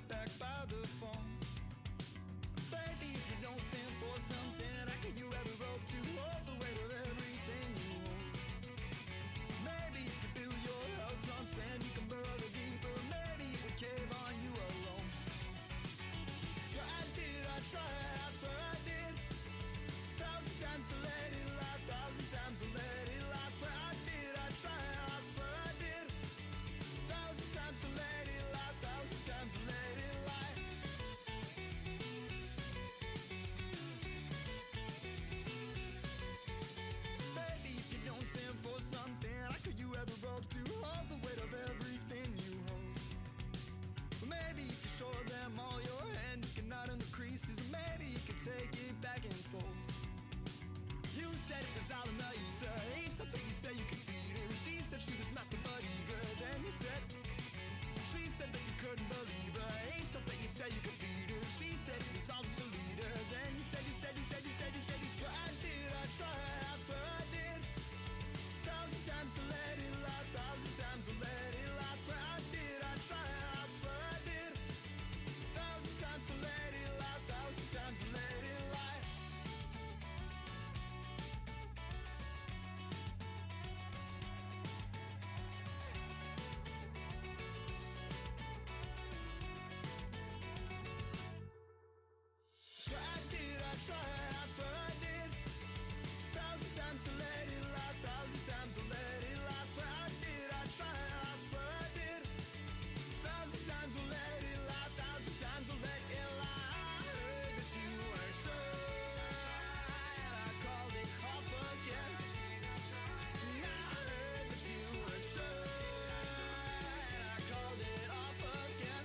back by the phone. Baby, if you don't stand for something, I give you every rope to hold the weight of everything you hold. Maybe if you build your house on sand, you can burrow the deeper. Maybe it would cave on you alone. Swear I did, I tried, I swear I did. 1,000 times to let it lie, 1,000 times to let it lie. Swear I did, I tried, I swear I did. 1,000 times to let it lie, 1,000 times to let it lie. Baby, if you don't stand for something, I could you ever rope to hold the weight of everything you hold. But maybe if you show them all your hand, you can knot in the creases, and maybe you can take it back and fold. You said it was all in the ether, ain't something you said you could feed her. She said she was nothing but eager, then you said she said that you couldn't believe her, ain't something you said you could feed her. She said it was all just a leader, then you said, you swear I did, I tried, I swear I did. 1,000 times to let it lie, 1,000 times to let it lie. Swear I did, I tried, I swear I did. 1,000 times to let it lie, 1,000 times to let it lie. Swear I did, I tried, I swear I did. 1,000 times to let it lie, 1,000 times to let it lie. Swear I did, I tried, I swear I did. 1,000 times to let it lie, 1,000 times to let it lie. I heard that you weren't sure, and I called it off again. And I heard that you weren't sure, and I called it off again.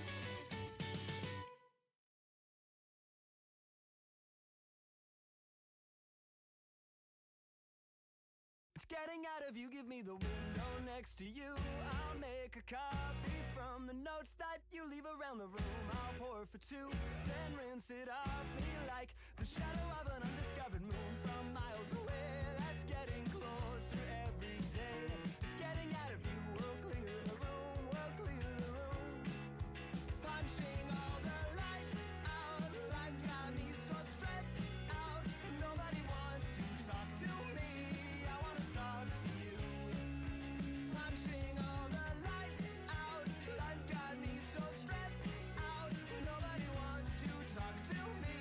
It's getting out of you, give me the window next to you. I'll make a copy from the notes that you leave around the room. I'll pour for two, then rinse it off me like the shadow of an undiscovered moon from miles away. That's getting closer every day. It's getting out of you, we'll clear the room, we'll clear the room. Punching all the lights out, life got me so stressed out. Nobody wants to talk to me. Talk to you. Punching all the lights out, life got me so stressed out. Nobody wants to talk to me.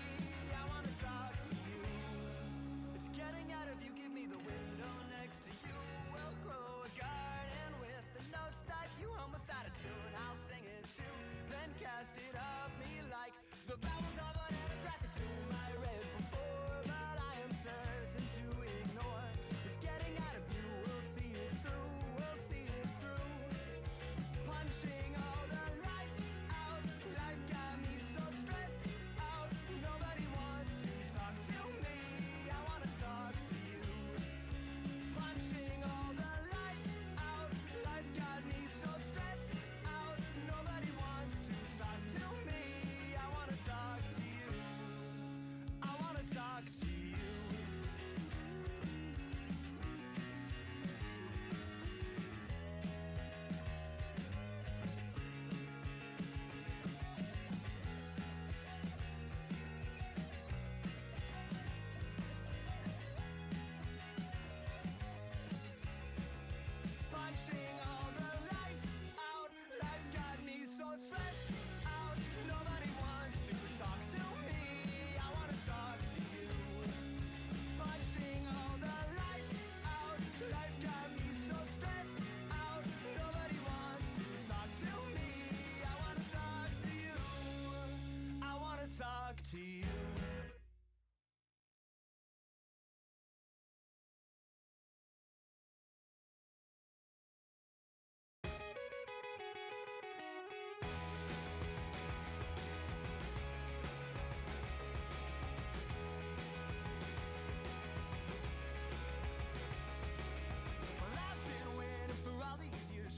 I wanna talk to you. It's getting out of you, give me the window next to you. We'll grow a garden with the notes that you hum without a tune. I'll sing it too, then cast it off me like the bowels of an antigraphic tomb I read before, but I am certain to ignore. It's getting out of you, we'll see it through, we'll see it through. Punching all the lights out, life got me so stressed out. Nobody wants to talk to me, I wanna talk to you. Punching all the lights out, life got me so stressed out. Nobody wants to talk to me, I wanna talk to you. I wanna talk to you. Punching all the lights out, life got me so stressed out. Nobody wants to talk to me, I wanna talk to you. Punching all the lights out, life got me so stressed out. Nobody wants to talk to me, I wanna talk to you. I wanna talk to you.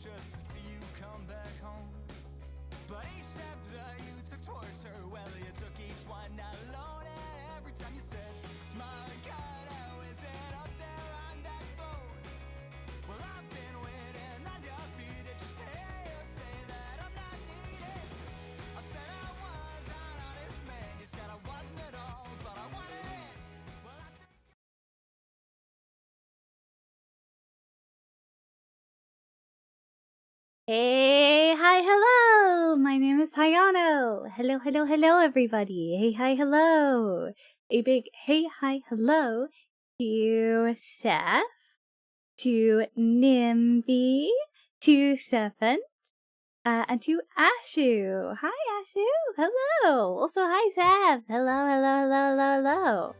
Just to see you come back home. But each step that you took towards her, well, you took each one a Hey, hi, hello! My name is Hayano. Hello, hello, hello, everybody. Hey, hi, hello. A big hey, hi, hello to Seth, to Nimby, to Seven, and to Ashu. Hi, Ashu. Hello. Also, hi, Seth. Hello, hello, hello, hello, hello.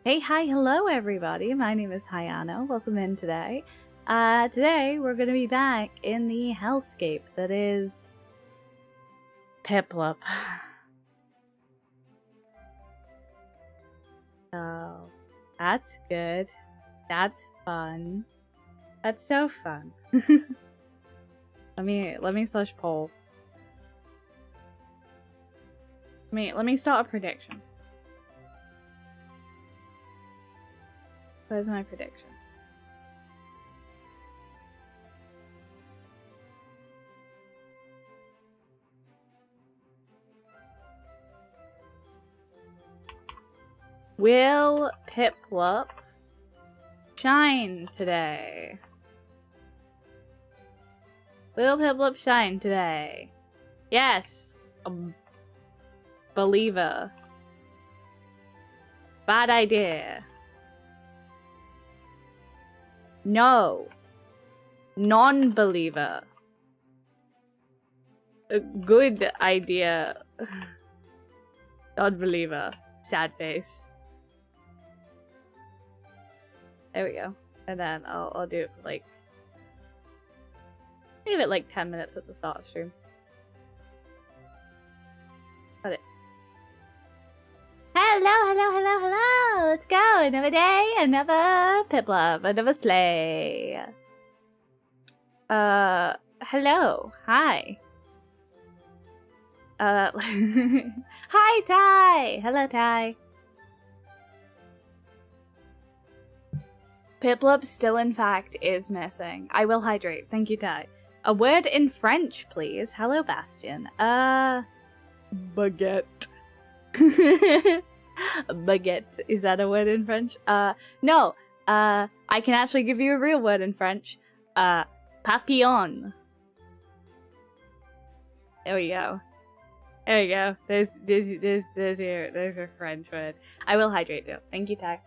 Hey, hi, hello, everybody. My name is Hayano. Welcome in today. Today we're gonna be back in the hellscape that is Piplup. So that's good. That's fun. That's so fun. let me slash poll. Let me start a prediction. Where's my prediction? Will Piplup shine today? Will Piplup shine today? Yes. Believer. Bad idea. No. Non-believer. A good idea. Non-believer. Sad face. There we go. And then I'll do it for like... Leave it like 10 minutes at the start of stream. Got it. Hello, hello, hello, hello! Let's go! Another day, another Piplup, another sleigh. Hello. Hi. Hi, Ty! Hello, Ty. Piplup still, in fact, is missing. I will hydrate. Thank you, Ty. A word in French, please. Hello, Bastion. Baguette. Baguette. Is that a word in French? No. I can actually give you a real word in French. Papillon. There we go. There we go. There's your French word. I will hydrate though. Thank you, Ty.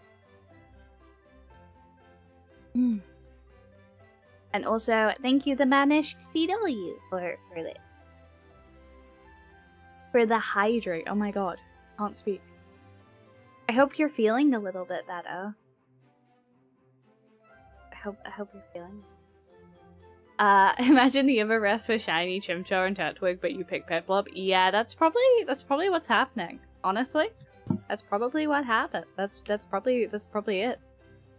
And also, thank you, the Banished CW, for the hydrate. Oh my god, can't speak. I hope you're feeling a little bit better. I hope you're feeling. Imagine the other rest for Shiny, Chimchar, and Turtwig, but you pick Piplup. Yeah, that's probably what's happening. Honestly, that's probably what happened. That's probably it.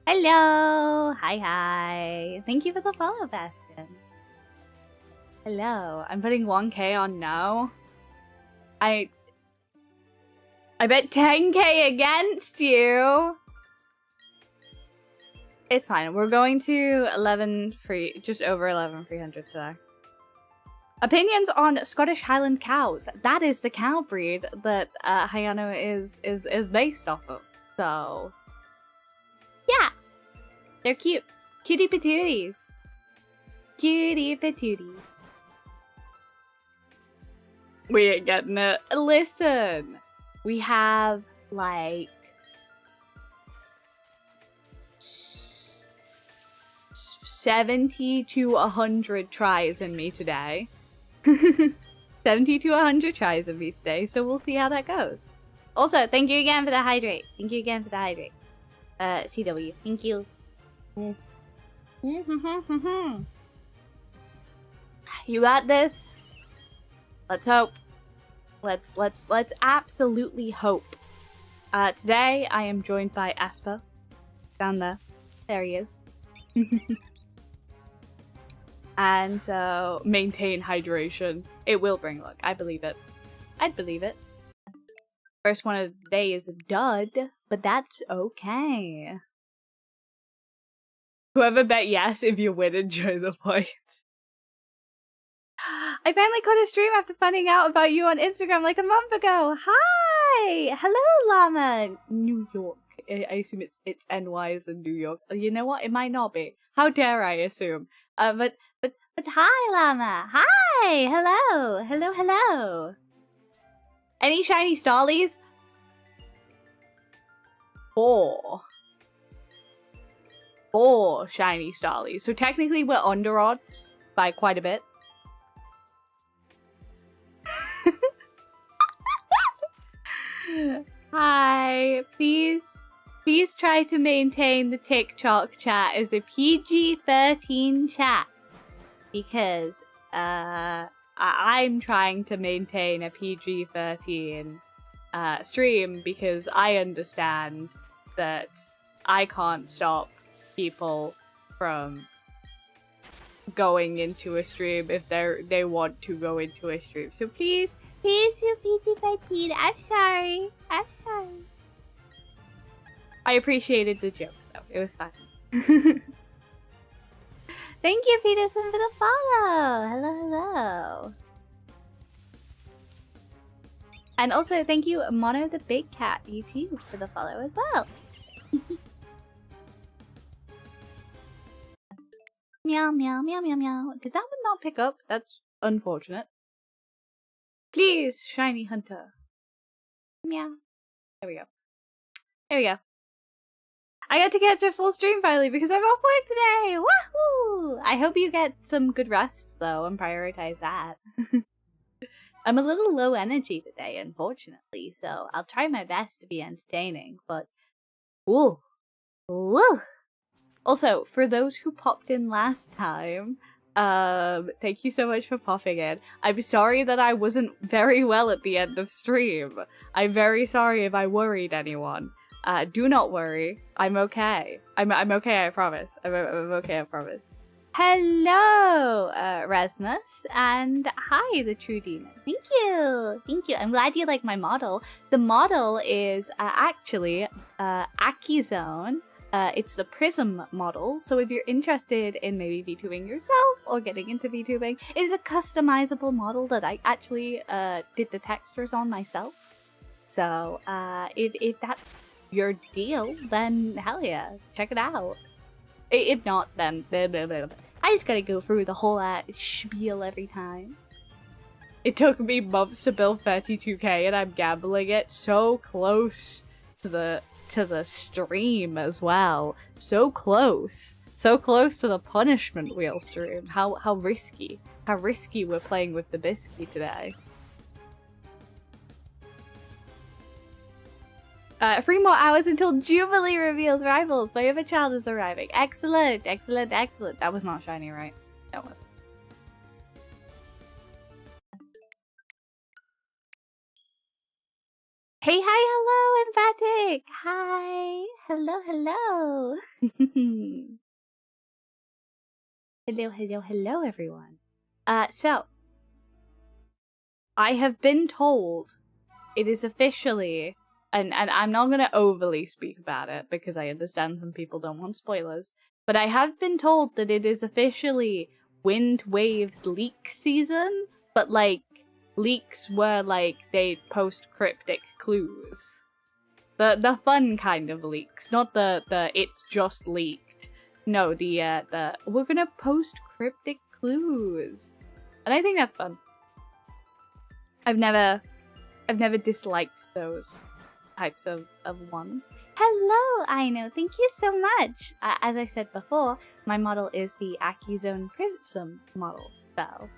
Hello! Hi. Thank you for the follow, Bastion. Hello. I'm putting 1k on no. I bet 10k against you! It's fine. We're going to just over 11,300 today. Opinions on Scottish Highland cows. That is the cow breed that Hayano is based off of. So... yeah! They're cute. Cutie patooties. Cutie patooties. We ain't getting it. Listen! We have, like... 70 to 100 tries in me today. 70 to 100 tries in me today, so we'll see how that goes. Also, thank you again for the hydrate. CW, thank you. You got this. Let's hope. Let's absolutely hope. Today I am joined by Asper. Down there. There he is. And so maintain hydration. It will bring luck. I believe it. I'd believe it. First one of the day is a dud, but that's okay. Whoever bet yes, if you win, enjoy the points. I finally caught a stream after finding out about you on Instagram like a month ago. Hi! Hello, Llama! New York. I assume it's NY is in New York. You know what? It might not be. How dare I assume? But But hi, Llama. Hi. Hello. Hello, hello. Any shiny Starlies? 4. 4 shiny Starlies. So technically we're under odds by quite a bit. Hi. Please try to maintain the TikTok chat as a PG-13 chat. Because I'm trying to maintain a PG-13 stream because I understand that I can't stop people from going into a stream if they want to go into a stream. So please do PG-13. I'm sorry. I appreciated the joke though. It was fun. Thank you, Peterson, for the follow. Hello. And also, thank you, Mono the Big Cat, you too, for the follow as well. Meow, meow, meow, meow, meow. Did that one not pick up? That's unfortunate. Please, Shiny Hunter. Meow. There we go. I got to catch a full stream finally because I'm off work today! Woohoo! I hope you get some good rest though and prioritize that. I'm a little low energy today, unfortunately, so I'll try my best to be entertaining, but woo! Also, for those who popped in last time, thank you so much for popping in. I'm sorry that I wasn't very well at the end of stream. I'm very sorry if I worried anyone. Do not worry. I'm okay. I'm okay, I promise. I'm okay, I promise. Hello, Rasmus, and hi, the True Demon. Thank you. I'm glad you like my model. The model is actually Akizone. It's the Prism model, so if you're interested in maybe VTubing yourself or getting into VTubing, it is a customizable model that I actually did the textures on myself. So if that's your deal, then hell yeah, check it out. If not, then I just gotta go through the whole spiel every time. It took me months to build 32k and I'm gambling it so close to the stream as well. So close to the punishment wheel stream. How risky we're playing with the biscuit today. 3 more hours until Jubilee reveals rivals. My other child is arriving. Excellent. That was not shiny, right? That was. Hey, hi, hello, Emphatic. Hi. Hello. hello, everyone. So. I have been told it is officially... And I'm not going to overly speak about it because I understand some people don't want spoilers. But I have been told that it is officially Wind Waves leak season. But like, leaks where like they post cryptic clues. The fun kind of leaks, not the it's just leaked. No, the we're going to post cryptic clues. And I think that's fun. I've never disliked those types of ones. Hello, Aino. Thank you so much. As I said before, my model is the Akizone Prism model. So,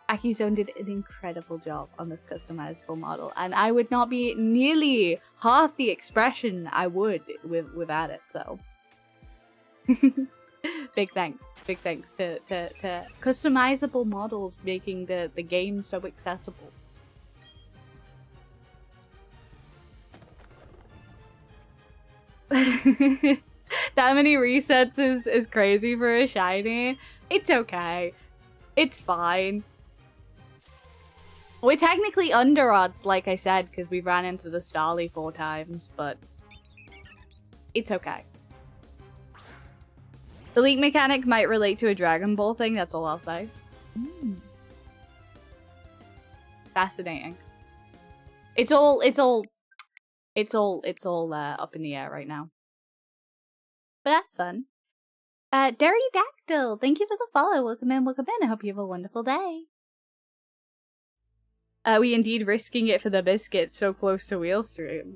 Akizone did an incredible job on this customizable model, and I would not be nearly half the expression I would without it. So, big thanks to customizable models making the game so accessible. That many resets is crazy for a shiny. It's okay. It's fine. We're technically under odds, like I said, because we ran into the Starly 4 times, but it's okay. The leak mechanic might relate to a Dragon Ball thing, that's all I'll say. Fascinating. It's all up in the air right now. But that's fun. Dairy Dactyl, thank you for the follow. Welcome in, welcome in. I hope you have a wonderful day. We indeed risking it for the biscuits so close to Wheelstream.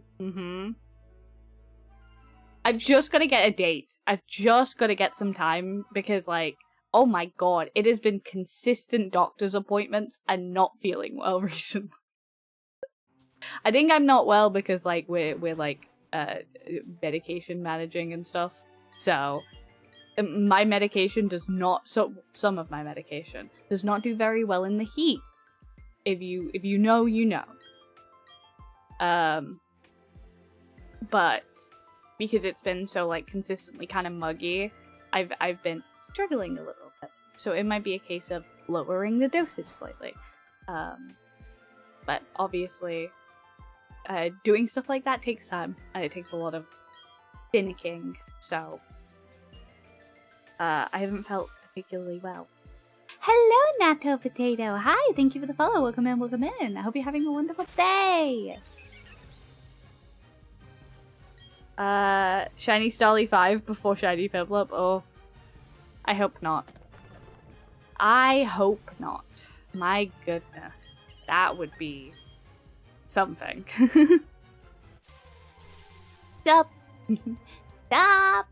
I've just got to get a date. I've just got to get some time because, like, oh my god, it has been consistent doctor's appointments and not feeling well recently. I think I'm not well because, like, we're like, medication managing and stuff. So, my medication does not, some of my medication does not do very well in the heat. If you know, you know. But because it's been so, like, consistently kind of muggy, I've been struggling a little bit. So it might be a case of lowering the dosage slightly. But obviously, doing stuff like that takes time, and it takes a lot of finicking, so I haven't felt particularly well. Hello, Natto Potato! Hi, thank you for the follow. Welcome in, welcome in. I hope you're having a wonderful day! Shiny Starly 5 before Shiny Piplup? Oh, I hope not. I hope not. My goodness. That would be something. Stop! Stop!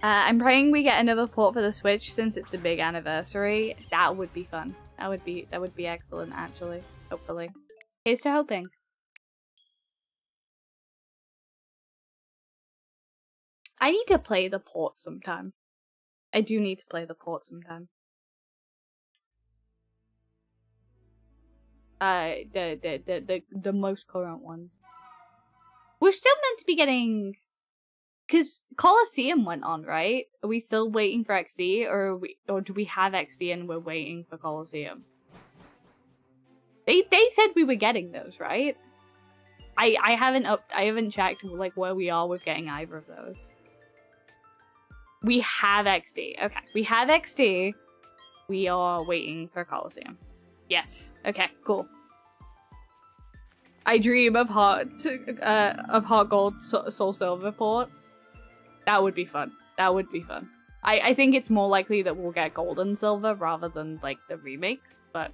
I'm praying we get another port for the Switch since it's a big anniversary. That would be fun. That would be excellent, actually. Hopefully. Here's to hoping. I need to play the port sometime. I do need to play the port sometime. The most current ones. We're still meant to be getting, because Colosseum went on, right? Are we still waiting for XD, or do we have XD and we're waiting for Colosseum? They said we were getting those, right? I haven't checked, like, where we are with getting either of those. We have XD. Okay, we have XD. We are waiting for Colosseum. Yes. Okay, cool. I dream of Heart Gold Soul Silver ports. That would be fun. That would be fun. I think it's more likely that we'll get Gold and Silver rather than, like, the remakes, but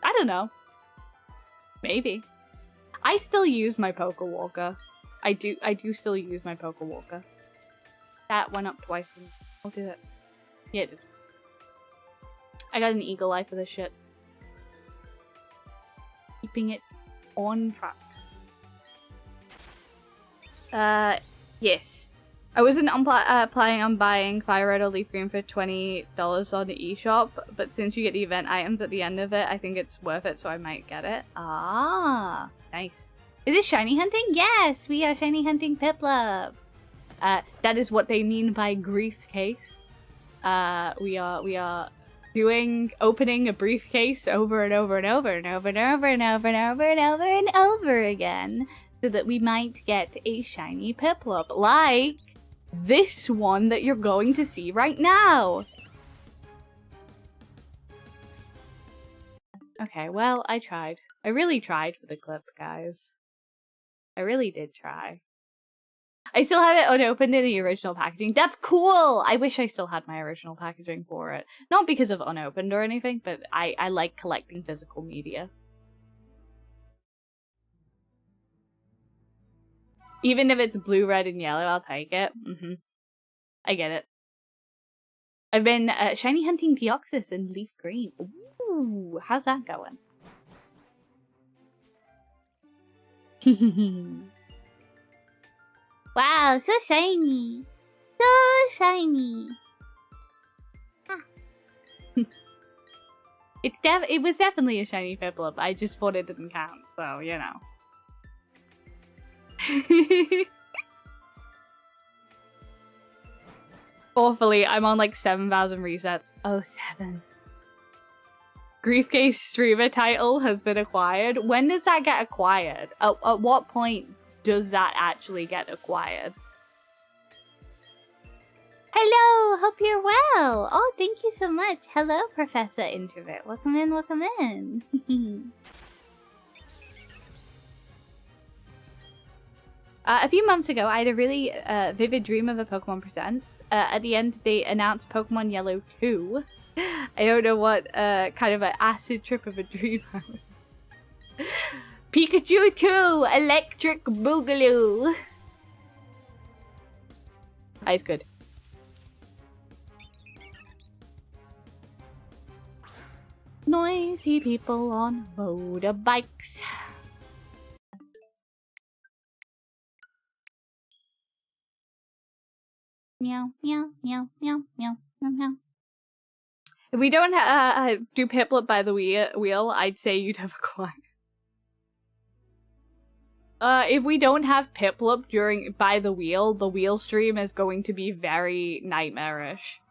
I don't know. Maybe. I still use my Poker Walker. I do still use my Poker Walker. That went up twice and I'll do it. Yeah, it did. I got an eagle eye for this shit. Keeping it on track. Yes. I wasn't planning on buying Fire Red or Leaf Green for $20 on the eShop, but since you get the event items at the end of it, I think it's worth it, so I might get it. Ah, nice. Is it shiny hunting? Yes, we are shiny hunting Piplup. That is what they mean by briefcase. We are opening a briefcase over and over and over and over and over and over and over and over and over again, so that we might get a shiny Piplup, like this one that you're going to see right now. Okay, well, I tried. I really tried for the clip, guys. I really did try. I still have it unopened in the original packaging. That's cool! I wish I still had my original packaging for it. Not because of unopened or anything, but I like collecting physical media. Even if it's blue, red, and yellow, I'll take it. I get it. I've been shiny hunting Deoxys and Leaf Green. Ooh, how's that going? Wow, so shiny! So shiny! Ah. It was definitely a shiny Piplup. I just thought it didn't count, so, you know. Awfully, I'm on like 7,000 resets. Oh, 7. Griefcase streamer title has been acquired. When does that get acquired? At what point does that actually get acquired? Hello, hope you're well. Oh, thank you so much. Hello, Professor Introvert. Welcome in, welcome in. A few months ago, I had a really vivid dream of a Pokemon Presents. At the end, they announced Pokemon Yellow 2. I don't know what kind of an acid trip of a dream I was. Pikachu 2! Electric Boogaloo! That's good. Noisy people on motorbikes. Meow, meow, meow, meow, meow, meow, meow. If we don't do Piplup by the wheel, I'd say you'd have a climb. If we don't have Piplup by the wheel stream is going to be very nightmarish.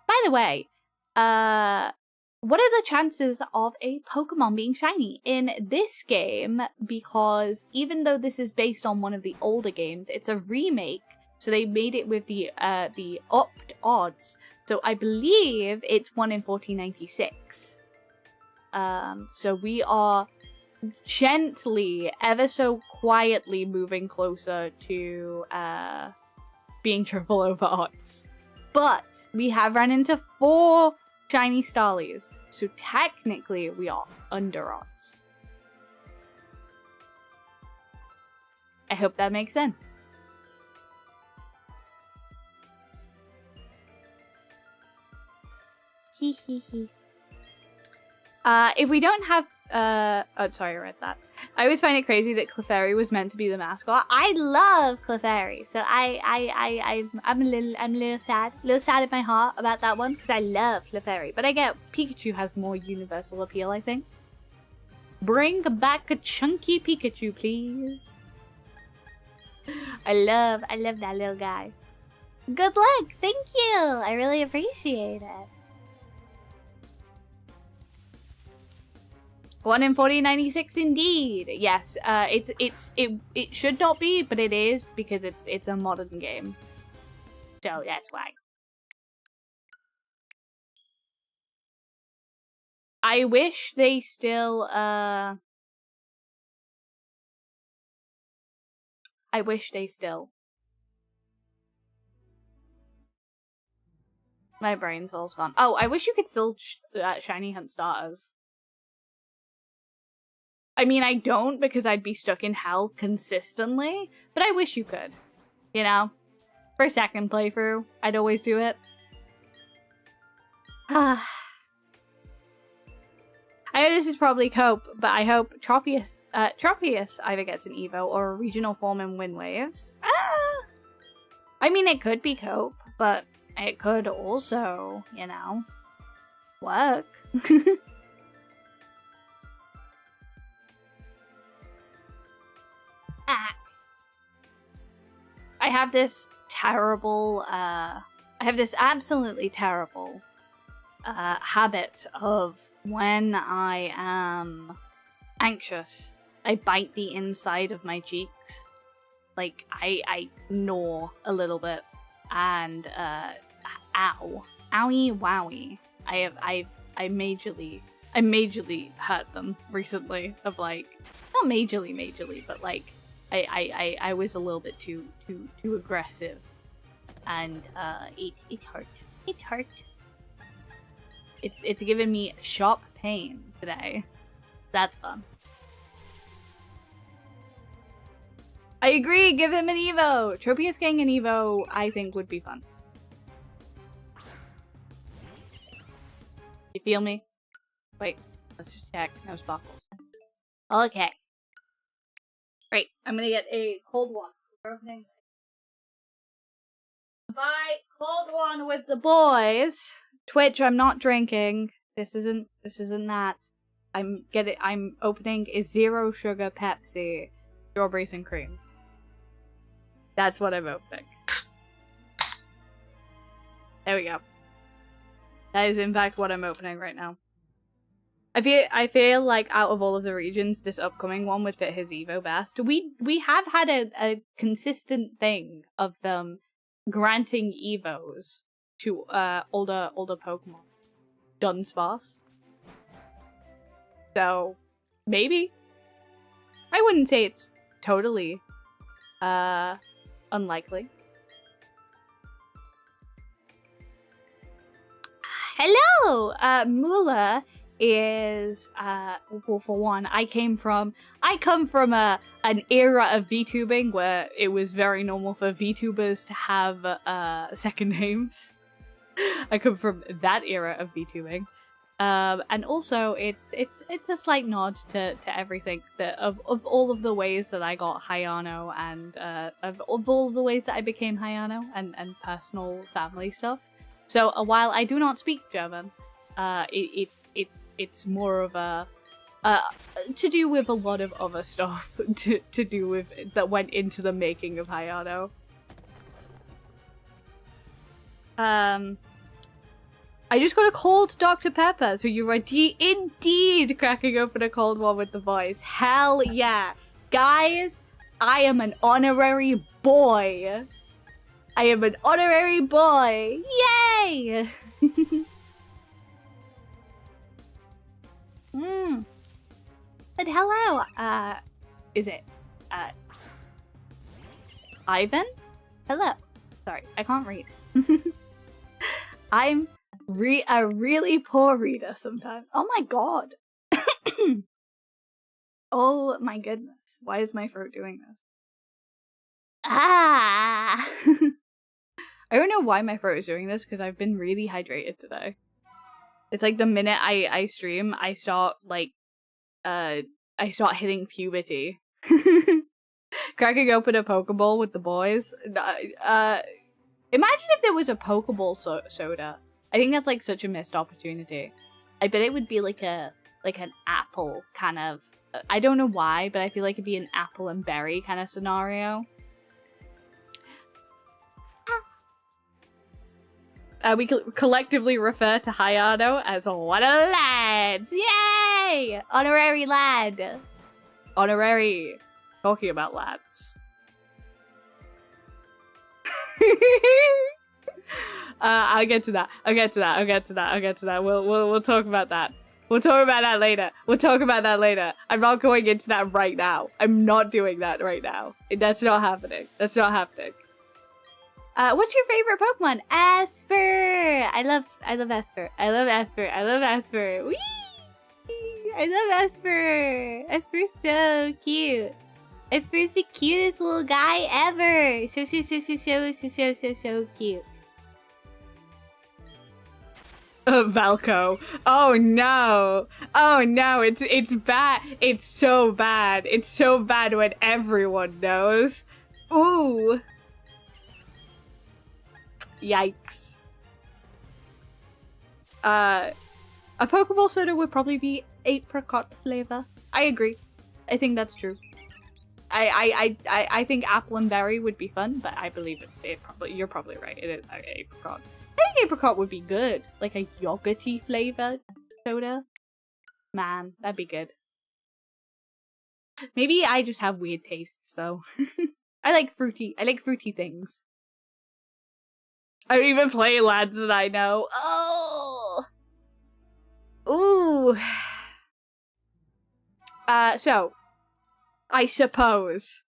By the way, what are the chances of a Pokemon being shiny in this game? Because even though this is based on one of the older games, it's a remake, so they made it with the upped odds. So I believe it's 1 in 1496. So we are gently, ever so quietly moving closer to being triple over odds. But we have run into 4 shiny Starlies, so technically we are under odds. I hope that makes sense. If we don't have oh, sorry, I read that. I always find it crazy that Clefairy was meant to be the mascot. I love Clefairy, so I'm a little sad in my heart about that one because I love Clefairy. But I get Pikachu has more universal appeal, I think. Bring back a chunky Pikachu, please. I love that little guy. Good luck, thank you. I really appreciate it. 1 in 1496 indeed. Yes, it should not be, but it is because it's a modern game. So that's why. I wish they still My brain cell's gone. Oh, I wish you could still shiny hunt starters. I mean, I don't because I'd be stuck in hell consistently, but I wish you could. You know? For a second playthrough, I'd always do it. I know this is probably Cope, but I hope Tropius either gets an Evo or a regional form in Wind Waves. I mean, it could be Cope, but it could also, you know, work. I have this terrible, I have this absolutely terrible habit of when I am anxious, I bite the inside of my cheeks. Like, I gnaw a little bit, and, ow. Owie wowie. I majorly hurt them recently, of like, not majorly, but like, I was a little bit too aggressive, and it hurt. It hurt. It's given me sharp pain today. That's fun. I agree. Give him an Evo. Tropius getting an Evo, I think, would be fun. You feel me? Wait, let's just check. No sparkles. Okay. Great. I'm gonna get a cold one. We're opening. Bye. Cold one with the boys. Twitch, I'm not drinking. This isn't that. I'm opening a 0 sugar Pepsi, strawberries and cream. That's what I'm opening. There we go. That is in fact what I'm opening right now. I feel like out of all of the regions, this upcoming one would fit his Evo best. We have had a consistent thing of them granting Evos to older Pokemon. Dunsparce. So maybe. I wouldn't say it's totally Unlikely. Hello! Mula is, well, for one, I come from an era of VTubing where it was very normal for VTubers to have, second names. I come from that era of VTubing. And also, it's a slight nod to everything that of all of the ways that I got Hayano and of all of the ways that I became Hayano and personal family stuff. So while I do not speak German, it's more of a to do with a lot of other stuff to do with that went into the making of Hayano. I just got a cold Dr. Pepper, so you are indeed cracking open a cold one with the voice. Hell yeah. Guys, I am an honorary boy. I am an honorary boy. Yay! But hello, is it, Ivan? Hello. Sorry, I can't read. I'm a really poor reader sometimes. Oh my god. Oh my goodness. Why is my throat doing this? Ah! I don't know why my throat is doing this, because I've been really hydrated today. It's like the minute I stream, I start, like, I start hitting puberty. Cracking open a Pokeball with the boys. Imagine if there was a Pokeball soda. I think that's, like, such a missed opportunity. I bet it would be, like, an apple kind of... I don't know why, but I feel like it'd be an apple and berry kind of scenario. We collectively refer to Hayano as one of the lads! Yay! Honorary lad! Honorary... Talking about lads. I'll get to that. We'll talk about that. We'll talk about that later. I'm not going into that right now. I'm not doing that right now. That's not happening. What's your favorite Pokemon? Asper! I love Asper. Whee! I love Asper. Asper's so cute. Asper's the cutest little guy ever. So cute. Valco. Oh no, it's bad. It's so bad when everyone knows. Ooh. Yikes. A Pokeball soda would probably be apricot flavor. I agree. I think that's true. I think apple and berry would be fun, but I believe you're probably right. It is apricot. I think apricot would be good. Like a yogurty flavored soda. Man, that'd be good. Maybe I just have weird tastes though. I like fruity things. I don't even play lads that I know. Oh! Ooh. So, I suppose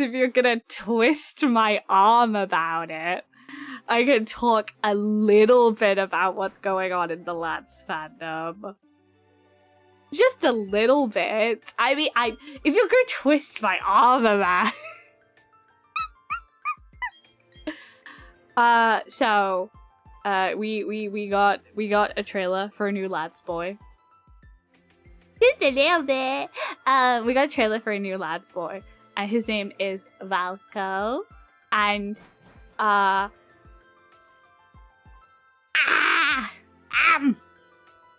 if you're gonna twist my arm about it, I can talk a little bit about what's going on in the lads fandom. Just a little bit. I mean, if you're gonna twist my arm about we got a trailer for a new Lads Boy. Just a little bit. We got a trailer for a new Lads Boy, and his name is Valco, and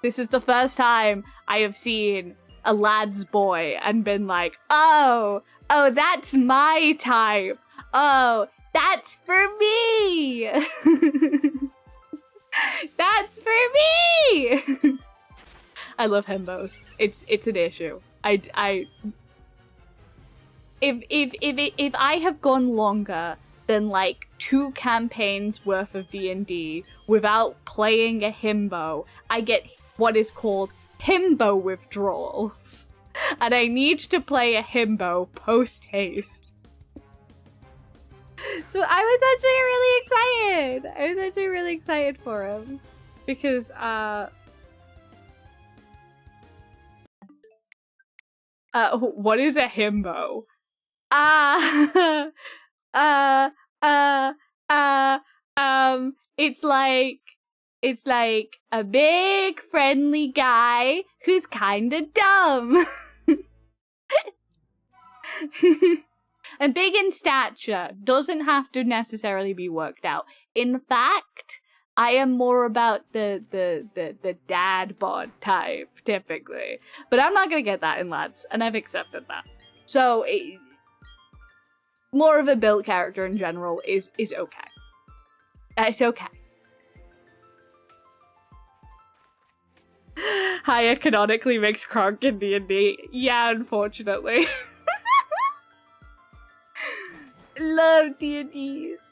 this is the first time I have seen a Lads Boy and been like, oh, that's my type. Oh, that's for me! That's for me! I love himbos. It's an issue. If I have gone longer than like 2 campaigns worth of D&D without playing a himbo, I get what is called himbo withdrawals. And I need to play a himbo post-haste. So I was actually really excited for him. Because, what is a himbo? It's like a big friendly guy who's kinda dumb. And big in stature, doesn't have to necessarily be worked out. In fact, I am more about the dad bod type, typically. But I'm not gonna get that in lads, and I've accepted that. So, more of a built character in general is okay. It's okay. Haya canonically makes Kronk in D&D. Yeah, unfortunately. Love D&Ds.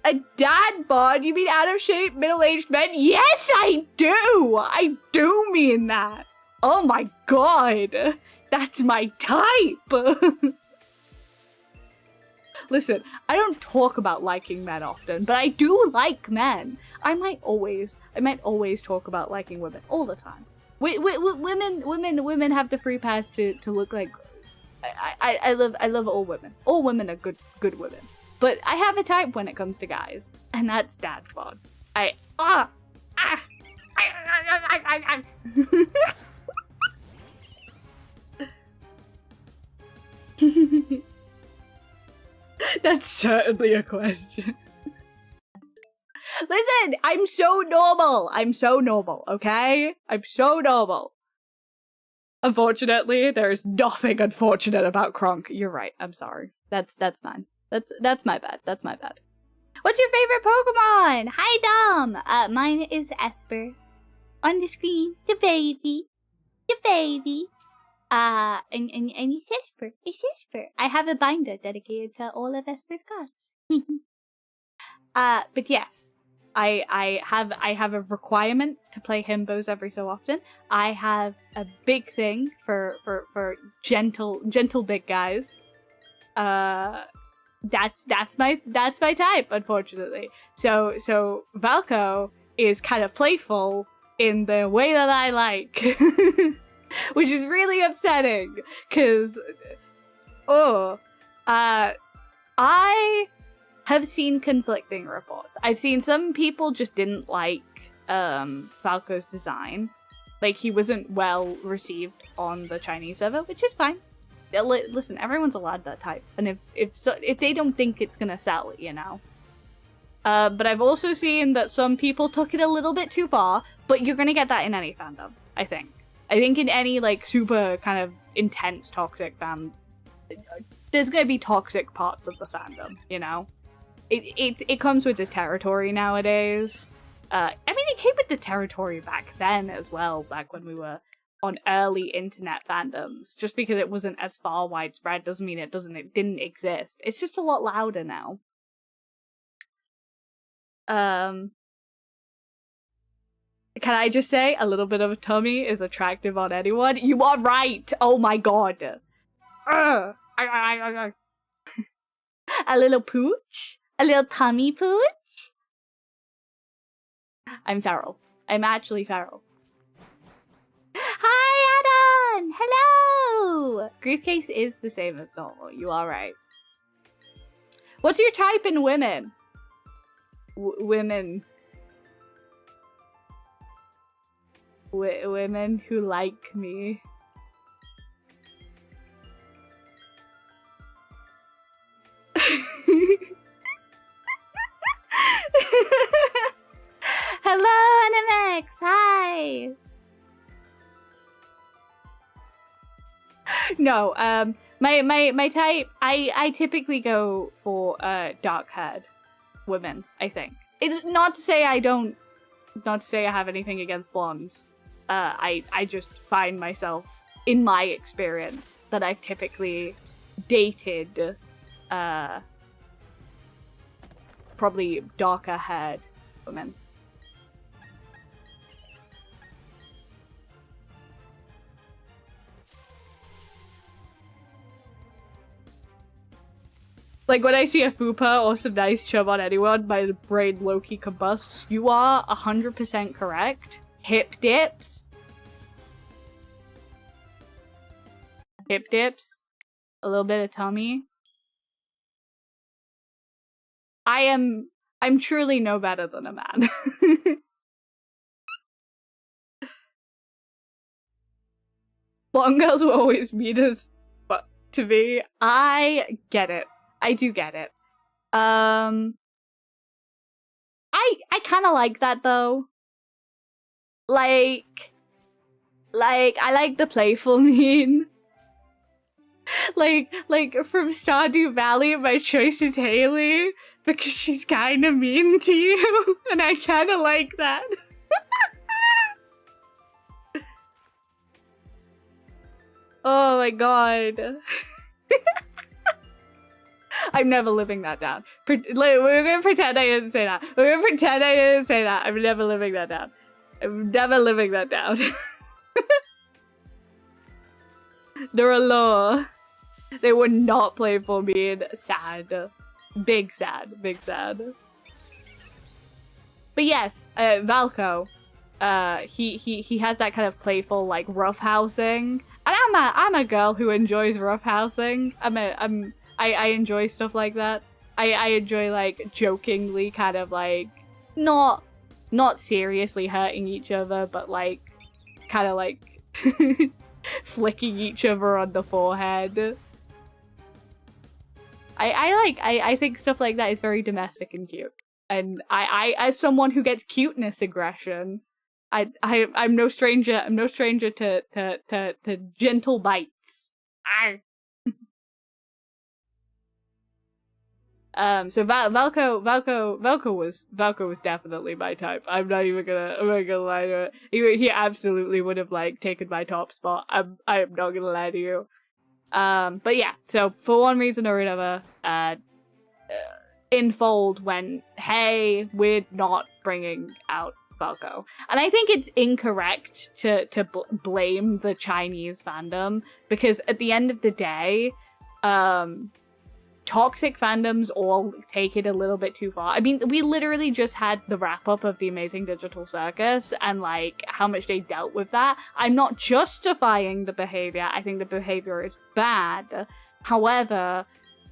A dad bod? You mean out of shape, middle-aged men? Yes, I do! I do mean that! Oh my god! That's my type! Listen, I don't talk about liking men often, but I do like men. I might always talk about liking women all the time. Women have the free pass to look like. I love all women. All women are good women. But I have a type when it comes to guys, and that's dad bods. That's certainly a question. Listen, I'm so normal. I'm so normal, okay? I'm so normal. Unfortunately, there's nothing unfortunate about Kronk. You're right. I'm sorry. That's mine. That's my bad. That's my bad. What's your favorite Pokemon? Hi, Dom. Mine is Esper. On the screen, the baby. The baby. And it's Esper. It's Esper. I have a binder dedicated to all of Esper's cards. But yes. I have a requirement to play himbos every so often. I have a big thing for gentle big guys. That's my type, unfortunately. So Valko is kind of playful in the way that I like, which is really upsetting. Cause I have seen conflicting reports. I've seen some people just didn't like Falco's design. Like, he wasn't well received on the Chinese server, which is fine. Listen, everyone's allowed that type. And if they don't think it's gonna sell, you know. But I've also seen that some people took it a little bit too far, but you're gonna get that in any fandom, I think. I think in any, like, super kind of intense toxic fandom, there's gonna be toxic parts of the fandom, you know? It comes with the territory nowadays. I mean, it came with the territory back then as well, back when we were on early internet fandoms. Just because it wasn't as far widespread doesn't mean it didn't exist. It's just a lot louder now. Can I just say, a little bit of a tummy is attractive on anyone? You are right! Oh my god! A little pooch? A little tummy pooch? I'm feral. I'm actually feral. Hi, Adam! Hello! Griefcase is the same as normal. You are right. What's your type in women? Women. Women who like me. Hello, Animex! Hi! No, my type, I typically go for dark-haired women, I think. It's not to say I have anything against blondes. I just find myself, in my experience, that I've typically dated probably darker-haired women. Like, when I see a fupa or some nice chub on anyone, my brain low-key combusts. You are 100% correct. Hip dips. Hip dips. A little bit of tummy. I'm truly no better than a man. Blonde girls will always mean as fuck to me. I get it. I do get it. I kind of like that though. Like I like the playful mean. like from Stardew Valley, my choice is Haley because she's kind of mean to you, and I kind of like that. Oh my god. I'm never living that down. We're gonna pretend I didn't say that. We're gonna pretend I didn't say that. I'm never living that down. I'm never living that down. They're a law. They would not play for me in sad. Big sad. Big sad. But yes, Valko. He has that kind of playful, like, roughhousing. And I'm a girl who enjoys roughhousing. I enjoy stuff like that. I enjoy, like, jokingly kind of, like, not seriously hurting each other, but, like, kind of, like, flicking each other on the forehead. I think stuff like that is very domestic and cute. And I as someone who gets cuteness aggression, I'm no stranger. I'm no stranger to gentle bites. Arr. So Valko was definitely my type. I'm not gonna lie to it. He absolutely would have, like, taken my top spot. I am not gonna lie to you. But yeah, so for one reason or another, Infold went, hey, we're not bringing out Valko. And I think it's incorrect to blame the Chinese fandom, because at the end of the day, toxic fandoms all take it a little bit too far. I mean, we literally just had the wrap-up of The Amazing Digital Circus and, like, how much they dealt with that. I'm not justifying the behavior. I think the behavior is bad. However,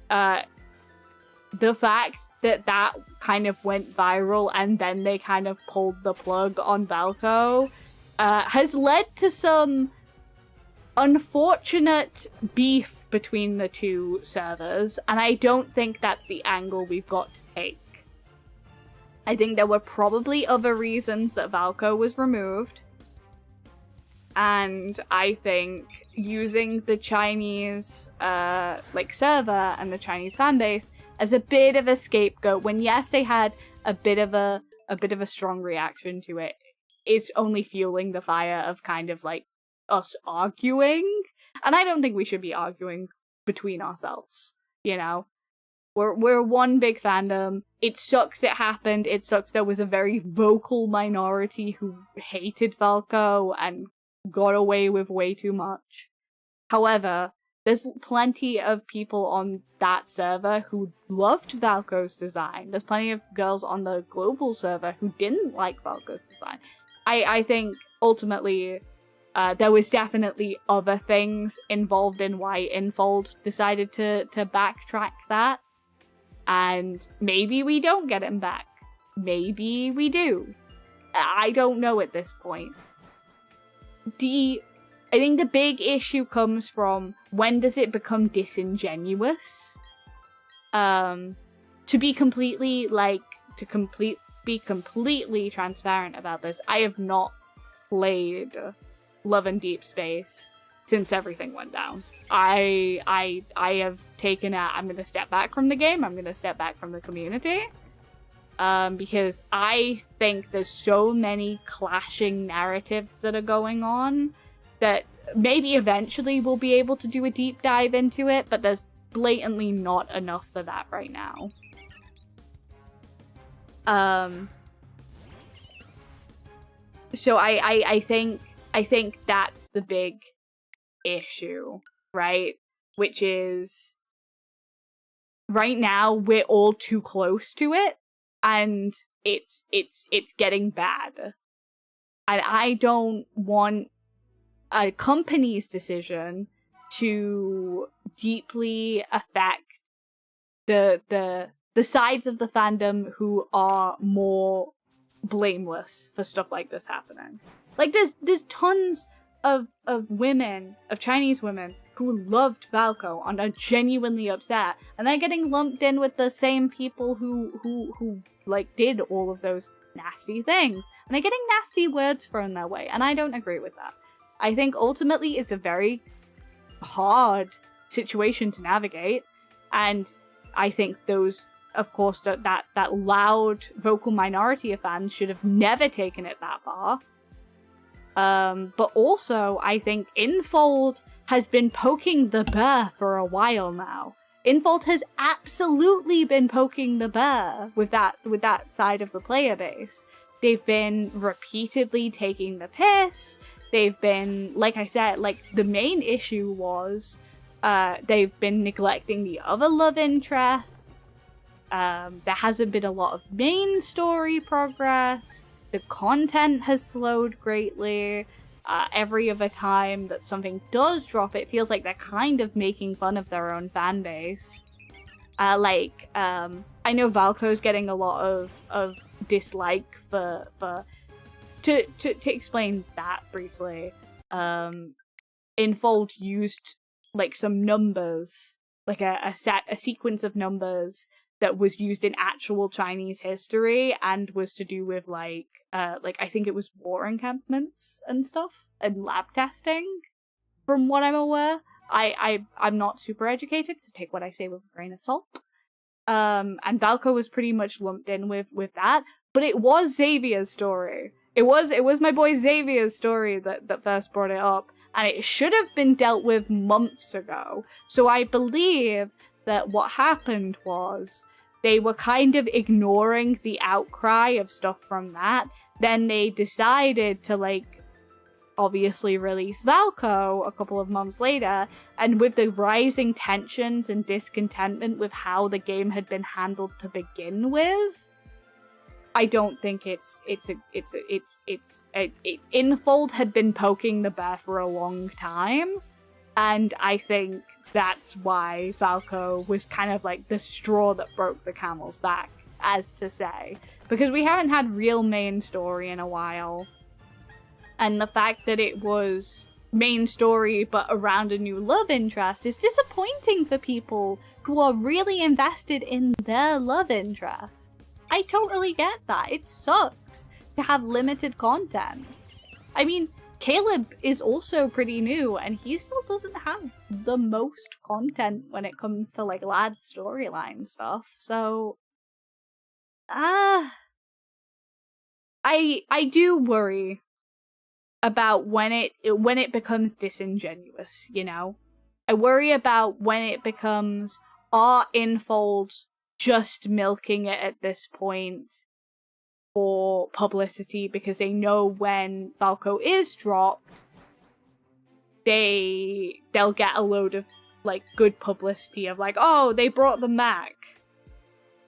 the fact that kind of went viral and then they kind of pulled the plug on Valko has led to some unfortunate beef between the two servers, and I don't think that's the angle we've got to take. I think there were probably other reasons that Valko was removed, and I think using the Chinese like server and the Chinese fanbase as a bit of a scapegoat, when yes they had a bit of a strong reaction to it, is only fueling the fire of kind of like us arguing. And I don't think we should be arguing between ourselves, you know? We're one big fandom. It sucks it happened. It sucks there was a very vocal minority who hated Valko and got away with way too much. However, there's plenty of people on that server who loved Valko's design. There's plenty of girls on the global server who didn't like Valko's design. I think ultimately there was definitely other things involved in why Infold decided to backtrack that. And maybe we don't get him back. Maybe we do. I don't know at this point. I think the big issue comes from, when does it become disingenuous? To be completely, be completely transparent about this, I have not played Love and Deep Space since everything went down. I have taken I'm gonna step back from the game, I'm gonna step back from the community. Because I think there's so many clashing narratives that are going on that maybe eventually we'll be able to do a deep dive into it, but there's blatantly not enough for that right now. So I think that's the big issue, right? Which is right now we're all too close to it, and it's getting bad. And I don't want a company's decision to deeply affect the sides of the fandom who are more blameless for stuff like this happening. Like, there's tons of women, of Chinese women, who loved Valko and are genuinely upset, and they're getting lumped in with the same people who like did all of those nasty things, and they're getting nasty words thrown their way, and I don't agree with that. I think ultimately it's a very hard situation to navigate, and I think those, of course, that loud vocal minority of fans should have never taken it that far. But also, I think Infold has been poking the bear for a while now. Infold has absolutely been poking the bear with that side of the player base. They've been repeatedly taking the piss. They've been, like I said, like, the main issue was they've been neglecting the other love interests. There hasn't been a lot of main story progress. The content has slowed greatly. Every other time that something does drop, it feels like they're kind of making fun of their own fan base. I know Valko's getting a lot of dislike for to explain that briefly. Infold used like some numbers, like a sequence of numbers that was used in actual Chinese history and was to do with like I think it was war encampments and stuff and lab testing, from what I'm aware. I'm not super educated, so take what I say with a grain of salt. And Valko was pretty much lumped in with that, but it was Xavier's story. It was my boy Xavier's story that first brought it up, and it should have been dealt with months ago. So I believe that what happened was they were kind of ignoring the outcry of stuff from that. Then they decided to, like, obviously release Valko a couple of months later, and with the rising tensions and discontentment with how the game had been handled to begin with, I don't think Infold had been poking the bear for a long time, and I think that's why Valko was kind of like the straw that broke the camel's back, as to say, because we haven't had real main story in a while, and the fact that it was main story but around a new love interest is disappointing for people who are really invested in their love interest. I totally get that. It sucks to have limited content. I mean, Caleb is also pretty new, and he still doesn't have the most content when it comes to, like, lad storyline stuff, so... I do worry about when it becomes disingenuous, you know? I worry about when it becomes, are Infold just milking it at this point for publicity because they know when Valko is dropped, they'll get a load of, like, good publicity of, like, oh, they brought them back.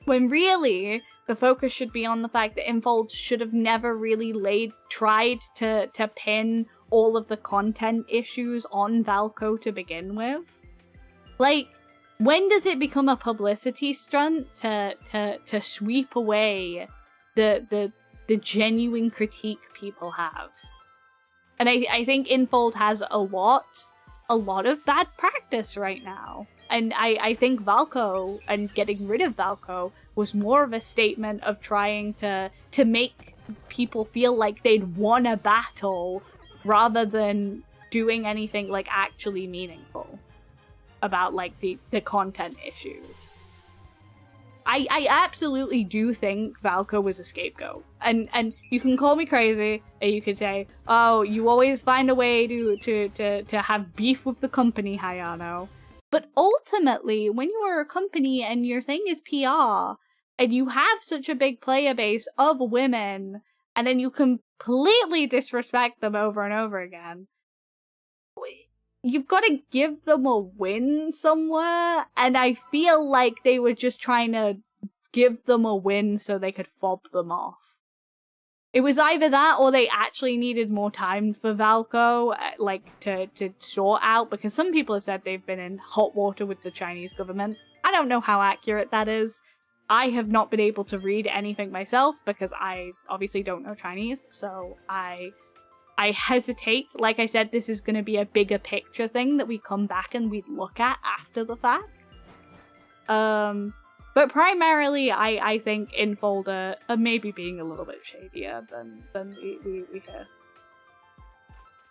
When really, the focus should be on the fact that Infold should have never really tried to pin all of the content issues on Valko to begin with. Like, when does it become a publicity stunt to sweep away the genuine critique people have? And I think Infold has a lot of bad practice right now. And I think Valko and getting rid of Valko was more of a statement of trying to make people feel like they'd won a battle rather than doing anything, like, actually meaningful about, like, the content issues. I absolutely do think Valko was a scapegoat. And you can call me crazy, and you could say, oh, you always find a way to have beef with the company, Hayano. But ultimately, when you are a company and your thing is PR, and you have such a big player base of women, and then you completely disrespect them over and over again, you've got to give them a win somewhere, and I feel like they were just trying to give them a win so they could fob them off. It was either that or they actually needed more time for Valco, like, to sort out, because some people have said they've been in hot water with the Chinese government. I don't know how accurate that is. I have not been able to read anything myself, because I obviously don't know Chinese, so I hesitate. Like I said, this is going to be a bigger picture thing that we come back and we look at after the fact. But primarily, I think Infolder are maybe being a little bit shadier than we hear.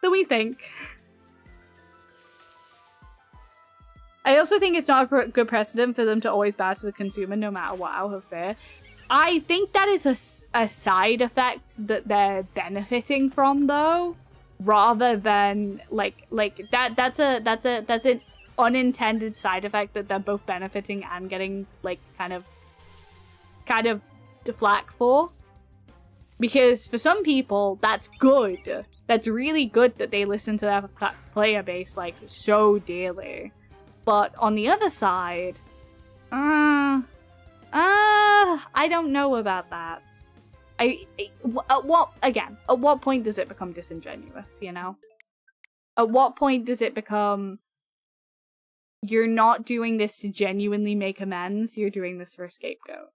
So we think. I also think it's not a good precedent for them to always bow to the consumer no matter what out of fear. I think that is a side effect that they're benefiting from, though, rather than that's an unintended side effect that they're both benefiting and getting like kind of flack for. Because for some people, that's good. That's really good that they listen to their player base like so dearly. But on the other side, I don't know about that. At what point does it become disingenuous, you know? At what point does it become, you're not doing this to genuinely make amends, you're doing this for a scapegoat?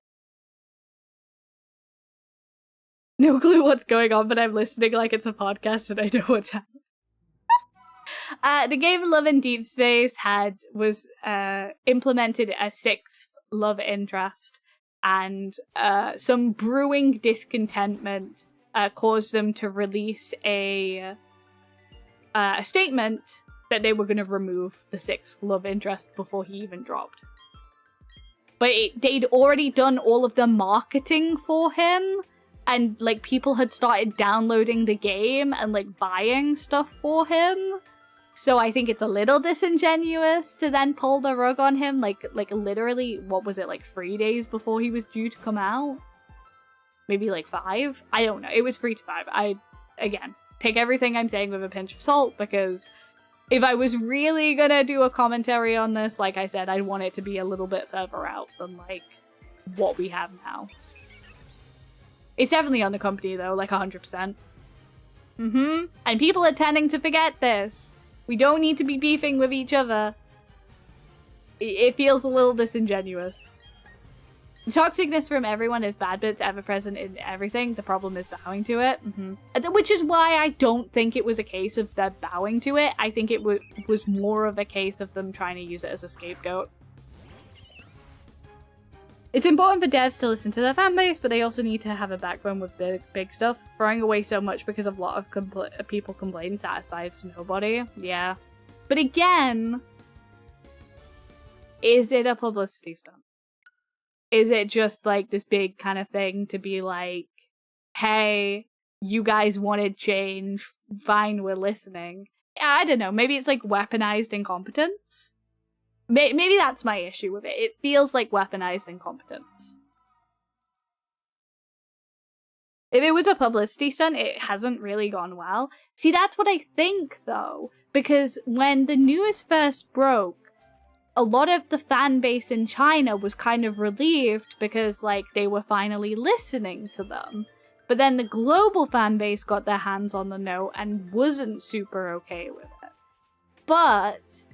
No clue what's going on, but I'm listening like it's a podcast and I know what's happening. The game Love in Deep Space was implemented a 6th love interest, and some brewing discontentment caused them to release a statement that they were going to remove the 6th love interest before he even dropped. But they'd already done all of the marketing for him, and like people had started downloading the game and like buying stuff for him. So I think it's a little disingenuous to then pull the rug on him, like literally, what was it, like 3 days before he was due to come out? Maybe like 5? I don't know. It was 3 to 5. Again, take everything I'm saying with a pinch of salt, because if I was really gonna do a commentary on this, like I said, I'd want it to be a little bit further out than like what we have now. It's definitely on the company though, like 100%. And people are tending to forget this. We don't need to be beefing with each other. It feels a little disingenuous. The toxicness from everyone is bad, but it's ever present in everything. The problem is bowing to it. Which is why I don't think it was a case of them bowing to it. I think it was more of a case of them trying to use it as a scapegoat. It's important for devs to listen to their fanbase, but they also need to have a backbone with big stuff. Throwing away so much because of a lot of people complain satisfies nobody. Yeah. But again, is it a publicity stunt? Is it just like this big kind of thing to be like, hey, you guys wanted change, fine, we're listening? I don't know, maybe it's like weaponized incompetence? Maybe that's my issue with it. It feels like weaponized incompetence. If it was a publicity stunt, it hasn't really gone well. See, that's what I think, though. Because when the news first broke, a lot of the fan base in China was kind of relieved because, like, they were finally listening to them. But then the global fan base got their hands on the note and wasn't super okay with it. But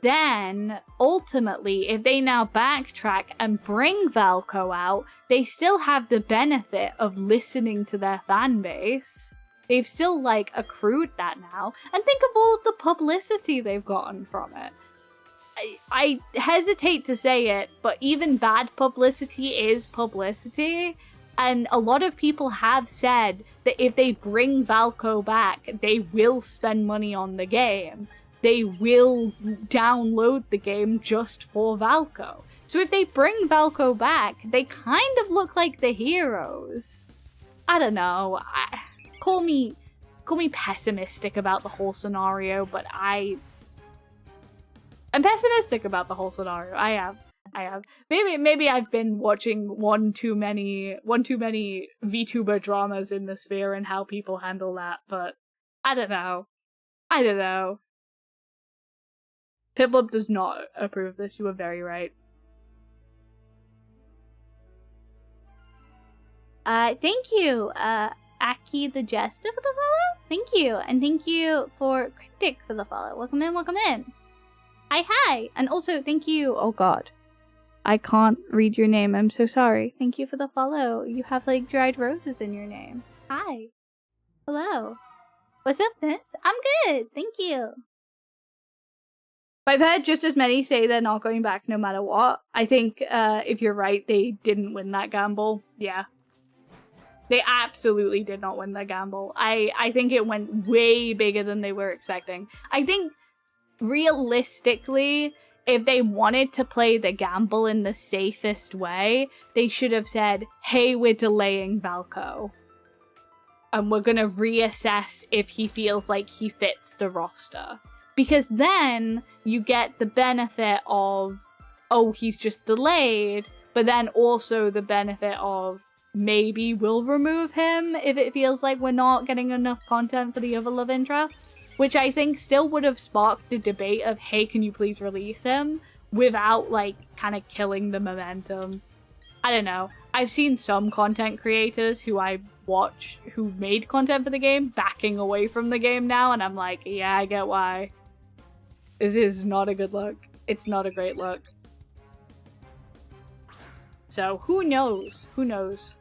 then, ultimately, if they now backtrack and bring Valco out, they still have the benefit of listening to their fan base. They've still, like, accrued that now. And think of all of the publicity they've gotten from it. I hesitate to say it, but even bad publicity is publicity. And a lot of people have said that if they bring Valco back, they will spend money on the game. They will download the game just for Valco. So if they bring Valco back, they kind of look like the heroes. I don't know. Call me pessimistic about the whole scenario, but I'm pessimistic about the whole scenario. I have. Maybe I've been watching one too many VTuber dramas in the sphere and how people handle that, but I don't know. Piplup does not approve of this. You are very right. Thank you, Aki the Jester for the follow. Thank you, and thank you for Cryptic for the follow. Welcome in, welcome in. Hi, and also thank you. Oh God, I can't read your name. I'm so sorry. Thank you for the follow. You have like dried roses in your name. Hi. Hello. What's up, miss? I'm good. Thank you. I've heard just as many say they're not going back no matter what. I think if you're right, they didn't win that gamble. Yeah. They absolutely did not win that gamble. I think it went way bigger than they were expecting. I think realistically, if they wanted to play the gamble in the safest way, they should have said, hey, we're delaying Valko. And we're going to reassess if he feels like he fits the roster. Because then you get the benefit of, oh, he's just delayed, but then also the benefit of maybe we'll remove him if it feels like we're not getting enough content for the other love interests. Which I think still would have sparked the debate of, hey, can you please release him? Without, like, kind of killing the momentum. I don't know. I've seen some content creators who I watch who made content for the game backing away from the game now, and I'm like, yeah, I get why. This is not a good look. It's not a great look. So, who knows? Who knows?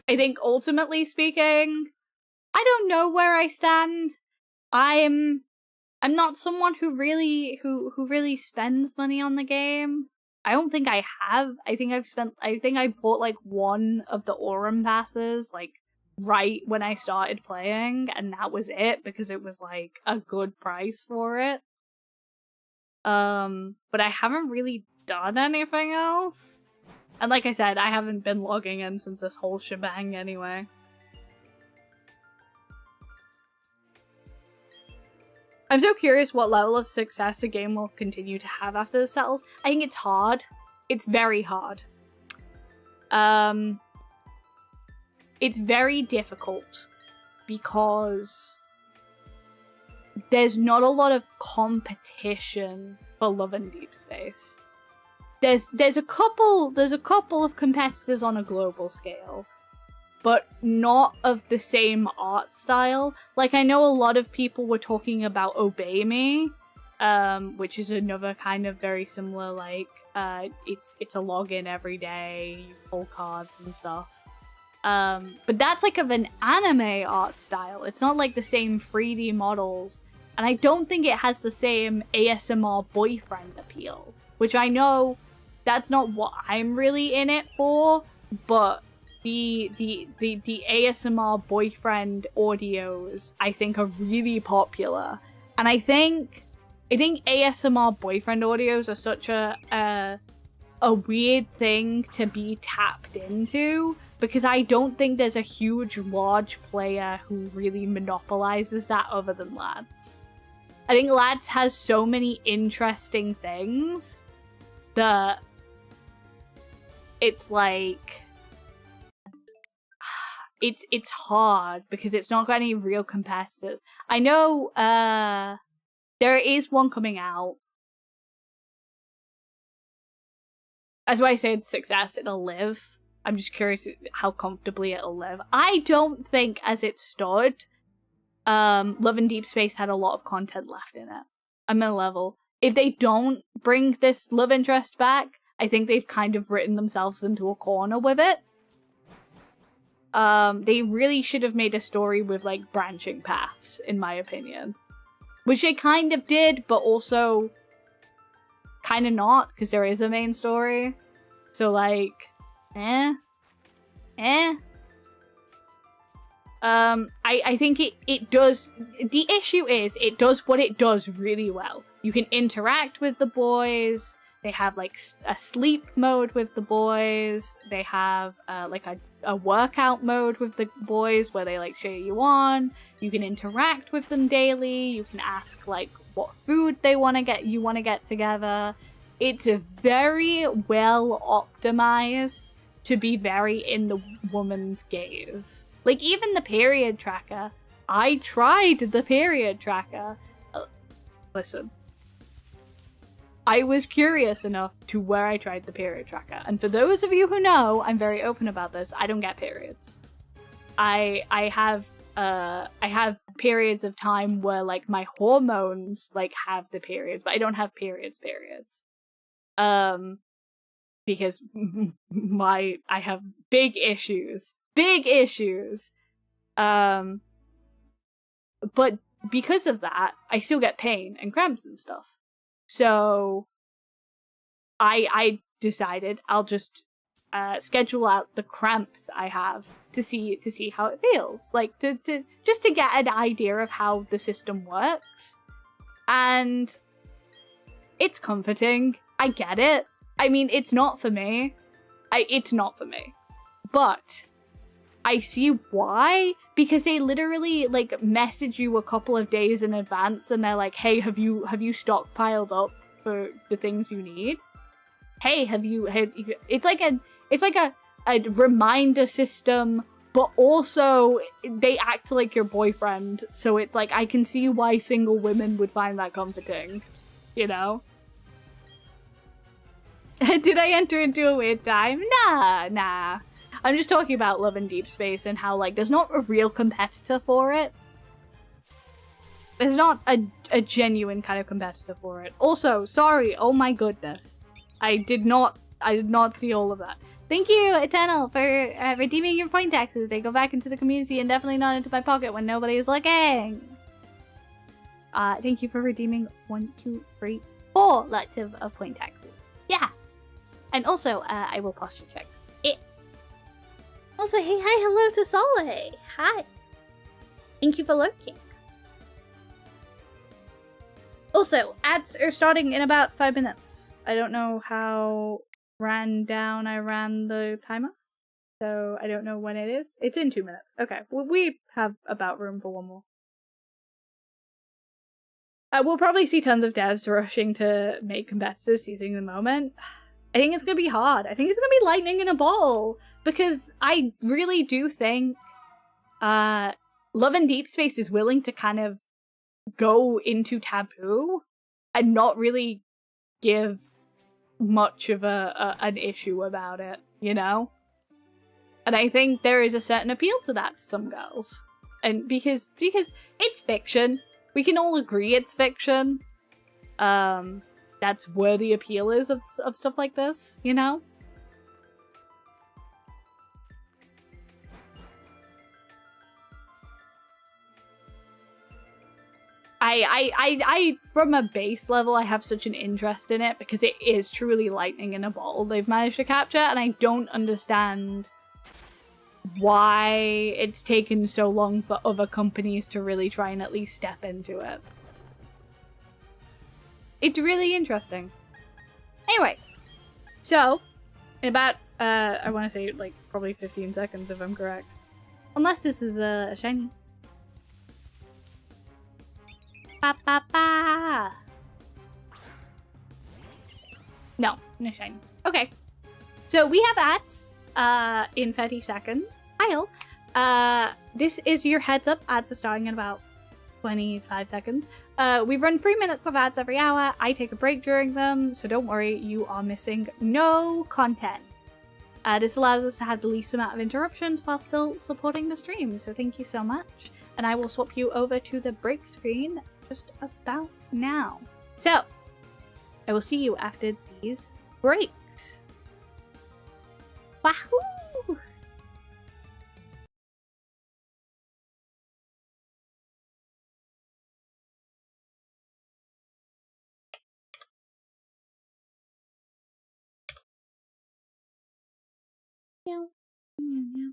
I think ultimately speaking, I don't know where I stand. I'm not someone who really spends money on the game. I don't think I have. I think I bought like one of the Aurum passes like right when I started playing, and that was it because it was like a good price for it. But I haven't really done anything else. And like I said, I haven't been logging in since this whole shebang anyway. I'm so curious what level of success the game will continue to have after this settles. I think it's hard. It's very hard. It's very difficult because there's not a lot of competition for Love and Deep Space. There's a couple of competitors on a global scale, but not of the same art style. Like, I know a lot of people were talking about Obey Me, which is another kind of very similar, like, it's a login every day, you pull cards and stuff. But that's like of an anime art style. It's not like the same 3D models, and I don't think it has the same ASMR boyfriend appeal, which I know that's not what I'm really in it for, but the ASMR boyfriend audios I think are really popular, and I think ASMR boyfriend audios are such a weird thing to be tapped into, because I don't think there's a huge large player who really monopolizes that other than Lads. I think Lads has so many interesting things that it's like it's hard because it's not got any real competitors. I know there is one coming out. That's why I said success, it'll live. I'm just curious how comfortably it'll live. I don't think, as it stood, Love and Deep Space had a lot of content left in it. I'm at a level. If they don't bring this love interest back, I think they've kind of written themselves into a corner with it. They really should have made a story with, like, branching paths, in my opinion. Which they kind of did, but also kind of not, because there is a main story. So, like, I think it does. The issue is it does what it does really well. You can interact with the boys. They have like a sleep mode with the boys. They have like a workout mode with the boys where they like cheer you on. You can interact with them daily. You can ask like what food they want to get together. It's very well optimized to be very in the woman's gaze. Like, even the period tracker, I tried the period tracker. Listen. I was curious enough to where I tried the period tracker. And for those of you who know, I'm very open about this. I don't get periods. I have periods of time where like my hormones like have the periods, but I don't have periods. Because I have big issues. But because of that, I still get pain and cramps and stuff. So I decided I'll just schedule out the cramps I have to see how it feels, like to just to get an idea of how the system works. And it's comforting. I get it. I mean, it's not for me. But I see why, because they literally like message you a couple of days in advance and they're like, hey, have you stockpiled up for the things you need? Hey, it's like a reminder system, but also they act like your boyfriend, so it's like I can see why single women would find that comforting, you know? Did I enter into a weird time? Nah. I'm just talking about Love and Deep Space and how, like, there's not a real competitor for it. There's not a genuine kind of competitor for it. Also, sorry, oh my goodness. I did not see all of that. Thank you, Eternal, for redeeming your point taxes. They go back into the community and definitely not into my pocket when nobody is looking. Thank you for redeeming 1, 2, 3, 4 lots of point taxes. Yeah. And also, I will posture check it. Also, hey, hi, hello to Soleh. Hi. Thank you for lurking. Also, ads are starting in about 5 minutes. I don't know how ran down I ran the timer, so I don't know when it is. It's in 2 minutes. Okay, well, we have about room for one more. We'll probably see tons of devs rushing to make competitors seizing the moment. I think it's going to be hard. I think it's going to be lightning in a bottle, because I really do think Love and Deep Space is willing to kind of go into taboo and not really give much of an issue about it, you know? And I think there is a certain appeal to that to some girls. And because it's fiction. We can all agree it's fiction. That's where the appeal is of stuff like this, you know? I from a base level, I have such an interest in it because it is truly lightning in a bottle they've managed to capture, and I don't understand why it's taken so long for other companies to really try and at least step into it. It's really interesting. Anyway, so in about I want to say like probably 15 seconds if I'm correct, unless this is a shiny. Ba, ba, ba. No shiny. Okay, so we have ads in 30 seconds. This is your heads up. Ads are starting in about 25 seconds. We run 3 minutes of ads every hour. I take a break during them, so don't worry, you are missing no content. This allows us to have the least amount of interruptions while still supporting the stream, so thank you so much. And I will swap you over to the break screen just about now. So, I will see you after these breaks. Wahoo! Meow. Meow, meow.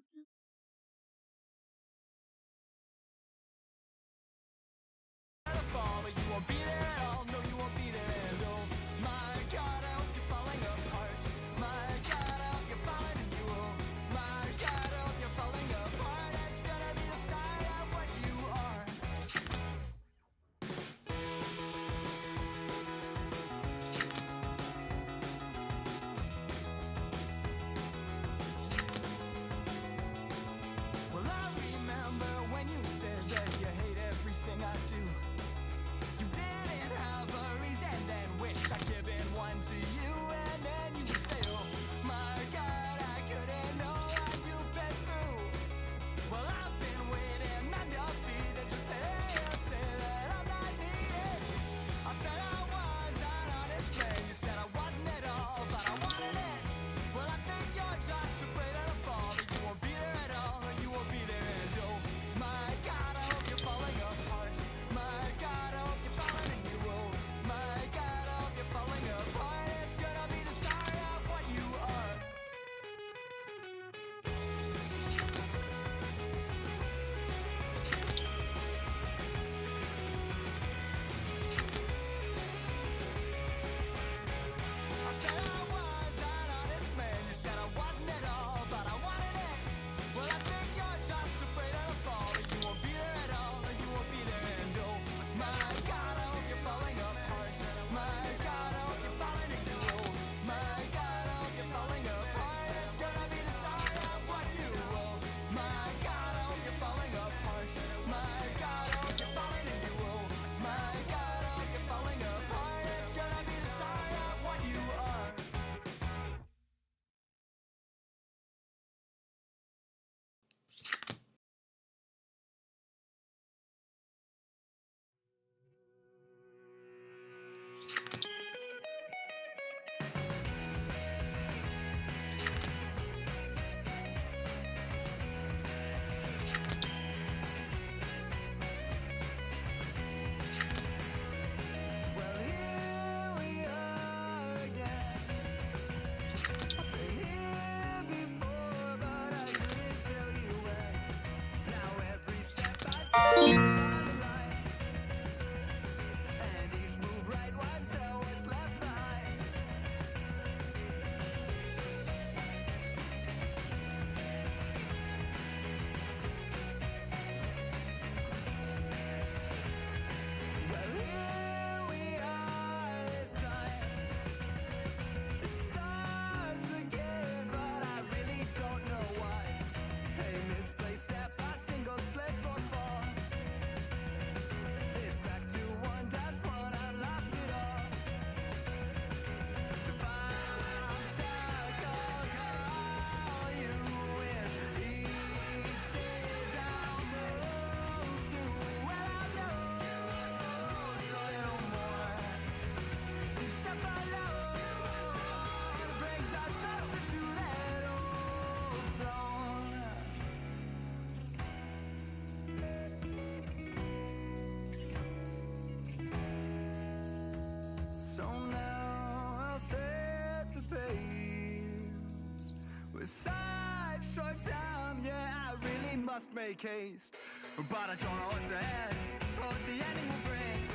must make haste, but I don't know what's ahead or what the ending will bring.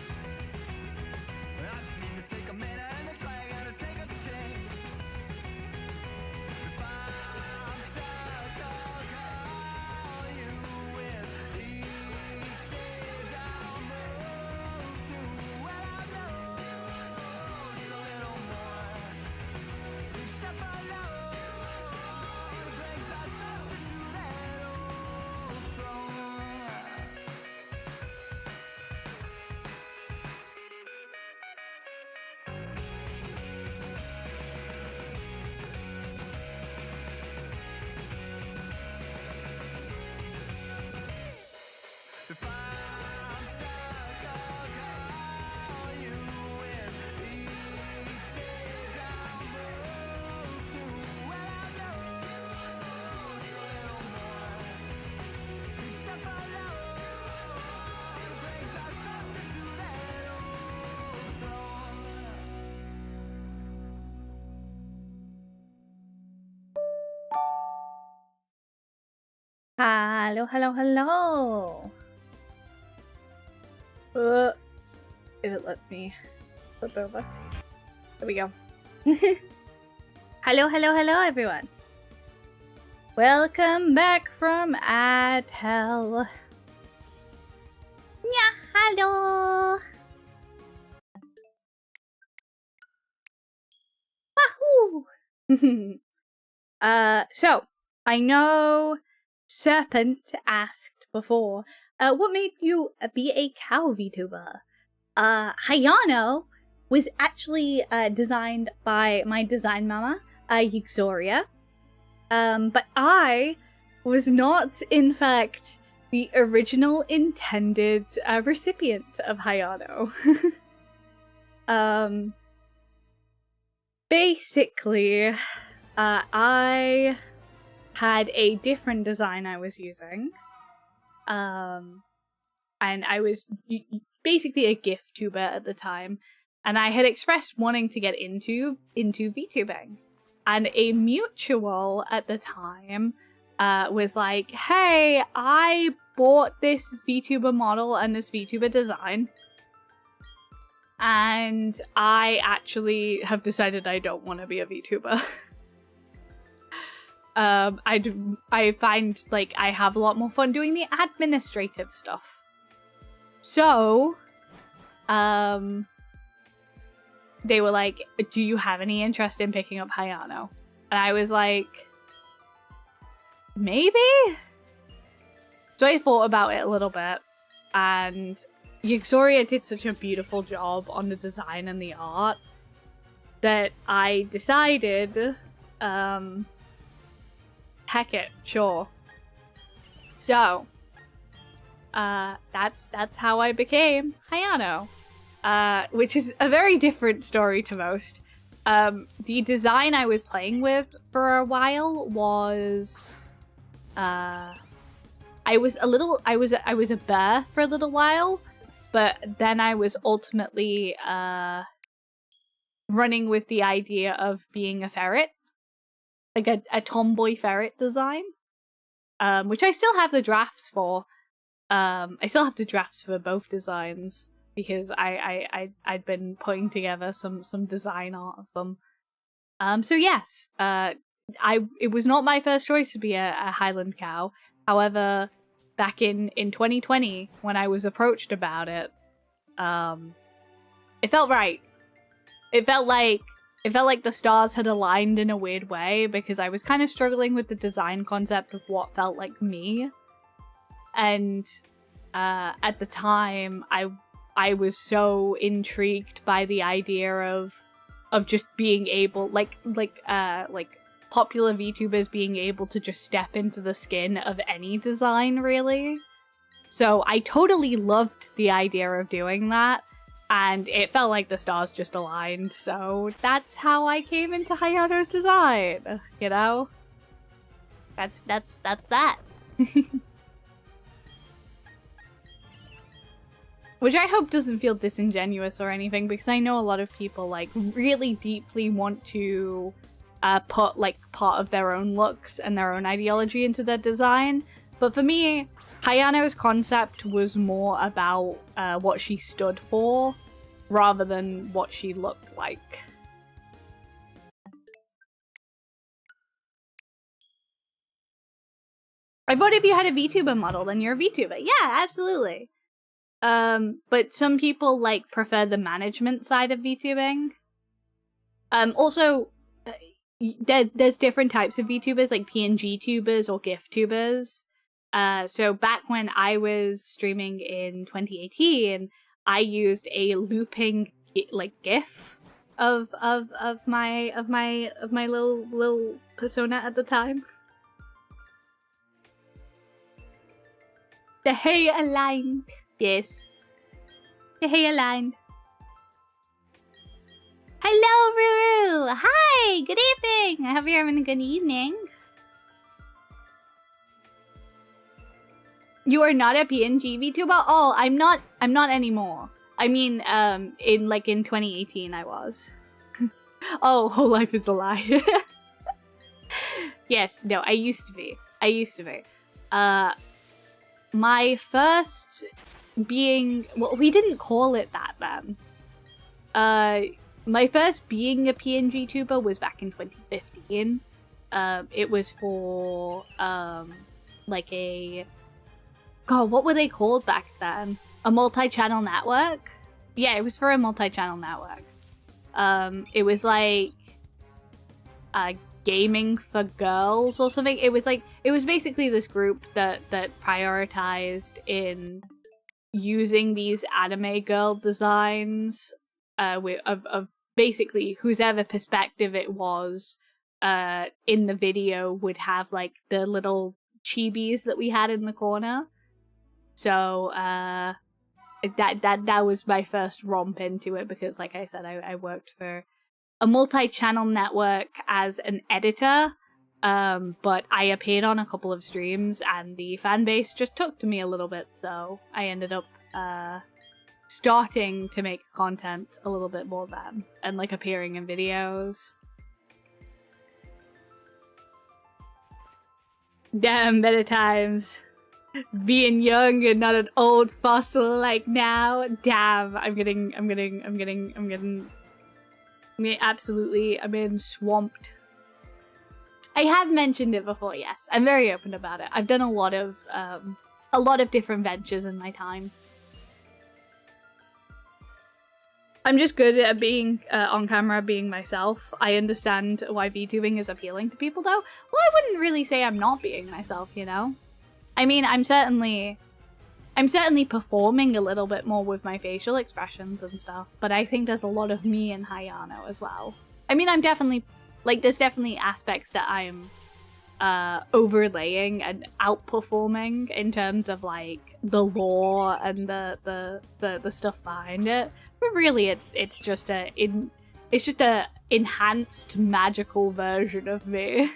I just need to take a minute and then try again to take up the king. If I'm stuck, I'll call you with each stage I'll move through. Well, I know it's a little more. Each step I load brings us closer to that old throne. If I'm stuck, I'll call you with each stage I'll move through. Well, I know it's a little more. Each step I load brings us closer to that old throne. Hello, hello, hello. If it lets me flip over. There we go. Hello, hello, hello, everyone. Welcome back from Ad Hell. Yeah, hello. Wahoo! So, I know Serpent asked before, what made you be a cow VTuber? Hayano was actually designed by my design mama, Yixoria. But I was not, in fact, the original intended recipient of Hayano. Basically, I had a different design I was using. And I was basically a GIF tuber at the time, and I had expressed wanting to get into VTubing. And a mutual at the time was like, hey, I bought this VTuber model and this VTuber design, and I actually have decided I don't want to be a VTuber. I find, like, I have a lot more fun doing the administrative stuff. So, they were like, do you have any interest in picking up Hayano? And I was like, maybe? So I thought about it a little bit, and Yixoria did such a beautiful job on the design and the art that I decided, heck it, sure. So, that's how I became Hayano, which is a very different story to most. The design I was playing with for a while was, I was a bear for a little while, but then I was ultimately running with the idea of being a ferret. Like a tomboy ferret design, which I still have the drafts for. I still have the drafts for both designs because I'd been putting together some design art of them. So yes, it was not my first choice to be a Highland cow. However, back in 2020 when I was approached about it, it felt right. It felt like the stars had aligned in a weird way, because I was kind of struggling with the design concept of what felt like me. And at the time, I was so intrigued by the idea of just being able, like popular VTubers being able to just step into the skin of any design, really. So I totally loved the idea of doing that. And it felt like the stars just aligned, so that's how I came into Hayano's design, you know? That's that. Which I hope doesn't feel disingenuous or anything, because I know a lot of people, like, really deeply want to put, like, part of their own looks and their own ideology into their design, But for me, Hayano's concept was more about what she stood for rather than what she looked like. I thought if you had a VTuber model, then you're a VTuber. Yeah, absolutely. But some people like prefer the management side of VTubing. Also, there's different types of VTubers, like PNG tubers or GIF tubers. So back when I was streaming in 2018, I used a looping like GIF of my little persona at the time. The hair aligned. Yes. The hair aligned. Hello, Ruru! Hi! Good evening! I hope you're having a good evening. You are not a PNG VTuber? Oh, I'm not anymore. I mean, in 2018 I was. Oh, whole life is a lie. Yes, no, I used to be. My first being... Well, we didn't call it that then. My first being a PNG tuber was back in 2015. It was for, like a... God, what were they called back then? A multi-channel network? Yeah, it was for a multi-channel network. It was like... Gaming for Girls or something. It was basically this group that prioritized in using these anime girl designs of basically whosever perspective it was in the video would have like the little chibis that we had in the corner. So that was my first romp into it because, like I said, I worked for a multi-channel network as an editor, but I appeared on a couple of streams and the fan base just took to me a little bit, so I ended up starting to make content a little bit more then, and like appearing in videos. Damn, better times. Being young and not an old fossil like now. Damn, I'm getting swamped. I have mentioned it before, yes. I'm very open about it. I've done a lot of different ventures in my time. I'm just good at being on camera, being myself. I understand why VTubing is appealing to people, though. Well, I wouldn't really say I'm not being myself, you know? I mean, I'm certainly performing a little bit more with my facial expressions and stuff, but I think there's a lot of me in Hayano as well. I mean, I'm definitely, like, there's definitely aspects that I'm overlaying and outperforming in terms of, like, the lore and the stuff behind it. But really, it's just a enhanced magical version of me.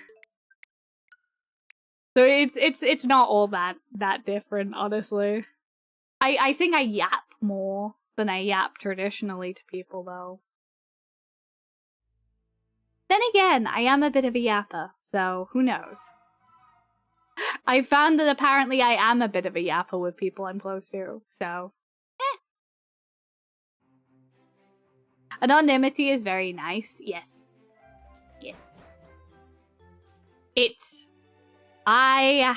So it's not all that different, honestly. I think I yap more than I yap traditionally to people, though. Then again, I am a bit of a yapper, so who knows? I found that apparently I am a bit of a yapper with people I'm close to, so... Anonymity is very nice, yes. Yes. It's... I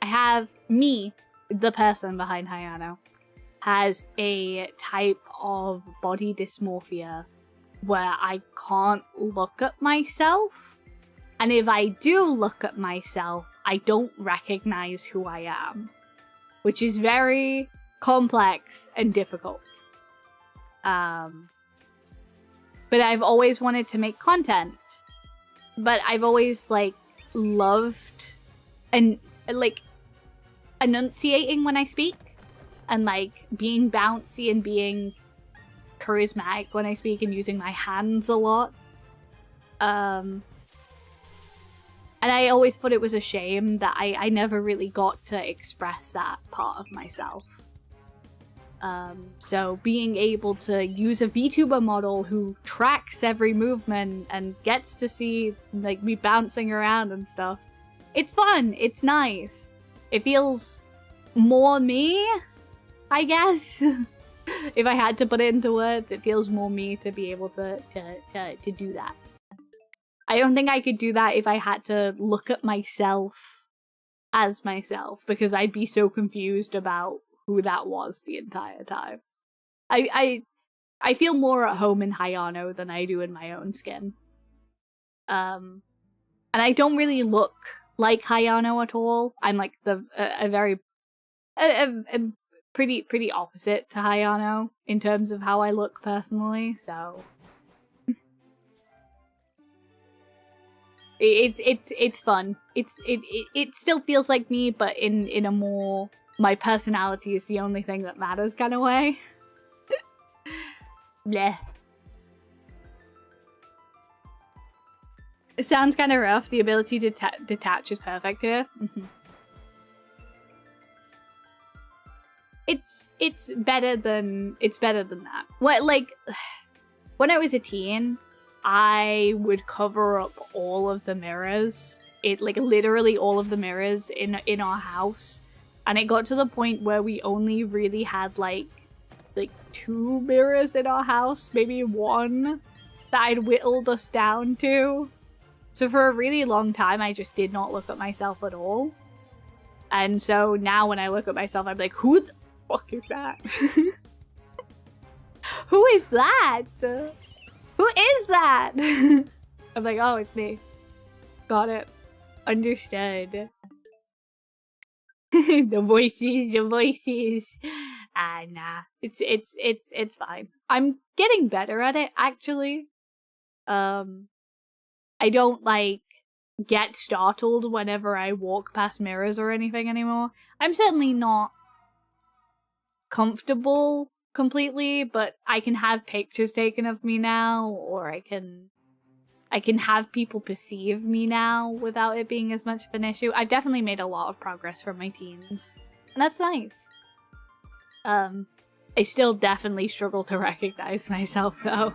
have me, the person behind Hayano, has a type of body dysmorphia where I can't look at myself. And if I do look at myself, I don't recognize who I am. Which is very complex and difficult. But I've always wanted to make content. But I've always, like, loved and, like, enunciating when I speak. And, like, being bouncy and being charismatic when I speak and using my hands a lot. And I always thought it was a shame that I never really got to express that part of myself. So being able to use a VTuber model who tracks every movement and gets to see like me bouncing around and stuff, it's fun, it's nice. It feels more me, I guess. If I had to put it into words, it feels more me to be able to do that. I don't think I could do that if I had to look at myself as myself, because I'd be so confused about who that was the entire time. I feel more at home in Hayano than I do in my own skin. And I don't really look like Hayano at all. I'm like a pretty opposite to Hayano in terms of how I look personally, so it's fun. It still feels like me, but in a more my personality is the only thing that matters kind of way. Bleh. It sounds kind of rough. The ability to detach is perfect here. It's better than that. What, like, when I was a teen, I would cover up all of the mirrors. Like literally all of the mirrors in our house. And it got to the point where we only really had like 2 mirrors in our house, maybe 1, that I'd whittled us down to. So for a really long time, I just did not look at myself at all. And so now when I look at myself, I'm like, who the fuck is that? Who is that? Who is that? I'm like, oh, it's me. Got it. Understood. The voices. Nah. It's fine. I'm getting better at it, actually. I don't, like, get startled whenever I walk past mirrors or anything anymore. I'm certainly not comfortable completely, but I can have pictures taken of me now, or I can have people perceive me now without it being as much of an issue. I've definitely made a lot of progress from my teens, and that's nice. I still definitely struggle to recognize myself, though.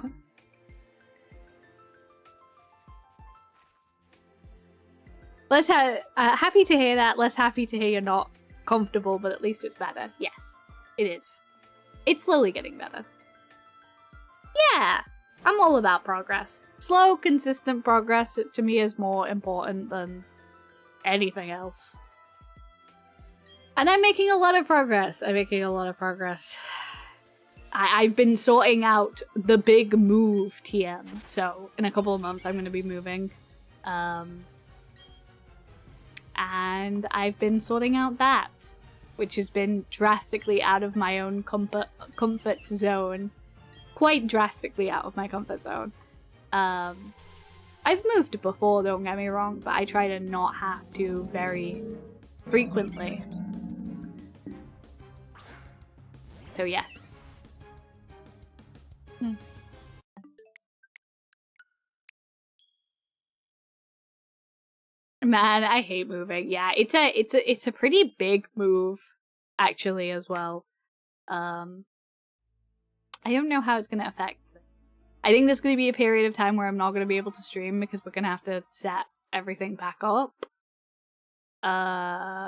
Happy to hear that. Less happy to hear you're not comfortable, but at least it's better. Yes, it is. It's slowly getting better. Yeah, I'm all about progress. Slow, consistent progress to me is more important than anything else. And I'm making a lot of progress. I've been sorting out the big move TM. So in a couple of months, I'm going to be moving. And I've been sorting out that, which has been drastically out of my own comfort zone. Quite drastically out of my comfort zone. I've moved before, don't get me wrong, but I try to not have to very frequently. So yes. Man, I hate moving. Yeah, it's a pretty big move, actually, as well. I don't know how it's gonna affect. I think there's gonna be a period of time where I'm not gonna be able to stream because we're gonna have to set everything back up.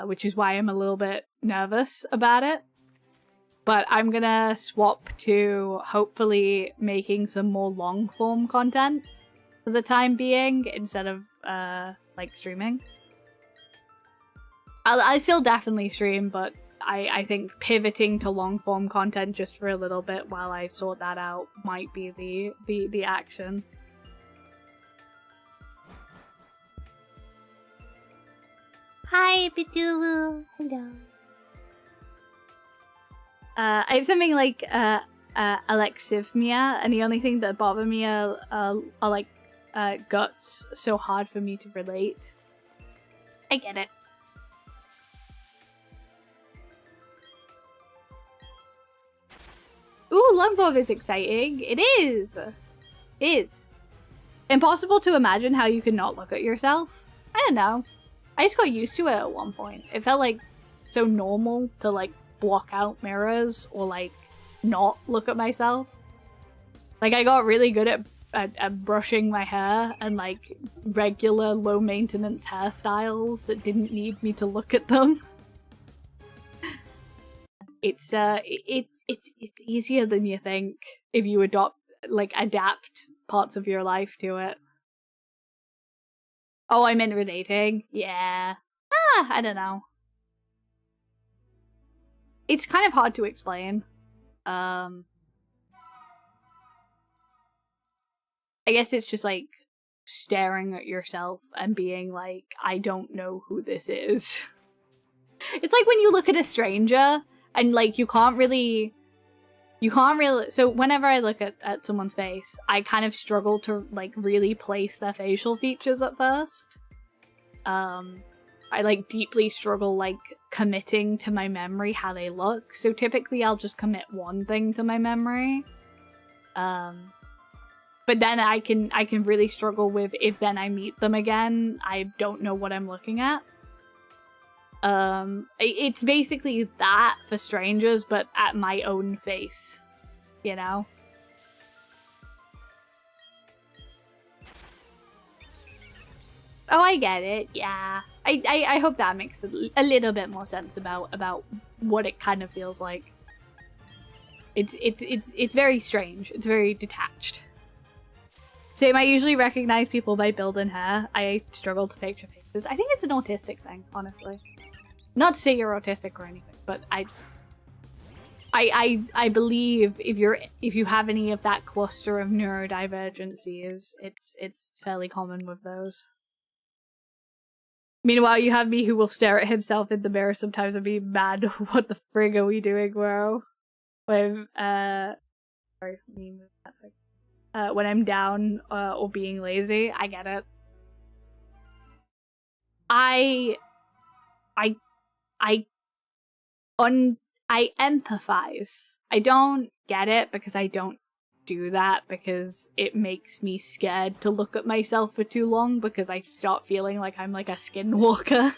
Which is why I'm a little bit nervous about it. But I'm gonna swap to hopefully making some more long form content for the time being instead of like streaming. I still definitely stream, but I think pivoting to long form content just for a little bit while I sort that out might be the action. Hi, Pitulu. Hello. I have something like alexithymia, and the only thing that bother me are like guts, so hard for me to relate. I get it. Ooh, longbow is exciting. It is. It is. Impossible to imagine how you can not look at yourself. I don't know. I just got used to it at one point. It felt like so normal to like block out mirrors or like not look at myself. Like, I got really good at brushing my hair and, like, regular low-maintenance hairstyles that didn't need me to look at them. It's easier than you think if you adapt parts of your life to it. Oh, I'm in relating? Yeah. I don't know. It's kind of hard to explain. I guess it's just like staring at yourself and being like, I don't know who this is. It's like when you look at a stranger and like you can't really, so whenever I look at someone's face, I kind of struggle to like really place their facial features at first. I like deeply struggle like committing to my memory how they look. So typically I'll just commit one thing to my memory. But then I can really struggle with if then I meet them again, I don't know what I'm looking at. It's basically that for strangers, but at my own face, you know? Oh, I get it, yeah. I hope that makes a little bit more sense about what it kind of feels like. It's very strange. It's very detached. Same, I usually recognize people by build and hair. I struggle to picture faces. I think it's an autistic thing, honestly. Not to say you're autistic or anything, but I believe if you have any of that cluster of neurodivergencies, it's fairly common with those. Meanwhile, you have me who will stare at himself in the mirror sometimes and be mad. What the frig are we doing, bro? With sorry, let me move that side. When I'm down or being lazy, I get it. I empathize. I don't get it because I don't do that because it makes me scared to look at myself for too long because I start feeling like I'm like a skinwalker.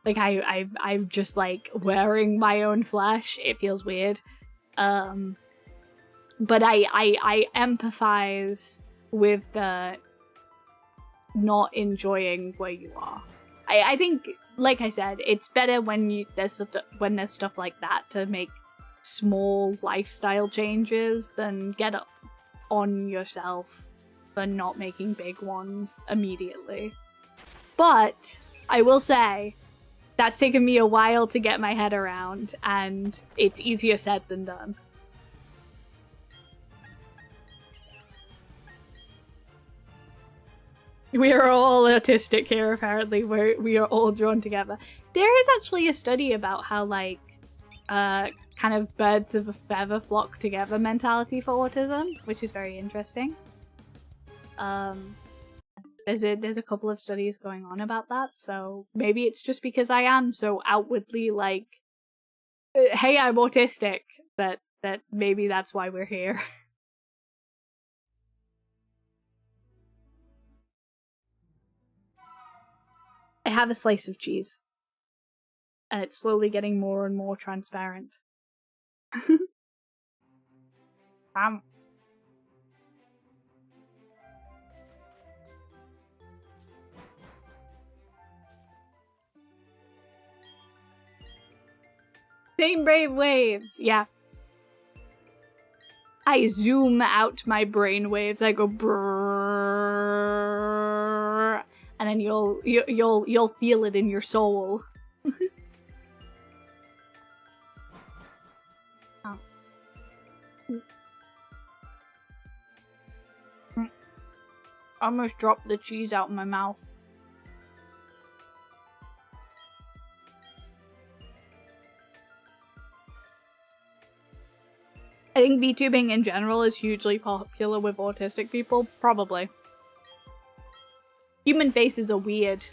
Like I'm just like wearing my own flesh. It feels weird. But I empathize with the not enjoying where you are. I think, like I said, it's better when there's stuff like that to make small lifestyle changes than get up on yourself for not making big ones immediately. But I will say that's taken me a while to get my head around, and it's easier said than done. We are all autistic here, apparently. We are all drawn together. There is actually a study about how, like, kind of birds of a feather flock together mentality for autism, which is very interesting. There's a couple of studies going on about that, so maybe it's just because I am so outwardly, like, hey, I'm autistic, that maybe that's why we're here. I have a slice of cheese. And it's slowly getting more and more transparent. Same brave waves, yeah. I zoom out my brain waves. I go brrrr, and then you'll feel it in your soul. Oh. I almost dropped the cheese out in my mouth. I think VTubing in general is hugely popular with autistic people. Probably. Human faces are weird.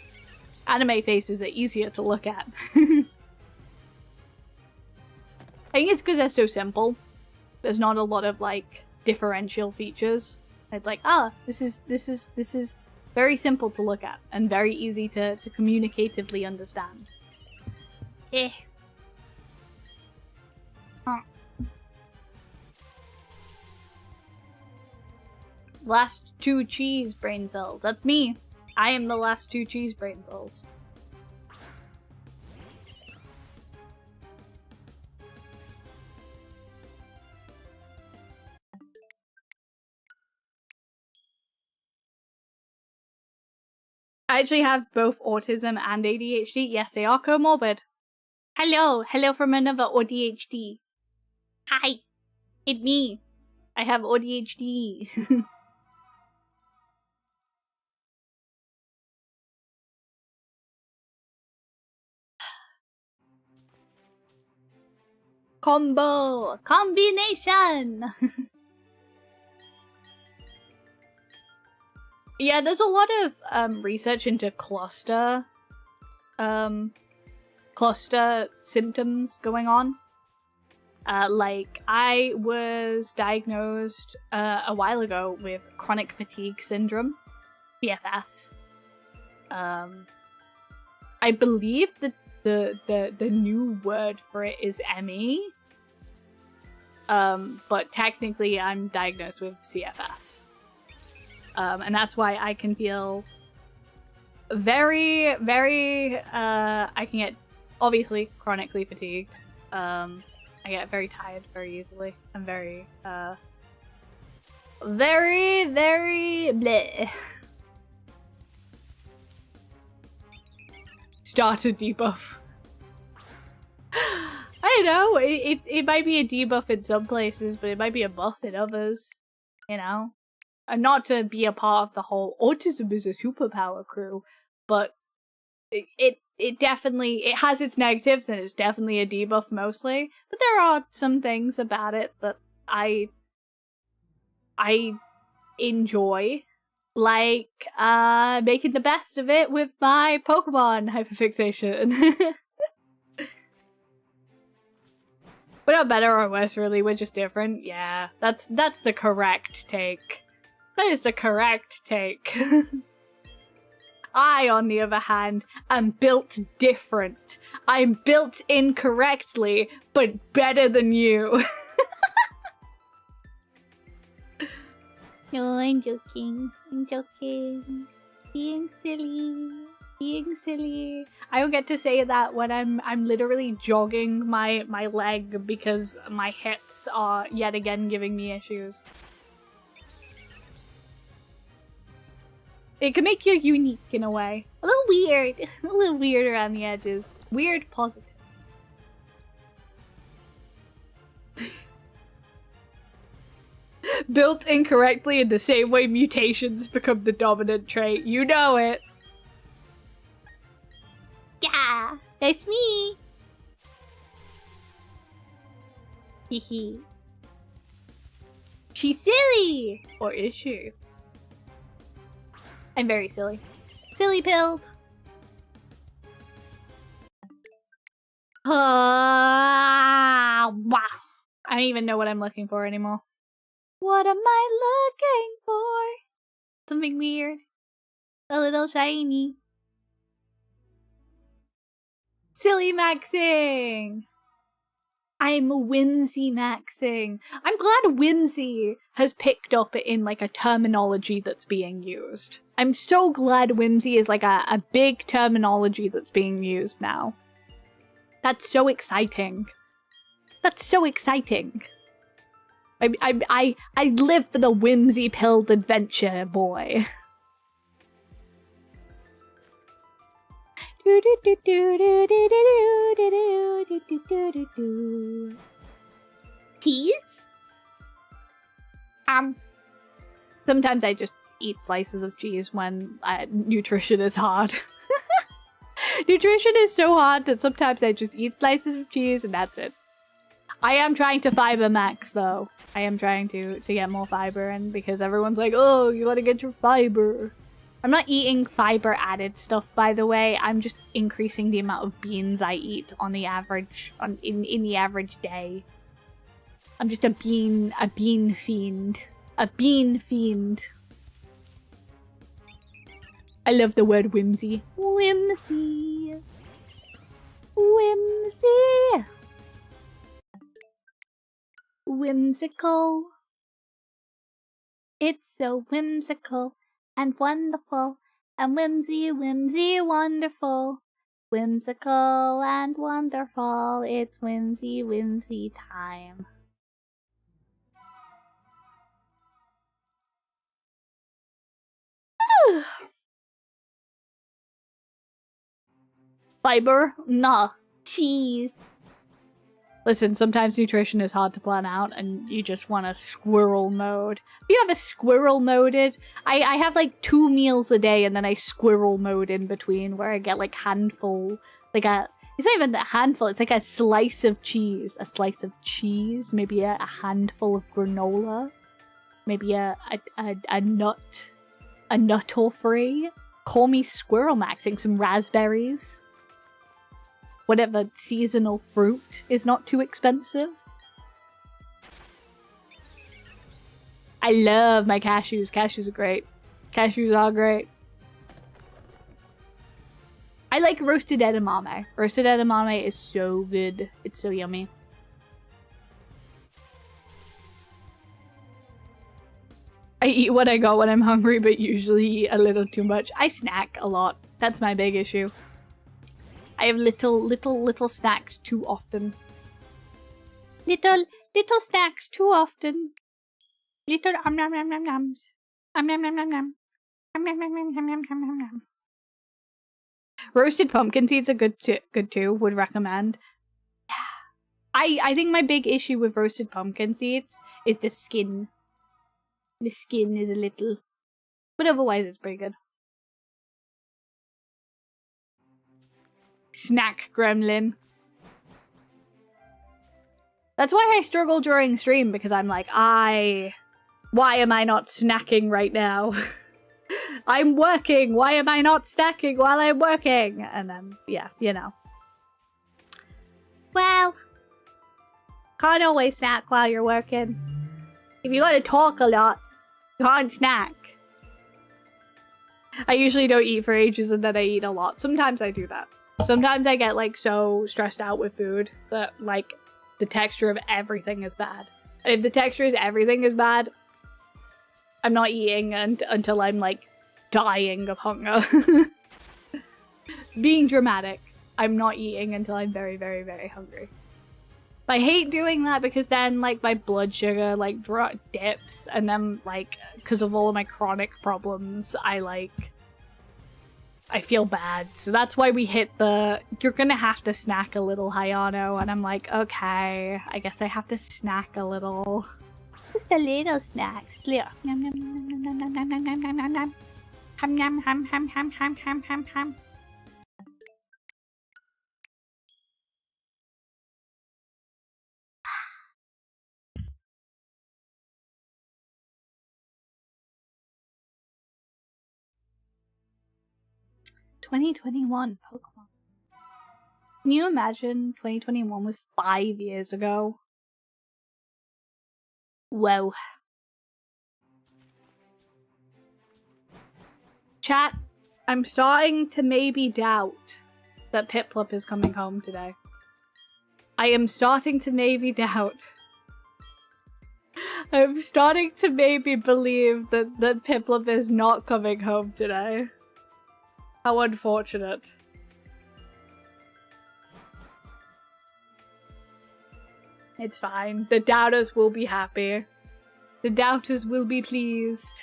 Anime faces are easier to look at. I think it's because they're so simple. There's not a lot of, like, differential features. It's like, this is very simple to look at and very easy to communicatively understand. last 2 cheese brain cells. That's me. I am the last 2 cheese brain cells. I actually have both autism and ADHD. Yes, they are comorbid. Hello, hello from another ADHD. Hi, it's me. I have ADHD. Combo! Combination! Yeah, there's a lot of research into cluster symptoms going on. Like, I was diagnosed a while ago with chronic fatigue syndrome, CFS. I believe that the new word for it is ME. But technically I'm diagnosed with CFS. And that's why I can feel very, very, I can get, obviously, chronically fatigued. I get very tired very easily. I'm very, very, very bleh. Starter debuff. I know, it might be a debuff in some places, but it might be a buff in others, you know? And not to be a part of the whole autism is a superpower crew, but it definitely, it has its negatives and it's definitely a debuff mostly, but there are some things about it that I enjoy, like making the best of it with my Pokemon hyperfixation. We're not better or worse, really, we're just different. Yeah, that's the correct take. That is the correct take. I, on the other hand, am built different. I'm built incorrectly, but better than you. No, I'm joking. I'm joking. Being silly. Being silly. I don't get to say that when I'm literally jogging my leg because my hips are yet again giving me issues. It can make you unique in a way. A little weird. A little weird around the edges. Weird positive. Built incorrectly in the same way mutations become the dominant trait. You know it. Yeah, that's me. Hehe. She's silly! Or is she? I'm very silly. Silly pilled. Wow. I don't even know what I'm looking for anymore. What am I looking for? Something weird. A little shiny. Silly maxing! I'm whimsy maxing. I'm glad whimsy has picked up in like a terminology that's being used. I'm so glad whimsy is like a big terminology that's being used now. That's so exciting. That's so exciting. I live for the whimsy pilled adventure, boy. Teeth? Sometimes I just eat slices of cheese when nutrition is hard. Nutrition is so hard that sometimes I just eat slices of cheese and that's it. I am trying to fiber max though. I am trying to get more fiber in because everyone's like, oh, you gotta get your fiber. I'm not eating fiber added stuff, by the way. I'm just increasing the amount of beans I eat on the average, in the average day. I'm just a bean fiend. A bean fiend. I love the word whimsy. Whimsy. Whimsy. Whimsical. It's so whimsical and wonderful and whimsy, whimsy, wonderful. Whimsical and wonderful. It's whimsy, whimsy time. Fiber? Nah. Cheese. Listen, sometimes nutrition is hard to plan out and you just want a squirrel mode. If you have a squirrel moded, I have like 2 meals a day and then I squirrel mode in between where I get like handful, like it's not even a handful, it's like a slice of cheese. A slice of cheese, maybe a handful of granola, maybe a nut or free. Call me squirrel maxing some raspberries. Whatever seasonal fruit is not too expensive. I love my cashews. Cashews are great. Cashews are great. I like roasted edamame. Roasted edamame is so good. It's so yummy. I eat what I got when I'm hungry, but usually eat a little too much. I snack a lot. That's my big issue. I have little snacks too often. Little snacks too often. Little nom nom nom nom noms. Nom nom nom nom nom. Nom nom nom nom nom nom nom nom. Roasted pumpkin seeds are good too. Would recommend. Yeah. I think my big issue with roasted pumpkin seeds is the skin. The skin is a little, but otherwise it's pretty good. Snack gremlin. That's why I struggle during stream, because I'm like, why am I not snacking right now? I'm working, why am I not snacking while I'm working? And then, yeah, you know. Well, can't always snack while you're working. If you gotta talk a lot, you can't snack. I usually don't eat for ages and then I eat a lot. Sometimes I do that. Sometimes I get like so stressed out with food that like the texture of everything is bad. And if the texture is everything is bad, I'm not eating until I'm like dying of hunger. Being dramatic, I'm not eating until I'm very, very, very hungry. I hate doing that because then like my blood sugar like dips, and then like because of all of my chronic problems I feel bad. So that's why we hit the, you're gonna have to snack a little, Hayano. And I'm like, okay, I guess I have to snack a little. Just a little snack. Yum yum yum yum yum yum yum yum yum yum yum yum. Hum yum hum hum hum hum hum hum hum. $2021 Pokemon. Can you imagine 2021 was 5 years ago? Whoa. Chat, I'm starting to maybe doubt that Piplup is coming home today. I am starting to maybe doubt. I'm starting to maybe believe that Piplup is not coming home today. How unfortunate. It's fine. The doubters will be happy. The doubters will be pleased.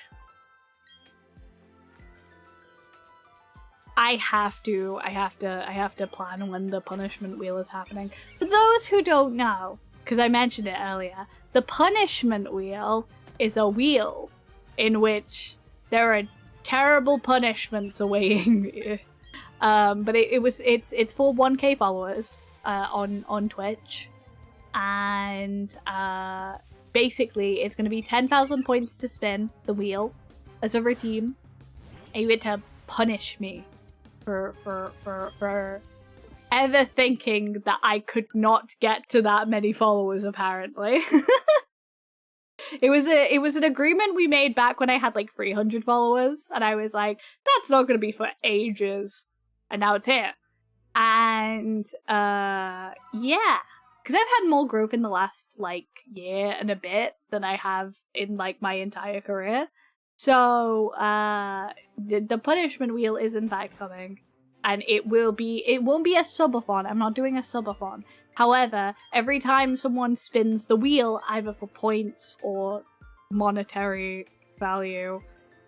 I have to plan when the punishment wheel is happening. For those who don't know, because I mentioned it earlier, the punishment wheel is a wheel in which there are terrible punishments awaiting you. But it's for 1K followers on Twitch, and basically it's going to be 10,000 points to spin the wheel as a redeem, and you get to punish me for ever thinking that I could not get to that many followers. Apparently. It was an agreement we made back when I had like 300 followers, and I was like, that's not going to be for ages, and now it's here. And yeah, because I've had more growth in the last, like, year and a bit than I have in, like, my entire career. So, the punishment wheel is in fact coming. And it won't be a subathon. I'm not doing a subathon. However, every time someone spins the wheel, either for points or monetary value,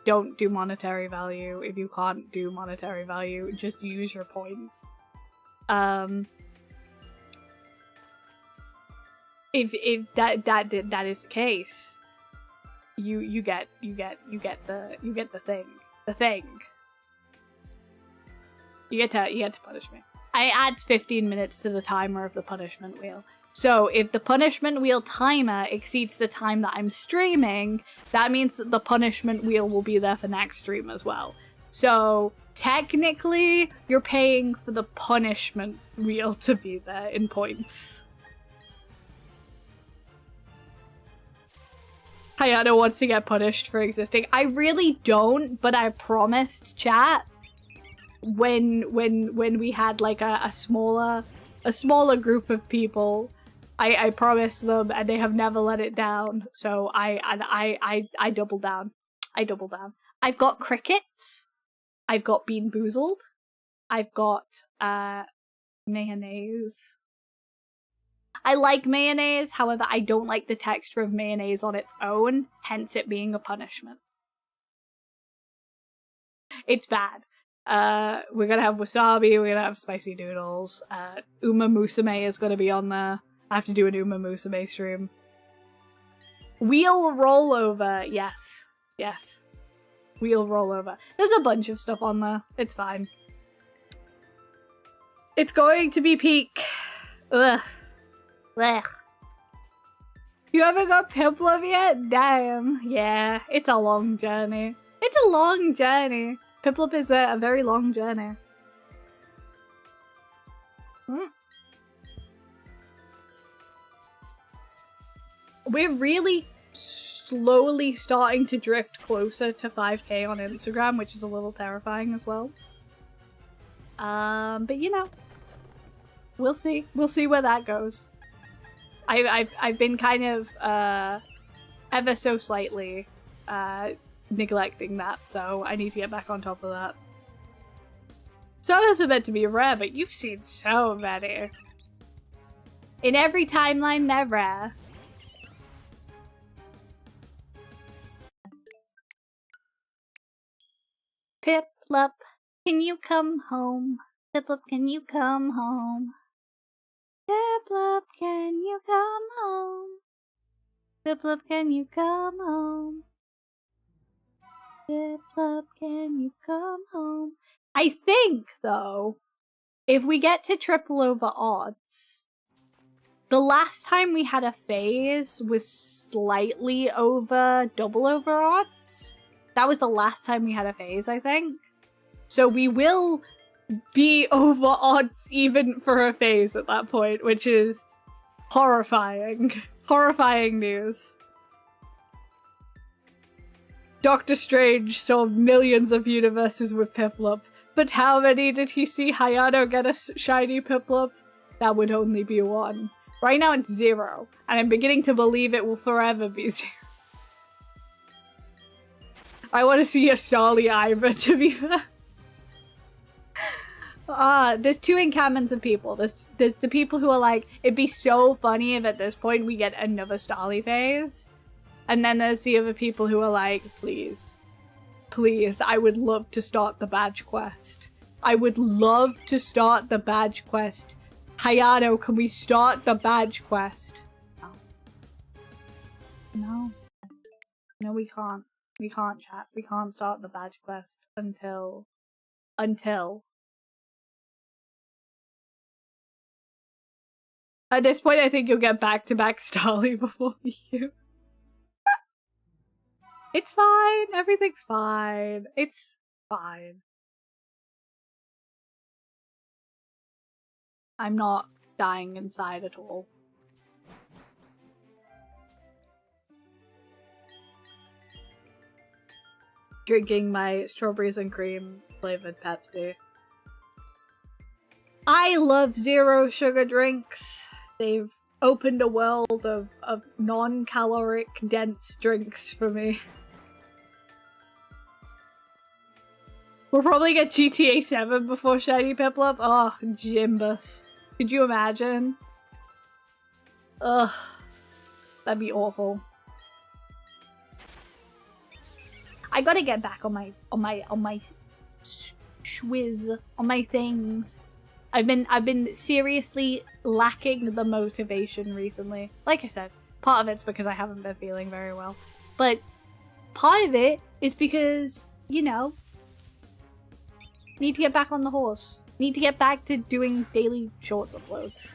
don't do monetary value. If you can't do monetary value, just use your points. If that is the case, you get the thing. You get to punish me. I add 15 minutes to the timer of the punishment wheel. So if the punishment wheel timer exceeds the time that I'm streaming, that means that the punishment wheel will be there for next stream as well. So technically, you're paying for the punishment wheel to be there in points. Hayano wants to get punished for existing. I really don't, but I promised chat when we had like a smaller group of people, I promised them, and they have never let it down. So I double down. I double down. I've got crickets. I've got Bean Boozled. I've got mayonnaise. I like mayonnaise, however, I don't like the texture of mayonnaise on its own, hence it being a punishment. It's bad. We're gonna have wasabi, we're gonna have spicy noodles, Uma Musume is gonna be on there. I have to do an Uma Musume stream. Wheel rollover, yes. Yes. Wheel rollover. There's a bunch of stuff on there. It's fine. It's going to be peak. Ugh. Ugh. You haven't got Piplup yet? Damn. Yeah, it's a long journey. It's a long journey. Piplup is a very long journey. We're really slowly starting to drift closer to 5K on Instagram, which is a little terrifying as well. But you know, we'll see. We'll see where that goes. I've been kind of ever so slightly neglecting that, so I need to get back on top of that. Sodas are meant to be rare, but you've seen so many. In every timeline, they're rare. Piplup, can you come home? Piplup, can you come home? Piplup, can you come home? Piplup, can you come home? Piplup, can you come home? I think, though, if we get to triple over odds, the last time we had a phase was slightly over double over odds. That was the last time we had a phase, I think. So we will be over odds even for a phase at that point, which is horrifying. Horrifying news. Doctor Strange saw millions of universes with Piplup, but how many did he see Hayano get a shiny Piplup? That would only be one. Right now it's 0, and I'm beginning to believe it will forever be 0. I want to see a Starly Ivor, to be fair. There's two encampments of people. There's the people who are like, it'd be so funny if at this point we get another Starly phase. And then there's the other people who are like, please. Please, I would love to start the badge quest. I would love to start the badge quest. Hayano, can we start the badge quest? No. No. No, we can't. We can't, chat. We can't start the badge quest until... At this point, I think you'll get back-to-back Starly before you. It's fine. Everything's fine. It's fine. I'm not dying inside at all. Drinking my strawberries and cream flavored Pepsi. I love zero sugar drinks. They've opened a world of non-caloric dense drinks for me. We'll probably get GTA 7 before Shiny Piplup. Oh, Jimbus. Could you imagine? Ugh. That'd be awful. I gotta get back on my schwiz, on my things. I've been seriously lacking the motivation recently. Like I said, part of it's because I haven't been feeling very well. But part of it is because, you know, need to get back on the horse. Need to get back to doing daily shorts uploads.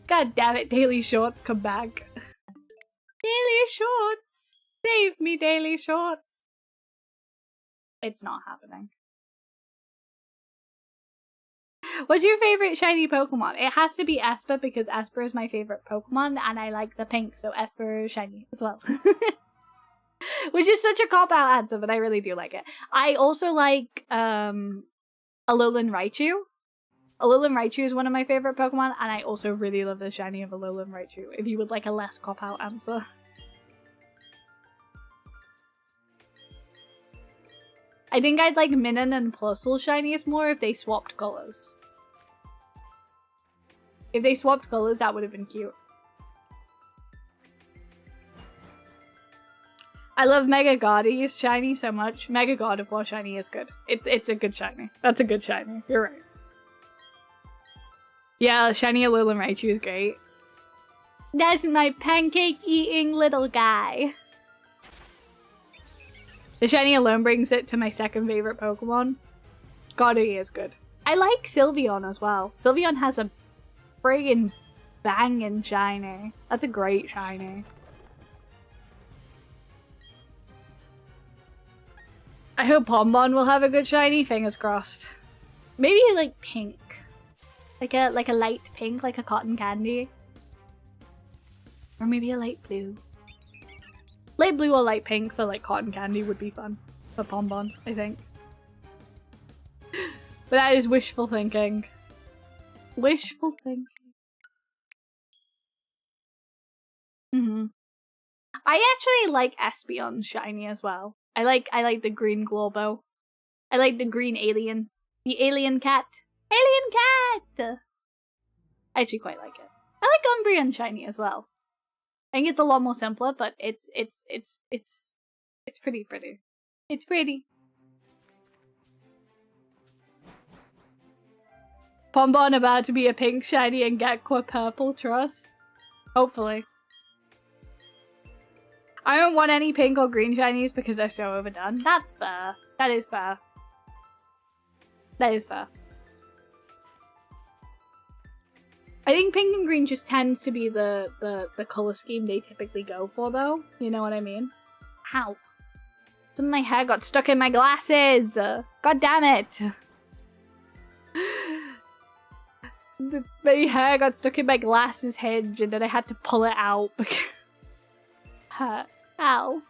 God damn it, daily shorts, come back. Daily shorts! Save me, daily shorts! It's not happening. What's your favorite shiny Pokemon? It has to be Esper because Esper is my favorite Pokemon and I like the pink, so Esper is shiny as well. Which is such a cop-out answer, but I really do like it. I also like Alolan Raichu. Alolan Raichu is one of my favorite Pokemon, and I also really love the shiny of Alolan Raichu, if you would like a less cop-out answer. I think I'd like Minun and Plusle shiniest more if they swapped colors. If they swapped colors, that would have been cute. I love Mega Gardee's shiny so much. Mega Gardevoir shiny is good. It's a good shiny. That's a good shiny. You're right. Yeah, shiny Alolan Raichu is great. That's my pancake-eating little guy. The shiny alone brings it to my second favorite Pokemon. Gardevoir is good. I like Sylveon as well. Sylveon has a friggin' bangin' shiny. That's a great shiny. I hope Pombon will have a good shiny, fingers crossed. Maybe like pink. Like a light pink, like a cotton candy. Or maybe a light blue. Light blue or light pink for like cotton candy would be fun. For Pombon, I think. But that is wishful thinking. Wishful thinking. I actually like Espeon's shiny as well. I like the green Glowbo. I like the green alien. The alien cat. Alien cat! I actually quite like it. I like Umbreon shiny as well. I think it's a lot more simpler, but it's pretty pretty. It's pretty. Pombon about to be a pink shiny and Gekwa purple, trust? Hopefully. I don't want any pink or green shinies because they're so overdone. That's fair. That is fair. That is fair. I think pink and green just tends to be the color scheme they typically go for, though. You know what I mean? Ow. Some of my hair got stuck in my glasses! God damn it! My hair got stuck in my glasses hinge and then I had to pull it out because... Hurt. Ow.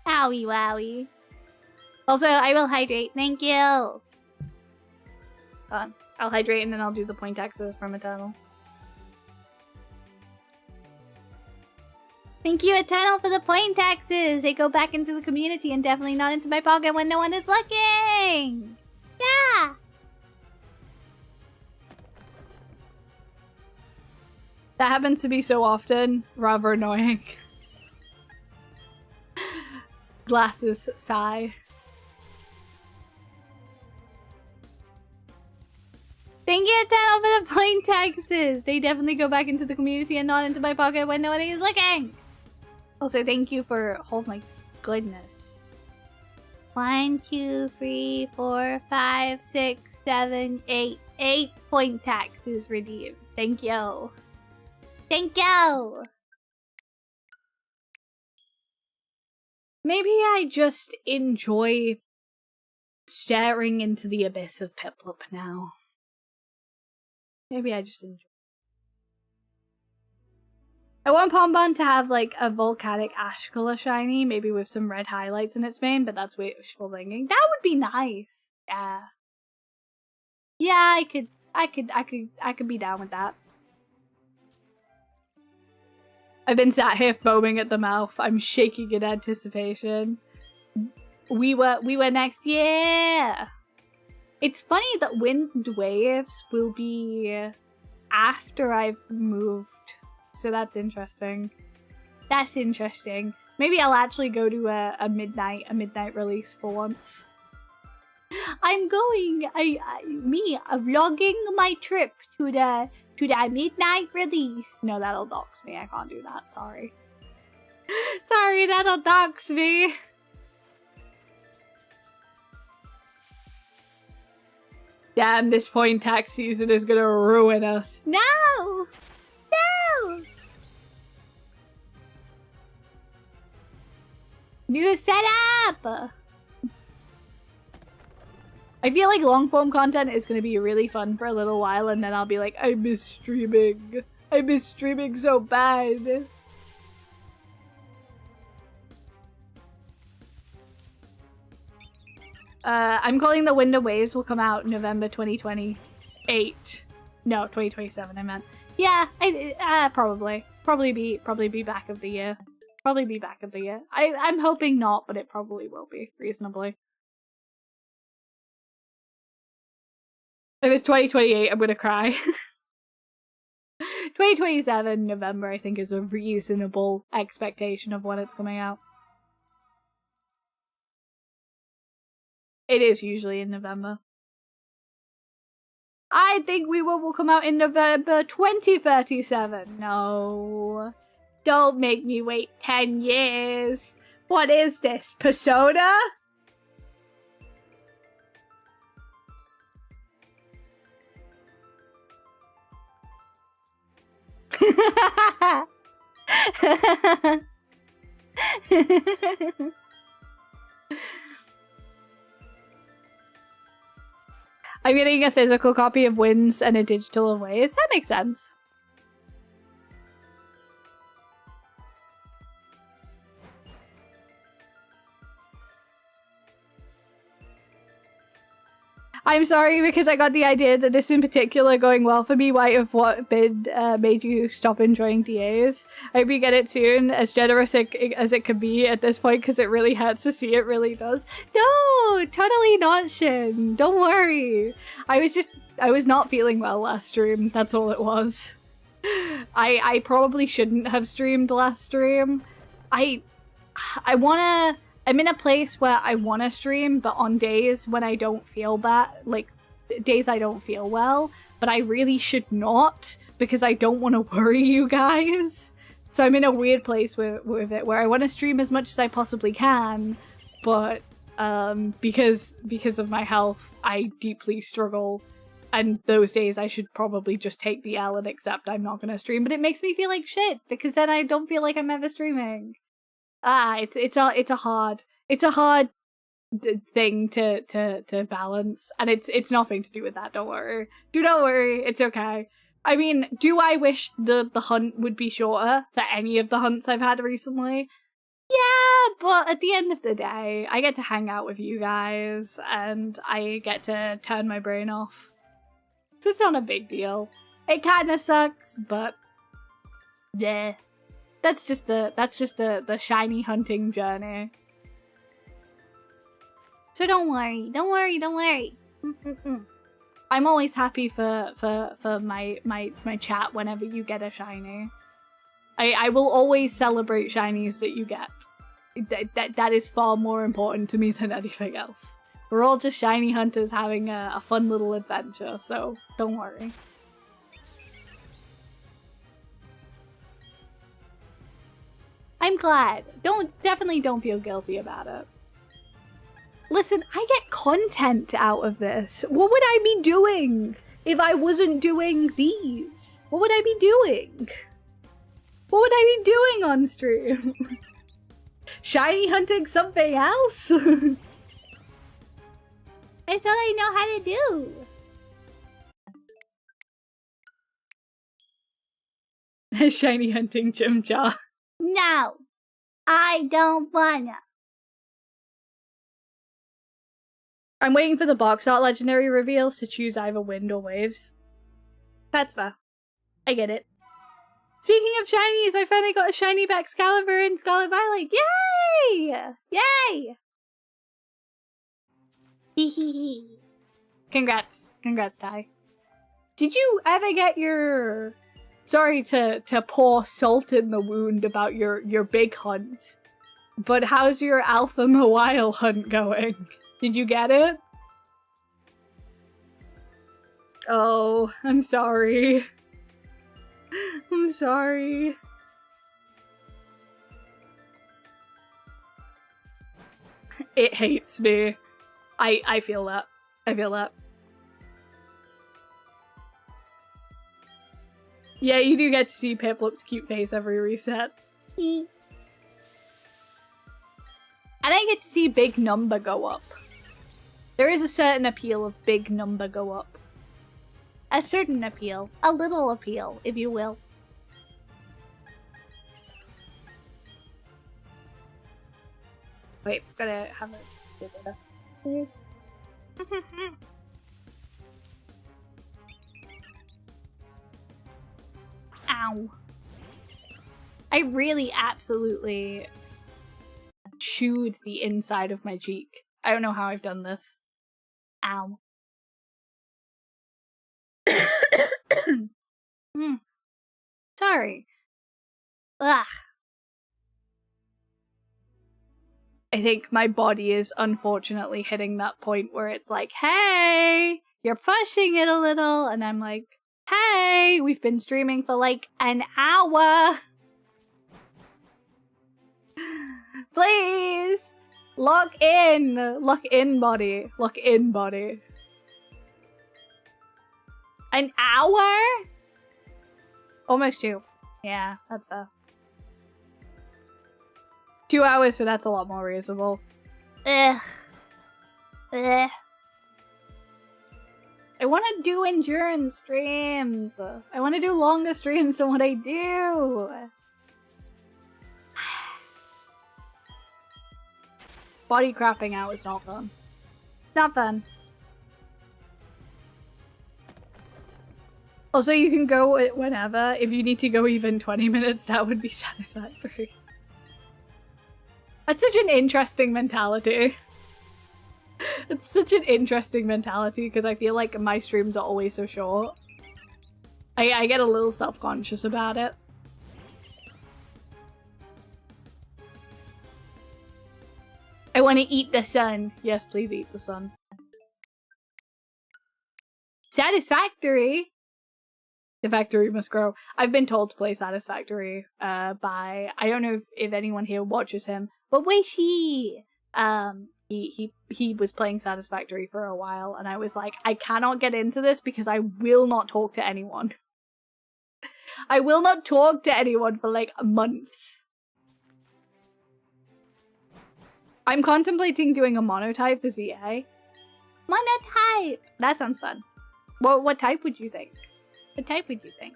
Owie wowie. Also, I will hydrate. Thank you! Hold on. I'll hydrate and then I'll do the point axes from Eternal. Thank you, Eternal, for the point taxes! They go back into the community and definitely not into my pocket when no one is looking! Yeah! That happens to be so often. Rather annoying. Glasses sigh. Thank you, Eternal, for the point taxes! They definitely go back into the community and not into my pocket when nobody is looking! Also, thank you for... Oh my goodness. 1, 2, 3, 4, 5, 6, 7, 8. 8 point taxes redeemed. Thank you. Thank you! Maybe I just enjoy staring into the abyss of Piplup now. Maybe I just enjoy. I want Pombon to have like a volcanic ash color shiny, maybe with some red highlights in its mane, but that's wishful thinking. That would be nice. Yeah. Yeah, I could be down with that. I've been sat here foaming at the mouth. I'm shaking in anticipation. We were next. Yeah! It's funny that Wind Waves will be after I've moved. So that's interesting. That's interesting. Maybe I'll actually go to a midnight release for once. I'm going, vlogging my trip to the midnight release. No, that'll dox me. I can't do that. Sorry. Sorry, that'll dox me. Damn, this point tax season is gonna ruin us. No! No! New setup! I feel like long form content is gonna be really fun for a little while, and then I'll be like, I miss streaming. I miss streaming so bad. I'm calling the Winter Waves will come out November 2028. No, 2027 I meant. Yeah, probably be back of the year. Probably be back of the year. I'm hoping not, but it probably will be, reasonably. If it's 2028, I'm gonna cry. 2027 November, I think, is a reasonable expectation of when it's coming out. It is usually in November. I think we will come out in November 2037. No. Don't make me wait 10 years. What is this, Persona? I'm getting a physical copy of Winds and a digital of Waves. That makes sense. I'm sorry because I got the idea that this in particular going well for me might have made you stop enjoying DAs. I hope you get it soon, as generous as it could be at this point, because it really hurts to see. It really does. No, totally not, Shin. Don't worry. I was not feeling well last stream. That's all it was. I probably shouldn't have streamed last stream. I'm in a place where I want to stream, but on days when I don't feel that, like, days I don't feel well, but I really should not, because I don't want to worry you guys. So I'm in a weird place with it, where I want to stream as much as I possibly can, but because of my health, I deeply struggle, and those days I should probably just take the L and accept I'm not going to stream, but it makes me feel like shit, because then I don't feel like I'm ever streaming. It's a hard thing to balance, and it's nothing to do with that. Don't worry. Do not worry. It's okay. I mean, do I wish the hunt would be shorter for any of the hunts I've had recently? Yeah, but at the end of the day, I get to hang out with you guys, and I get to turn my brain off. So it's not a big deal. It kind of sucks, but yeah. That's just the shiny hunting journey. So don't worry. I'm always happy for my chat whenever you get a shiny. I will always celebrate shinies that you get. That is far more important to me than anything else. We're all just shiny hunters having a fun little adventure, so don't worry. I'm glad. Definitely don't feel guilty about it. Listen, I get content out of this. What would I be doing if I wasn't doing these? What would I be doing? What would I be doing on stream? Shiny hunting something else? That's all I know how to do. Shiny hunting Jim Jar. No, I don't wanna. I'm waiting for the box art legendary reveals to choose either Wind or Waves. That's fair. I get it. Speaking of shinies, I finally got a shiny Excalibur in Scarlet Violet. Yay! Yay! Hehehe. Congrats. Congrats, Ty. Did you ever get your... Sorry to pour salt in the wound about your big hunt. But how's your Alpha Mawile hunt going? Did you get it? Oh, I'm sorry. I'm sorry. It hates me. I feel that. I feel that. Yeah, you do get to see Piplup's cute face every reset. And I get to see big number go up. There is a certain appeal of big number go up. A certain appeal. A little appeal, if you will. Wait, gotta have a... Ow. I really absolutely chewed the inside of my cheek. I don't know how I've done this. Ow. Sorry. Ugh. I think my body is unfortunately hitting that point where it's like, hey, you're pushing it a little. And I'm like, hey, we've been streaming for like an hour. Please. Lock in. Lock in, body. Lock in, body. An hour? Almost 2. Yeah, that's fair. 2 hours, so that's a lot more reasonable. Ugh. Ugh. I want to do endurance streams. I want to do longer streams than what I do. Body crapping out is not fun. Not fun. Also, you can go whenever. If you need to go even 20 minutes, that would be satisfactory. That's such an interesting mentality. It's such an interesting mentality because I feel like my streams are always so short. I get a little self-conscious about it. I want to eat the sun. Yes, please eat the sun. Satisfactory. The factory must grow. I've been told to play Satisfactory by... I don't know if anyone here watches him, but Weishi! He was playing Satisfactory for a while, and I was like, I cannot get into this because I will not talk to anyone. I will not talk to anyone for like months. I'm contemplating doing a monotype for ZA. Monotype! That sounds fun. What type would you think? What type would you think?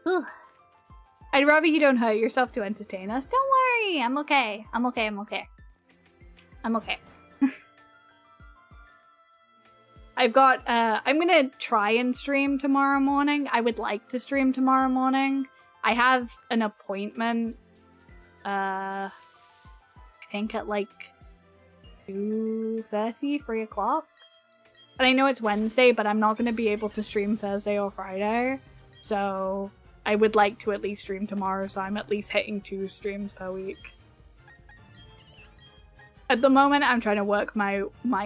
Whew. I'd rather you don't hurt yourself to entertain us. Don't worry, I'm okay. I'm okay, I'm okay. I'm okay. I've got, I'm gonna try and stream tomorrow morning. I would like to stream tomorrow morning. I have an appointment, I think at like 2:30, 3 o'clock. And I know it's Wednesday, but I'm not going to be able to stream Thursday or Friday. So I would like to at least stream tomorrow, so I'm at least hitting 2 streams per week. At the moment, I'm trying to work my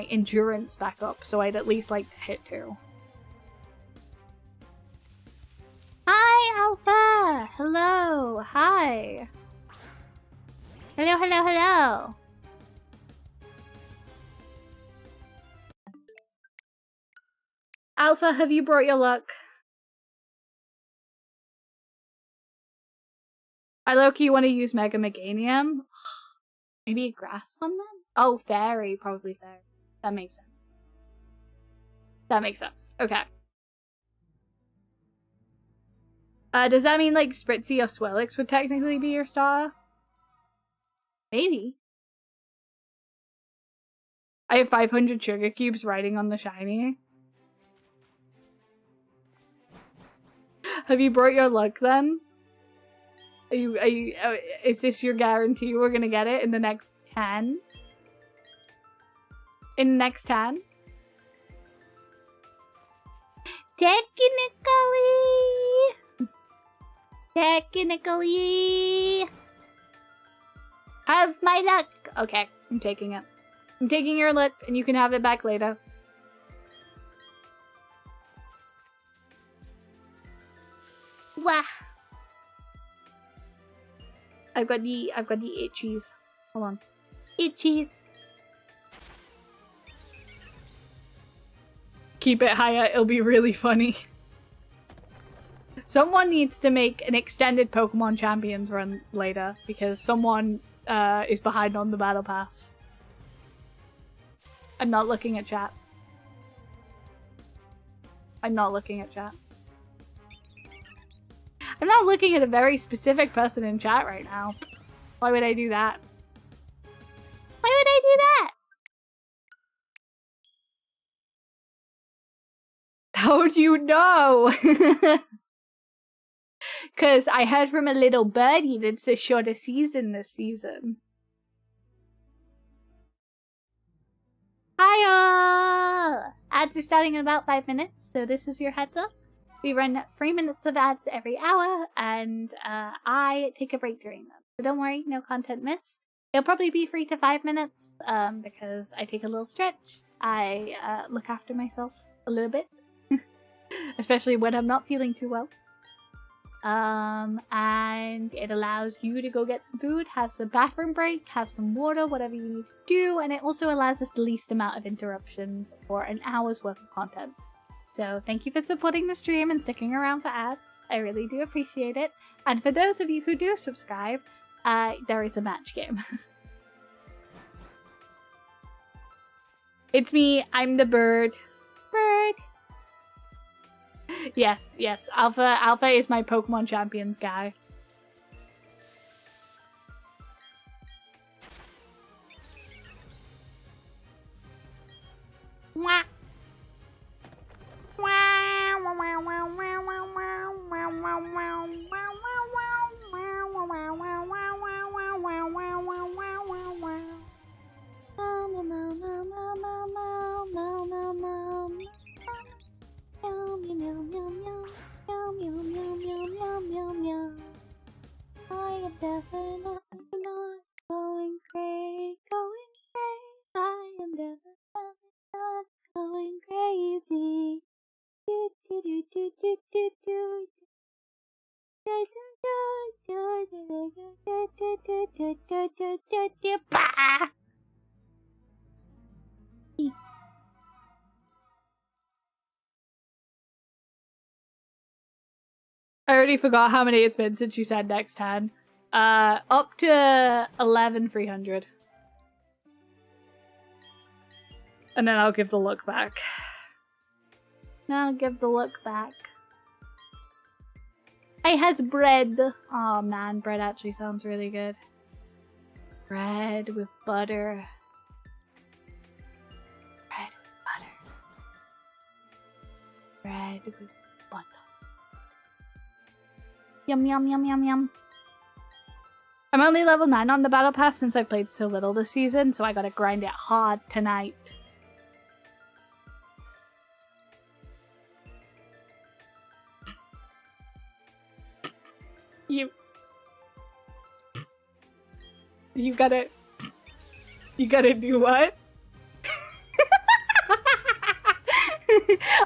endurance back up, so I'd at least like to hit 2. Hi, Alpha! Hello! Hi! Hello, hello, hello! Alpha, have you brought your luck? I low-key want to use Mega Meganium. Maybe a grass one then? Oh, fairy. Probably fairy. That makes sense. That makes sense. Okay. Does that mean like Spritzy or Swellix would technically be your star? Maybe. I have 500 sugar cubes riding on the shiny. Have you brought your luck then? Is this your guarantee we're gonna get it in the next 10? In the next 10? Technically. Have my luck. Okay, I'm taking it. I'm taking your luck, and you can have it back later. Wah. I've got the itchies. Hold on. Itchies. Keep it higher, it'll be really funny. Someone needs to make an extended Pokemon Champions run later, because someone is behind on the Battle Pass. I'm not looking at chat. I'm not looking at chat. I'm not looking at a very specific person in chat right now. Why would I do that? Why would I do that? How do you know? Because I heard from a little birdie that it's a shorter season this season. Hiya! Ads are starting in about 5 minutes, so this is your heads up. We run 3 minutes of ads every hour, and I take a break during them. So don't worry, no content missed. It'll probably be 3 to 5 minutes, because I take a little stretch. I look after myself a little bit. Especially when I'm not feeling too well. And it allows you to go get some food, have some bathroom break, have some water, whatever you need to do, and it also allows us the least amount of interruptions for an hour's worth of content. So thank you for supporting the stream and sticking around for ads. I really do appreciate it. And for those of you who do subscribe, there is a match game. It's me, I'm the bird. Bird. Yes, yes. Alpha is my Pokemon Champions guy. Mwah. I am definitely not going crazy. I am definitely not going crazy. Do do do do do do do. I already forgot how many it's been since you said next 10. Up to 11,300. And then I'll give the look back. I'll give the look back. I has bread. Oh man, bread actually sounds really good. Bread with butter. Bread with butter. Bread with butter. Yum yum yum yum yum. I'm only level 9 on the battle pass since I played so little this season, so I gotta grind it hard tonight. You gotta do what?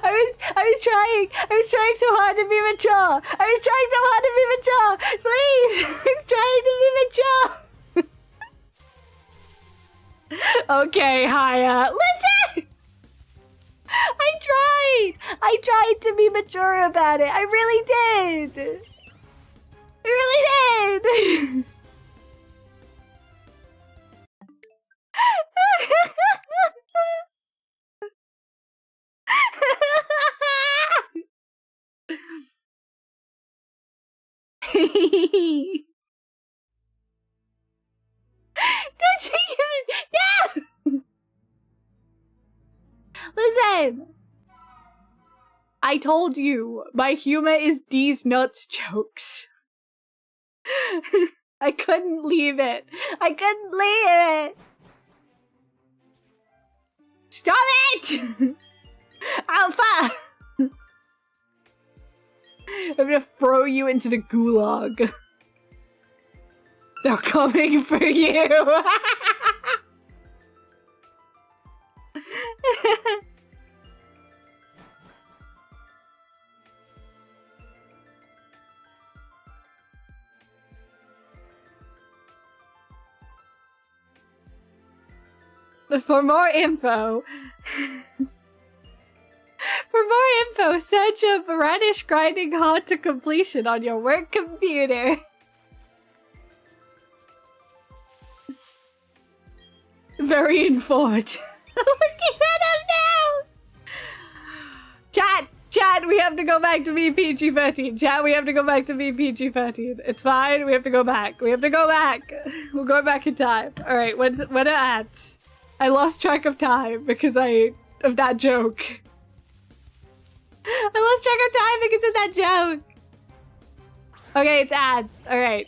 I was trying so hard to be mature. Please, I was trying to be mature. Okay, Haya. Listen! I tried to be mature about it. I really did. I really did. Don't you even... No! Listen! I told you, my humor is these nuts jokes. I couldn't leave it. I couldn't leave it. Stop it! Alpha! I'm gonna throw you into the gulag. They're coming for you! For more info, search up Radish Grinding Hard to Completion on your work computer. Very informed. Look at him now! Chat, we have to go back to being PG-13. Chat, we have to go back to being PG-13. It's fine, we have to go back. We have to go back. We're going back in time. Alright, when are ads? I lost track of time because of that joke. I lost track of time because of that joke. Okay, it's ads. Alright.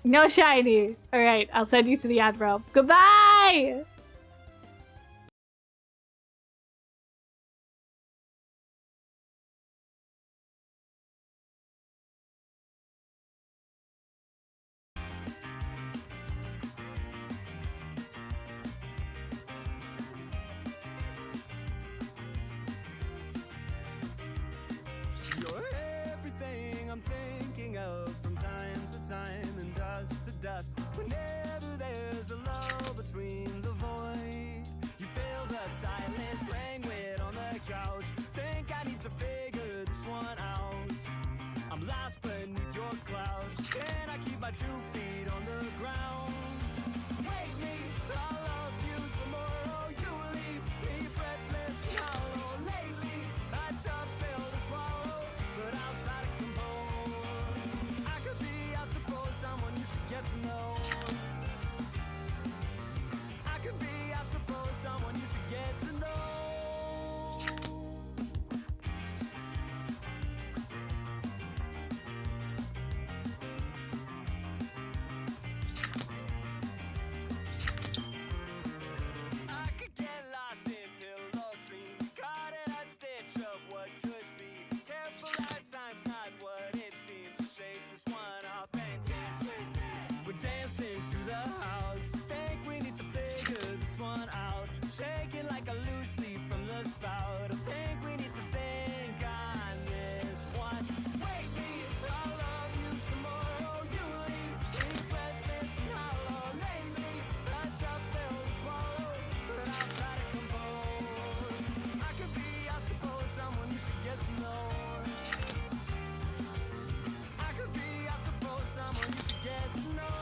No shiny. Alright, I'll send you to the ad realm. Goodbye! You're everything I'm thinking of from time to time and dust to dust. Whenever there's a lull between the void, you feel the silence languid on the couch. Think I need to figure this one out. I'm lost beneath your clouds, and I keep my 2 feet on the ground. Wake me, I'll love you tomorrow. You leave me breathless and hollow. Lately, I tough pill to swallow, but outside of compose. I could be, I suppose, someone you should get to know. I could be, I suppose, someone you should get to know. I could get lost in pillow dreams, caught in a stitch of what could be. Careful, lifetime's not what it seems. To shake this one off and dance with me. We're dancing through the house. Think we need to figure this one out. Shaking like a loose leaf from the spout. I think we need to think on this one. Wake me, I'll love you tomorrow. You leave me breathless and hollow. Lately, a tough pill to swallow, but outside of compose. I could be, I suppose, someone you should get to know. I could be, I suppose, someone you should get to know.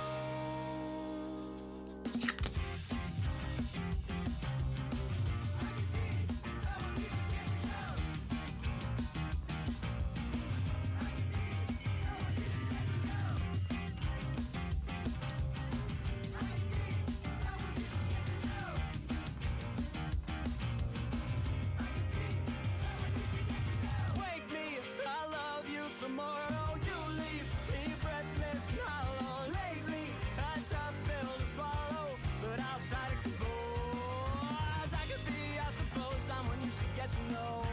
Wake me, I love you tomorrow. You leave me breathless and hollow. Lately, I tough pill to swallow, but outside of compose. I could be, I suppose, someone you should get to know.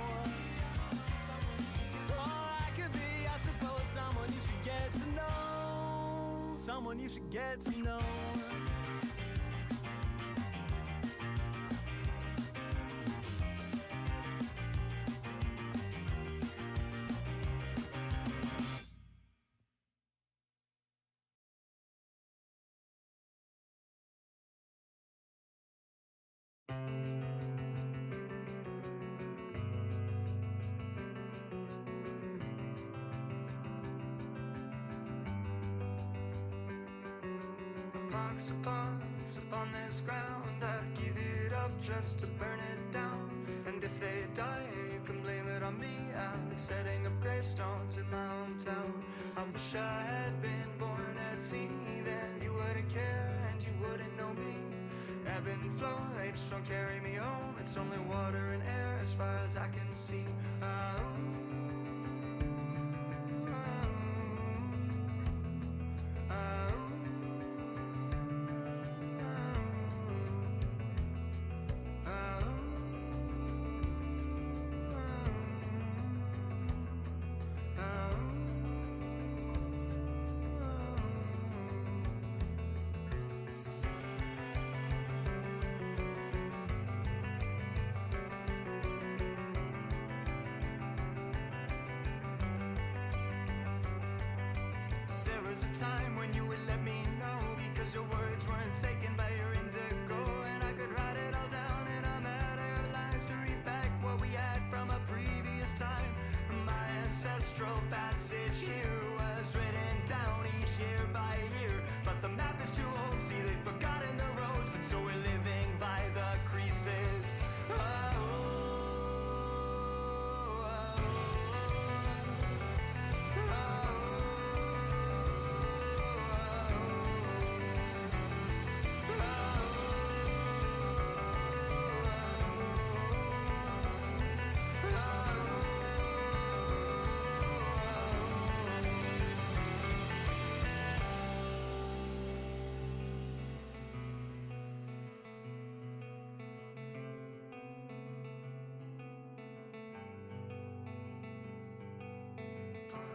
Oh, I could be, I suppose, someone you should get to know. Someone you should get to know. Box of bonds upon this ground, I'd give it up just to burn it down. And if they die, you can blame it on me. I've been setting up gravestones in my hometown. I wish I had been born at sea, then you wouldn't care and you wouldn't know me. Ebb and flow, they just don't carry me home. It's only water and air as far as I can see. Ooh. was a time when you would let me know, because your words weren't taken by your indigo, and I could write it all down in a matter of lines to read back what we had from a previous time. My ancestral passage here was written down each year by year, but the map is too old, see they've forgotten the roads, and so we're living by the creases.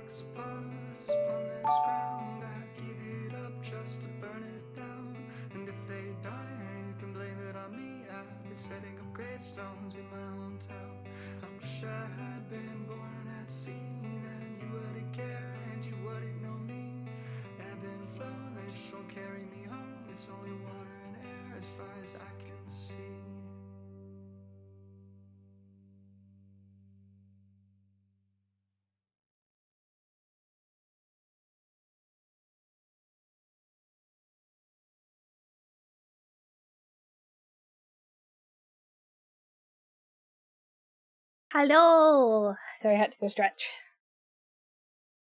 Spots upon this ground, I'd give it up just to burn it down. And if they die, you can blame it on me. I've been setting up gravestones in my hometown. I wish I had been born at sea, then you wouldn't care and you wouldn't know me. Ebb and flow, they just won't carry me home. It's only water and air as far as I can see. Hello! Sorry, I had to go stretch.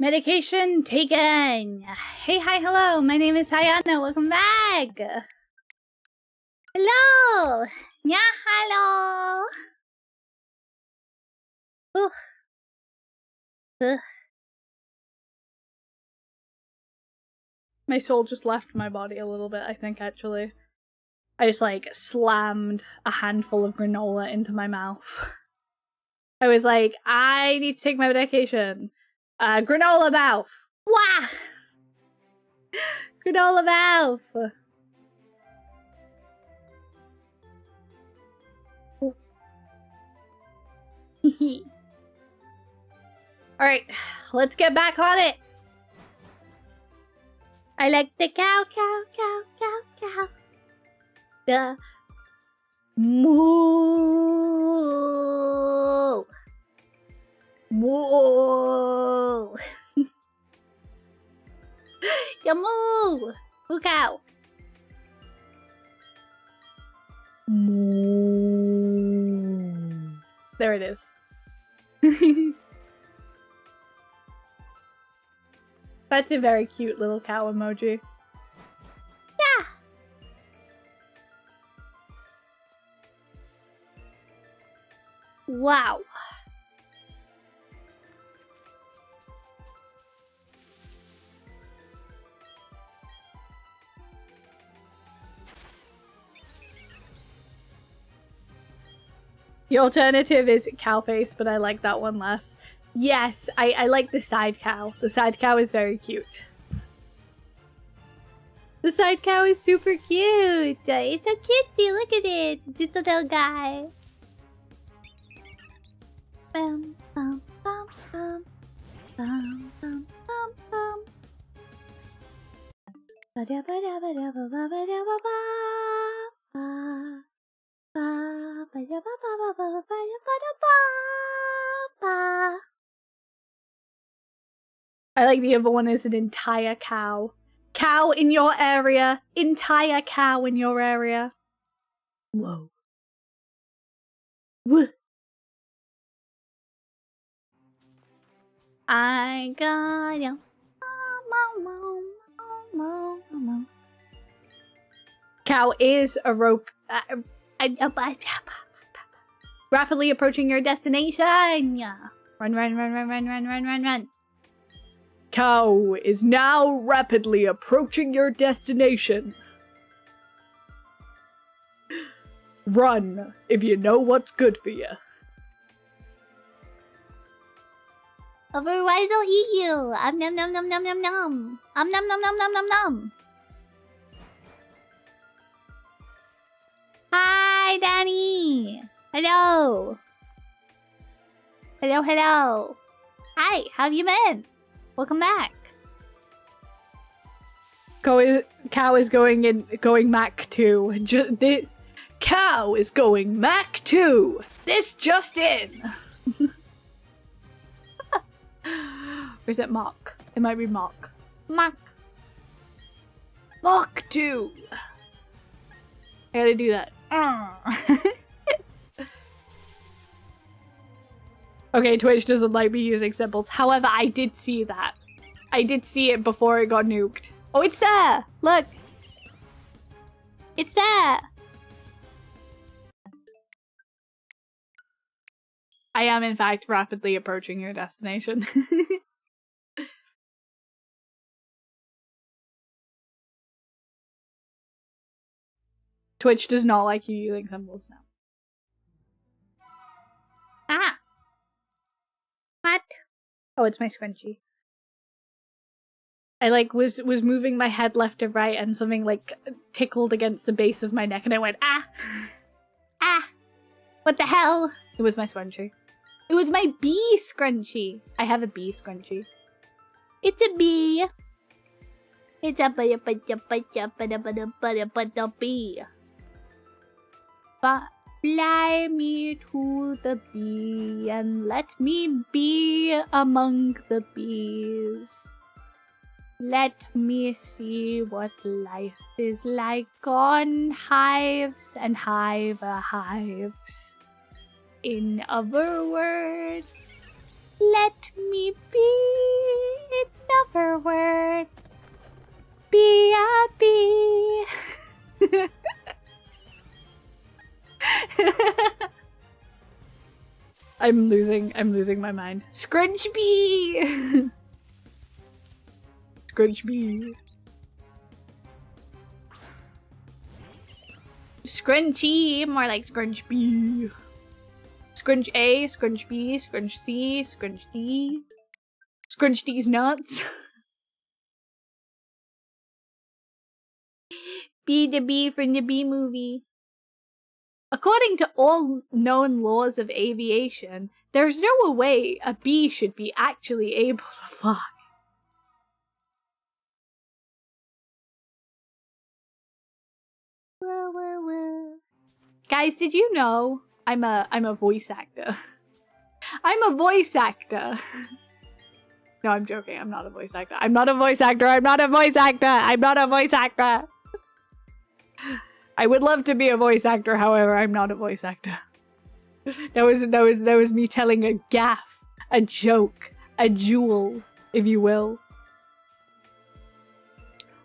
Medication taken! Hey, hi, hello! My name is Hayana, welcome back! Hello! Yeah, hello! Ugh. Ugh. My soul just left my body a little bit, I think, actually. I just, like, slammed a handful of granola into my mouth. I was like, I need to take my medication. Granola mouth. Wah! Granola mouth. Alright, let's get back on it. I like the cow, cow, cow, cow, cow. The moo. Moo. The moo. Moo cow. Moo. There it is. That's a very cute little cow emoji. Yeah. Wow. The alternative is cow face, but I like that one less. Yes, I like the side cow. The side cow is very cute. The side cow is super cute. It's so cutesy. Look at it. Just a little guy. Bum, bum, bum, bum. Bum, bum, bum, bum. I like the other one is an entire cow. Cow in your area. Entire cow in your area. Whoa. Whoa. I got you. Cow is a rope. Rapidly approaching your destination. Run, run, run, run, run, run, run, run, run. Cow is now rapidly approaching your destination. Run if you know what's good for you. Otherwise I'll eat you. Nom nom nom nom nom nom. Nom nom nom nom nom nom nom. Hi, Danny. Hello. Hello, hello. Hi, how have you been? Welcome back. cow is going Mach 2. The cow is going Mach 2. This just in. Or is it Mach? It might be Mach. Mach 2. I gotta do that. Okay, Twitch doesn't like me using symbols. However, I did see that. I did see it before it got nuked. Oh, it's there! Look! It's there! I am, in fact, rapidly approaching your destination. Twitch does not like you using symbols now. Ah! What? Oh, it's my scrunchie. I was moving my head left to right and something tickled against the base of my neck and I went, ah! Ah! What the hell? It was my scrunchie. It was my bee scrunchie. I have a bee scrunchie. It's a bee. It's a bee. But fly me to the bee and let me be among the bees. Let me see what life is like on hives and hives. In other words, let me be, in other words, be a bee. I'm losing my mind. Scrunch bee! Scrunch bee. Scrunchy, more like scrunch bee. Scrunch A, scrunch B, scrunch C, scrunch D. Scrunch D's nuts. Be the bee from the Bee Movie. According to all known laws of aviation, there's no way a bee should be actually able to fly. Woo, woo, woo. Guys, did you know I'm a voice actor? I'm a voice actor. No, I'm joking. I'm not a voice actor. I'm not a voice actor. I'm not a voice actor. I'm not a voice actor. I would love to be a voice actor, however, I'm not a voice actor. That was me telling a gaffe, a joke, a jewel, if you will.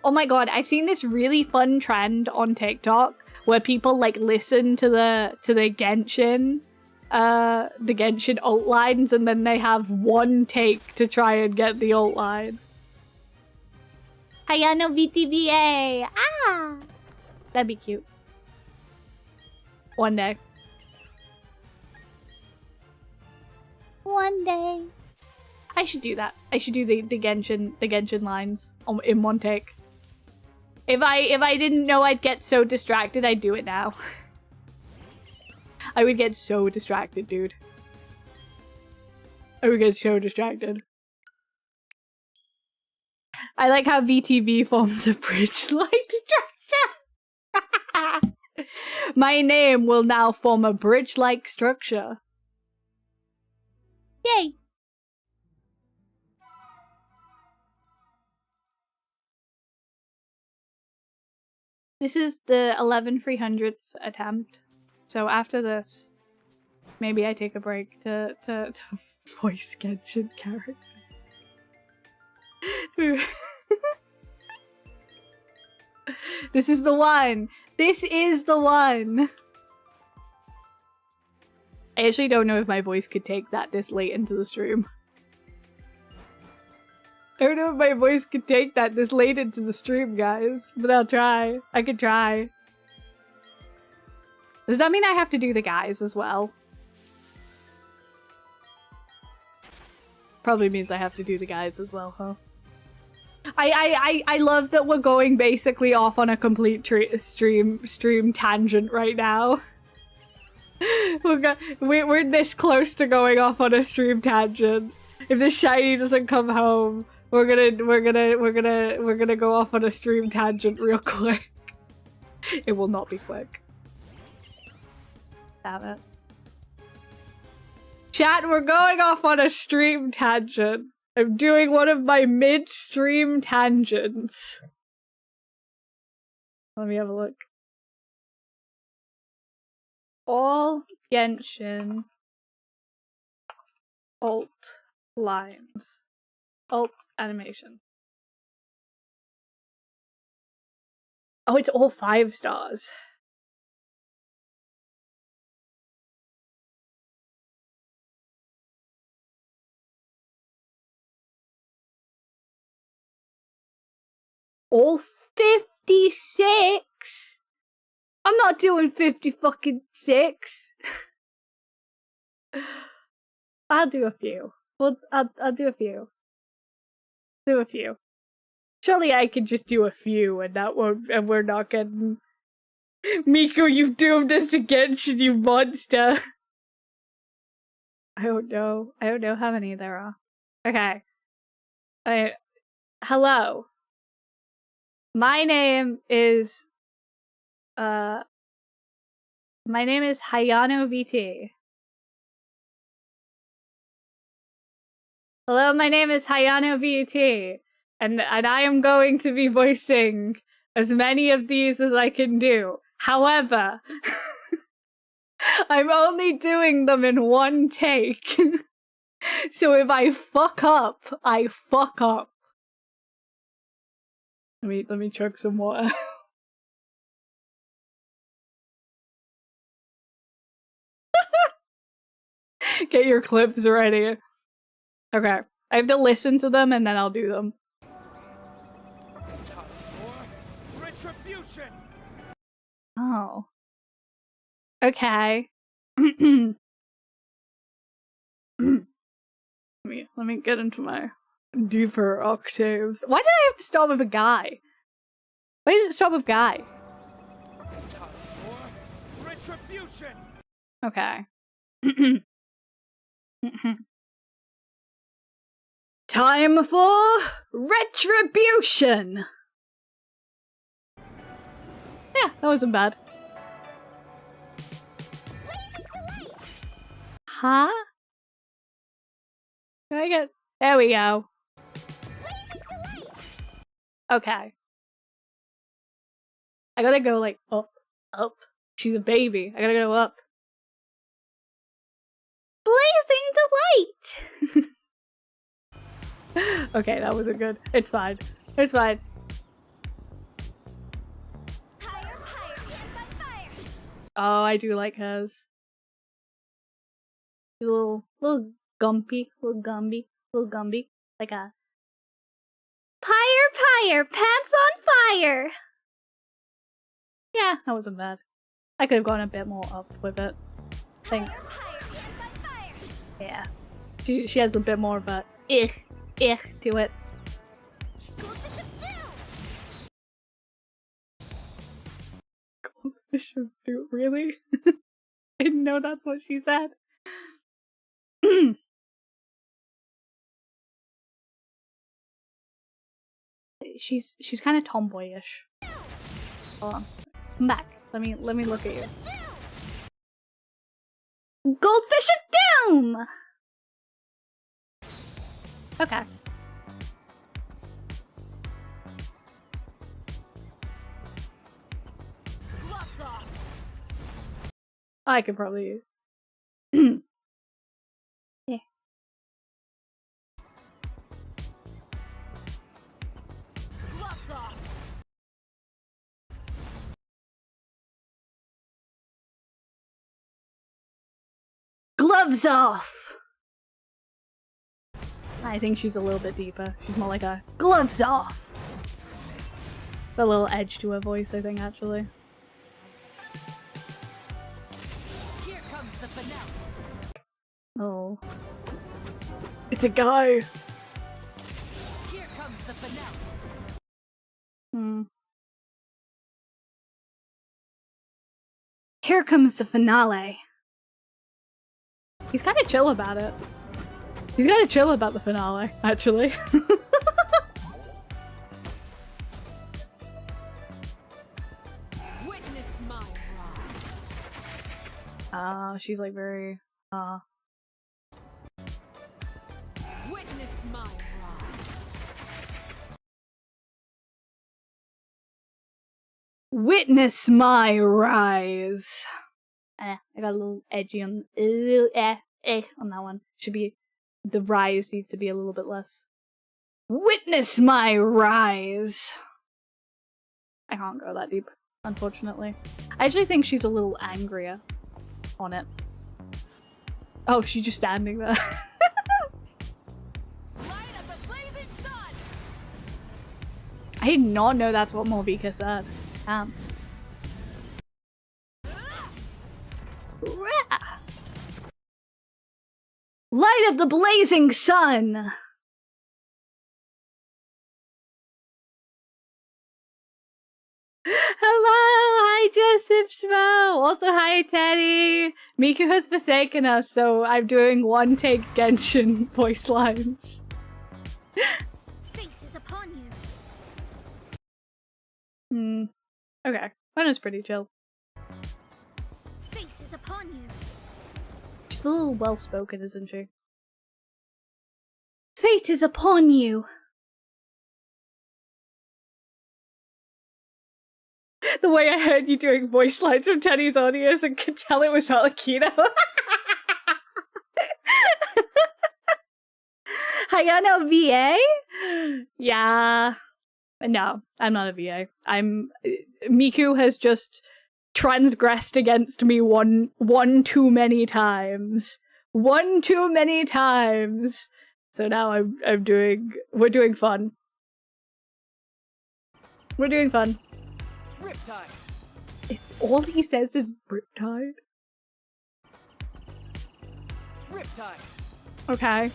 Oh my god, I've seen this really fun trend on TikTok where people listen to the Genshin alt lines and then they have one take to try and get the alt line. Hayano VTBA! Ah! That'd be cute. One day. One day. I should do that. I should do the Genshin lines in one take. If I didn't know I'd get so distracted, I'd do it now. I would get so distracted, dude. I would get so distracted. I like how VTV forms a bridge-like structure. My name will now form a bridge-like structure. Yay! This is the 11,300th attempt. So after this, maybe I take a break to voice Genshin character. This is the one! This is the one! I actually don't know if my voice could take that this late into the stream. I don't know if my voice could take that this late into the stream, guys. But I'll try. I could try. Does that mean I have to do the guys as well? Probably means I have to do the guys as well, huh? I love that we're going basically off on a complete stream tangent right now. We're this close to going off on a stream tangent. If this shiny doesn't come home, we're gonna go off on a stream tangent real quick. It will not be quick. Damn it. Chat, we're going off on a stream tangent. I'm doing one of my mid-stream tangents. Let me have a look. All Genshin alt lines. Alt animation. Oh, it's all 5 stars. All 56? I'm not doing 50 fucking 6. I'll do a few. Well, I'll do a few. Do a few. Surely I can just do a few and that won't, and we're not getting... Miku, you've doomed us to Genshin, you monster! I don't know. I don't know how many there are. Okay. Hello. My name is Hayano VT. Hello, my name is Hayano VT, and I am going to be voicing as many of these as I can do. However, I'm only doing them in one take. So if I fuck up, I fuck up. Let me chug some water. Get your clips ready. Okay. I have to listen to them and then I'll do them. Time for retribution. Oh. Okay. Let me get into my deeper octaves. Why did I have to start with a guy? Why does it start with guy? Time for retribution. Okay. Time for retribution! Yeah, that wasn't bad. Huh? Can I get... There we go. Okay. I gotta go, like, up, up. She's a baby. I gotta go up. Blazing delight! Okay, that wasn't good. It's fine. It's fine. Higher, higher, yes, on fire. Oh, I do like hers. A little gumpy, little Gumby. Like a... Pyre, pants on fire. Yeah, that wasn't bad. I could have gone a bit more up with it. I think. Higher, yes, on fire. Yeah. She has a bit more of a to it. Goldfish of doom. Goldfish of doom, really? I didn't know that's what she said. She's kind of tomboyish. Hold on. Come back. Let me look at you. Goldfish of doom! Okay. Gloves off. I could probably... Yeah. Gloves off. Gloves off! I think she's a little bit deeper. She's more like a gloves off! A little edge to her voice, I think, actually. Here comes the finale. Oh. It's a guy! Here comes the finale. Here comes the finale. He's kind of chill about it. He's kind of chill about the finale, actually. she's like very, Witness my rise. Witness my rise. I got a little edgy on, on that one. Should be, the rise needs to be a little bit less. Witness my rise. I can't go that deep, unfortunately. I actually think she's a little angrier on it. Oh, she's just standing there. Light of the blazing sun. I did not know that's what Morvika said. Light of the blazing sun! Hello! Hi, Joseph Schmo! Also, hi, Teddy! Miku has forsaken us, so I'm doing one-take Genshin voice lines. Fate is upon Hmm. you. Okay. Wenna's pretty chill. Fate is upon you. She's a little well-spoken, isn't she? Fate is upon you! The way I heard you doing voice lines from Teddy's audios and could tell it was Alakino. Hayano VA? Yeah. No, I'm not a VA. Miku has just transgressed against me one too many times. One too many times. So now we're doing fun. We're doing fun. Riptide. All he says is Riptide. Riptide. Okay.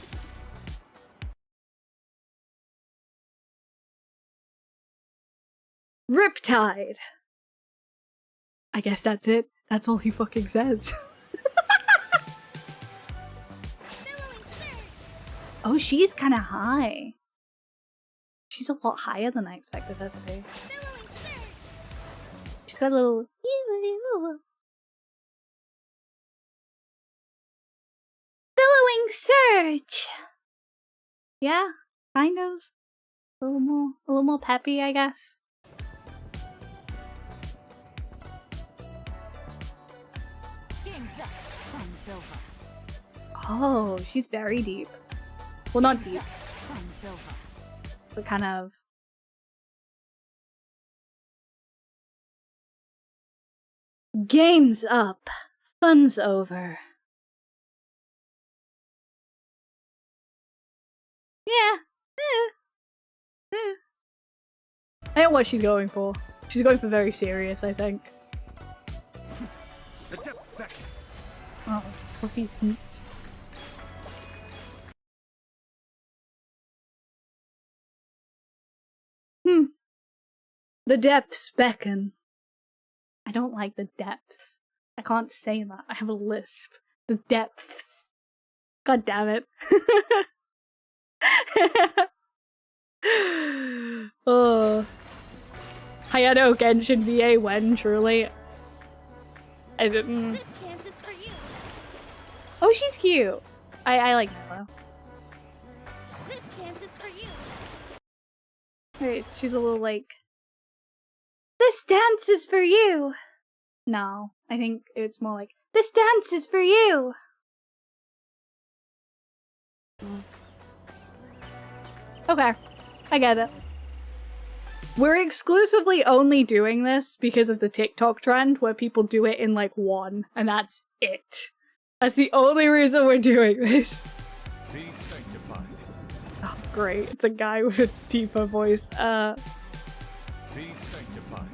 Riptide! I guess that's it. That's all he fucking says. Oh, she's kinda high. She's a lot higher than I expected her to be. She's got a little... Billowing surge! Yeah, kind of. A little more peppy, I guess. Game's up. Fun's over. Oh, she's very deep. Well, not deep, Fun's over. but kind of... Game's up. Fun's over. Yeah. I know what she's going for. She's going for very serious, I think. The depth back. Oh, pussy hoops. The depths beckon. I don't like the depths. I can't say that. I have a lisp. The depths. God damn it. Oh. Hayano Genshin VA when, truly. I didn't. This dance is for you. Oh, she's cute. I like Nella. This dance is for you. Wait, she's a little like... This dance is for you! No, I think it's more like, this dance is for you! Okay, I get it. We're exclusively only doing this because of the TikTok trend where people do it in like one, and that's it. That's the only reason we're doing this. Be sanctified. Oh, great. It's a guy with a deeper voice. Be sanctified.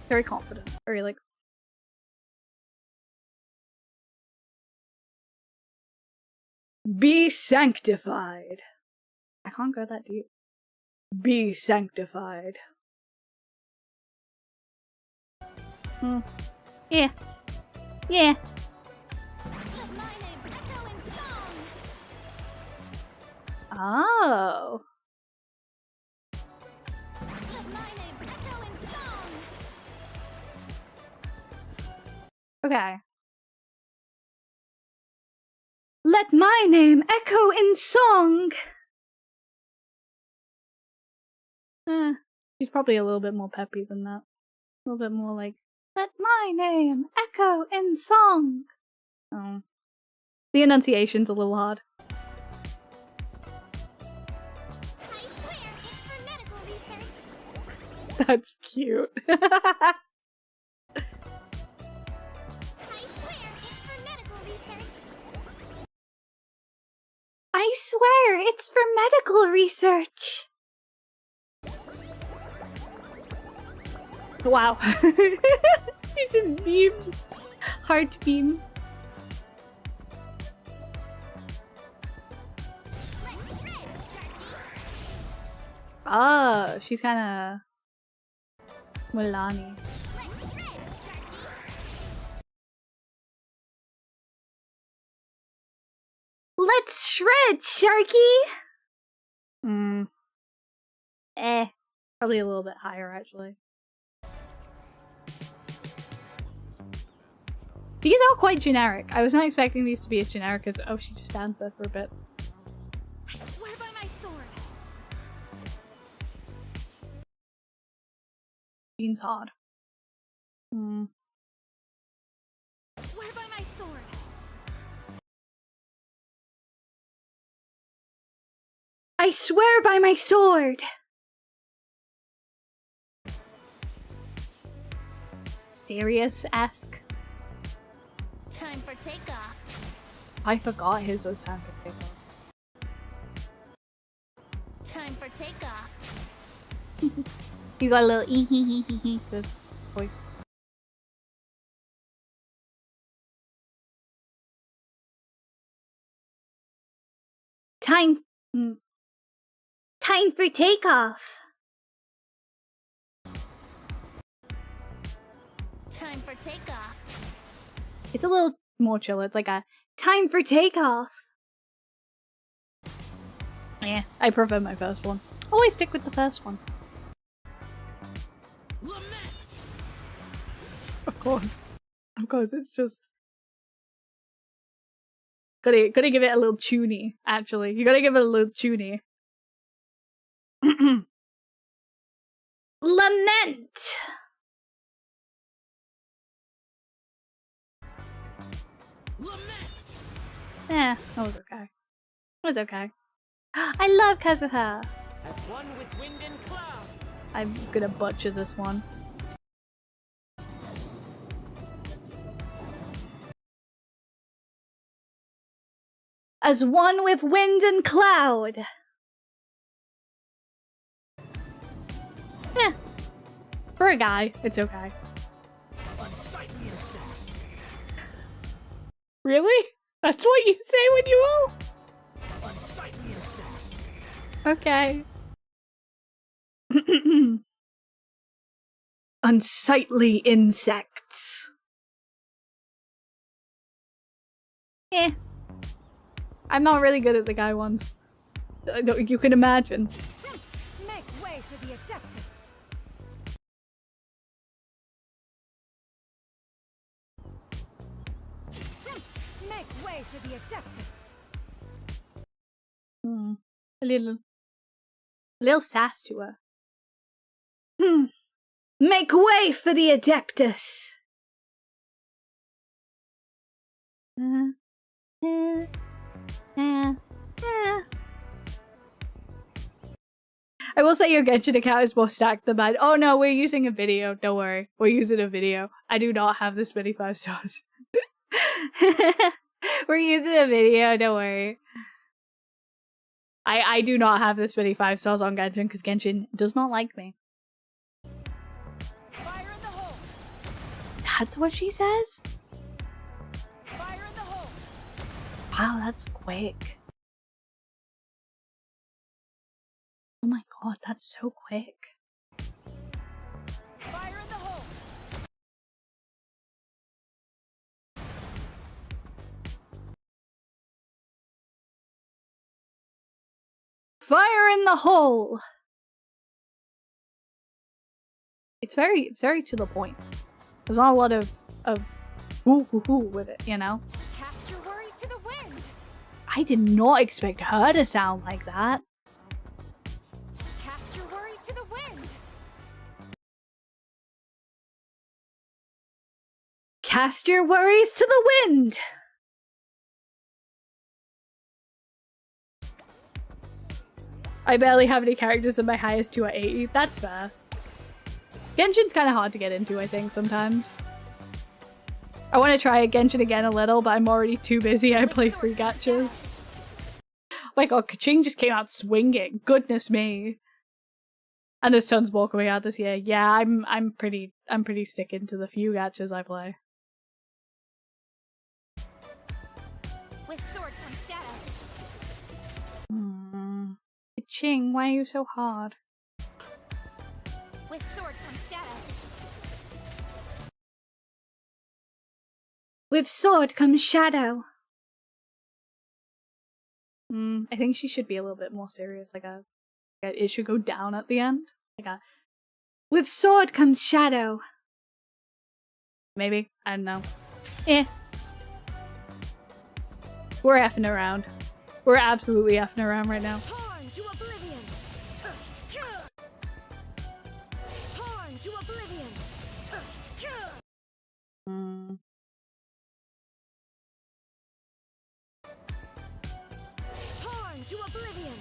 Very confident. Very like... Be sanctified. I can't go that deep. Be sanctified. Yeah. Yeah. Let my name echo in song. Oh. Let my name echo in song. Okay. Let my name echo in song! She's probably a little bit more peppy than that. A little bit more like, let my name echo in song! Oh. The enunciation's a little hard. I swear it's for medical research. That's cute. I swear it's for medical research. I swear it's for medical research! Wow. He just beams. Heart beam. Let's shred, Sharky. Oh, she's kinda Mulani. Let's shred, Sharky. Let's shred, Sharky! Probably a little bit higher, actually. These are quite generic. I was not expecting these to be as generic as, oh, she just stands there for a bit. I swear by my sword. Jean's hard. I swear by my sword. I swear by my sword! Serious-esque. Time for takeoff. I forgot his was time for takeoff. Time for takeoff. You got a little ee-hee-hee-hee-hee to his voice. Time for takeoff. Time for takeoff. It's a little more chill. It's like a time for takeoff. Yeah, I prefer my first one. Always stick with the first one. Lament! Of course. Of course, it's just... Gotta give it a little tuney, actually. You gotta give it a little tuney. Lament! Lament! Eh, that was okay. It was okay. I love Kazuha! As one with wind and cloud. I'm gonna butcher this one. As one with wind and cloud! Eh. For a guy, it's okay. Unsightly insects. Really? That's what you say when you roll? Unsightly insects. Okay. Unsightly insects. Eh. I'm not really good at the guy ones. You can imagine. Make way for the Adeptus. Make way for the Adeptus. A little sass to her. Make way for the Adeptus! I will say your Genshin account is more stacked than mine. Oh no, we're using a video. Don't worry. We're using a video. I do not have this many 5 stars. We're using a video. Don't worry. I do not have this many 5 stars on Genshin because Genshin does not like me. Fire in the hole. That's what she says? Fire in the hole. Wow, that's quick. Oh my god, that's so quick. Fire in the hole. Fire in the hole! It's very to the point. There's not a lot of woo with it, you know? Cast your worries to the wind. I did not expect her to sound like that. Cast your worries to the wind. Cast your worries to the wind! I barely have any characters and my highest 2 are 80. That's fair. Genshin's kind of hard to get into, I think, sometimes. I want to try Genshin again a little, but I'm already too busy. I play free gachas. Oh my god, Kaching just came out swinging. Goodness me. And there's tons more coming out this year. Yeah, I'm pretty sticking to the few gachas I play. With sword comes shadow. Kaching, why are you so hard? With sword comes shadow. With sword comes shadow. I think she should be a little bit more serious. It should go down at the end. With sword comes shadow. Maybe. I don't know. We're effing around. We're absolutely effing around right now. Torn to oblivion. Torn to oblivion. Torn to oblivion.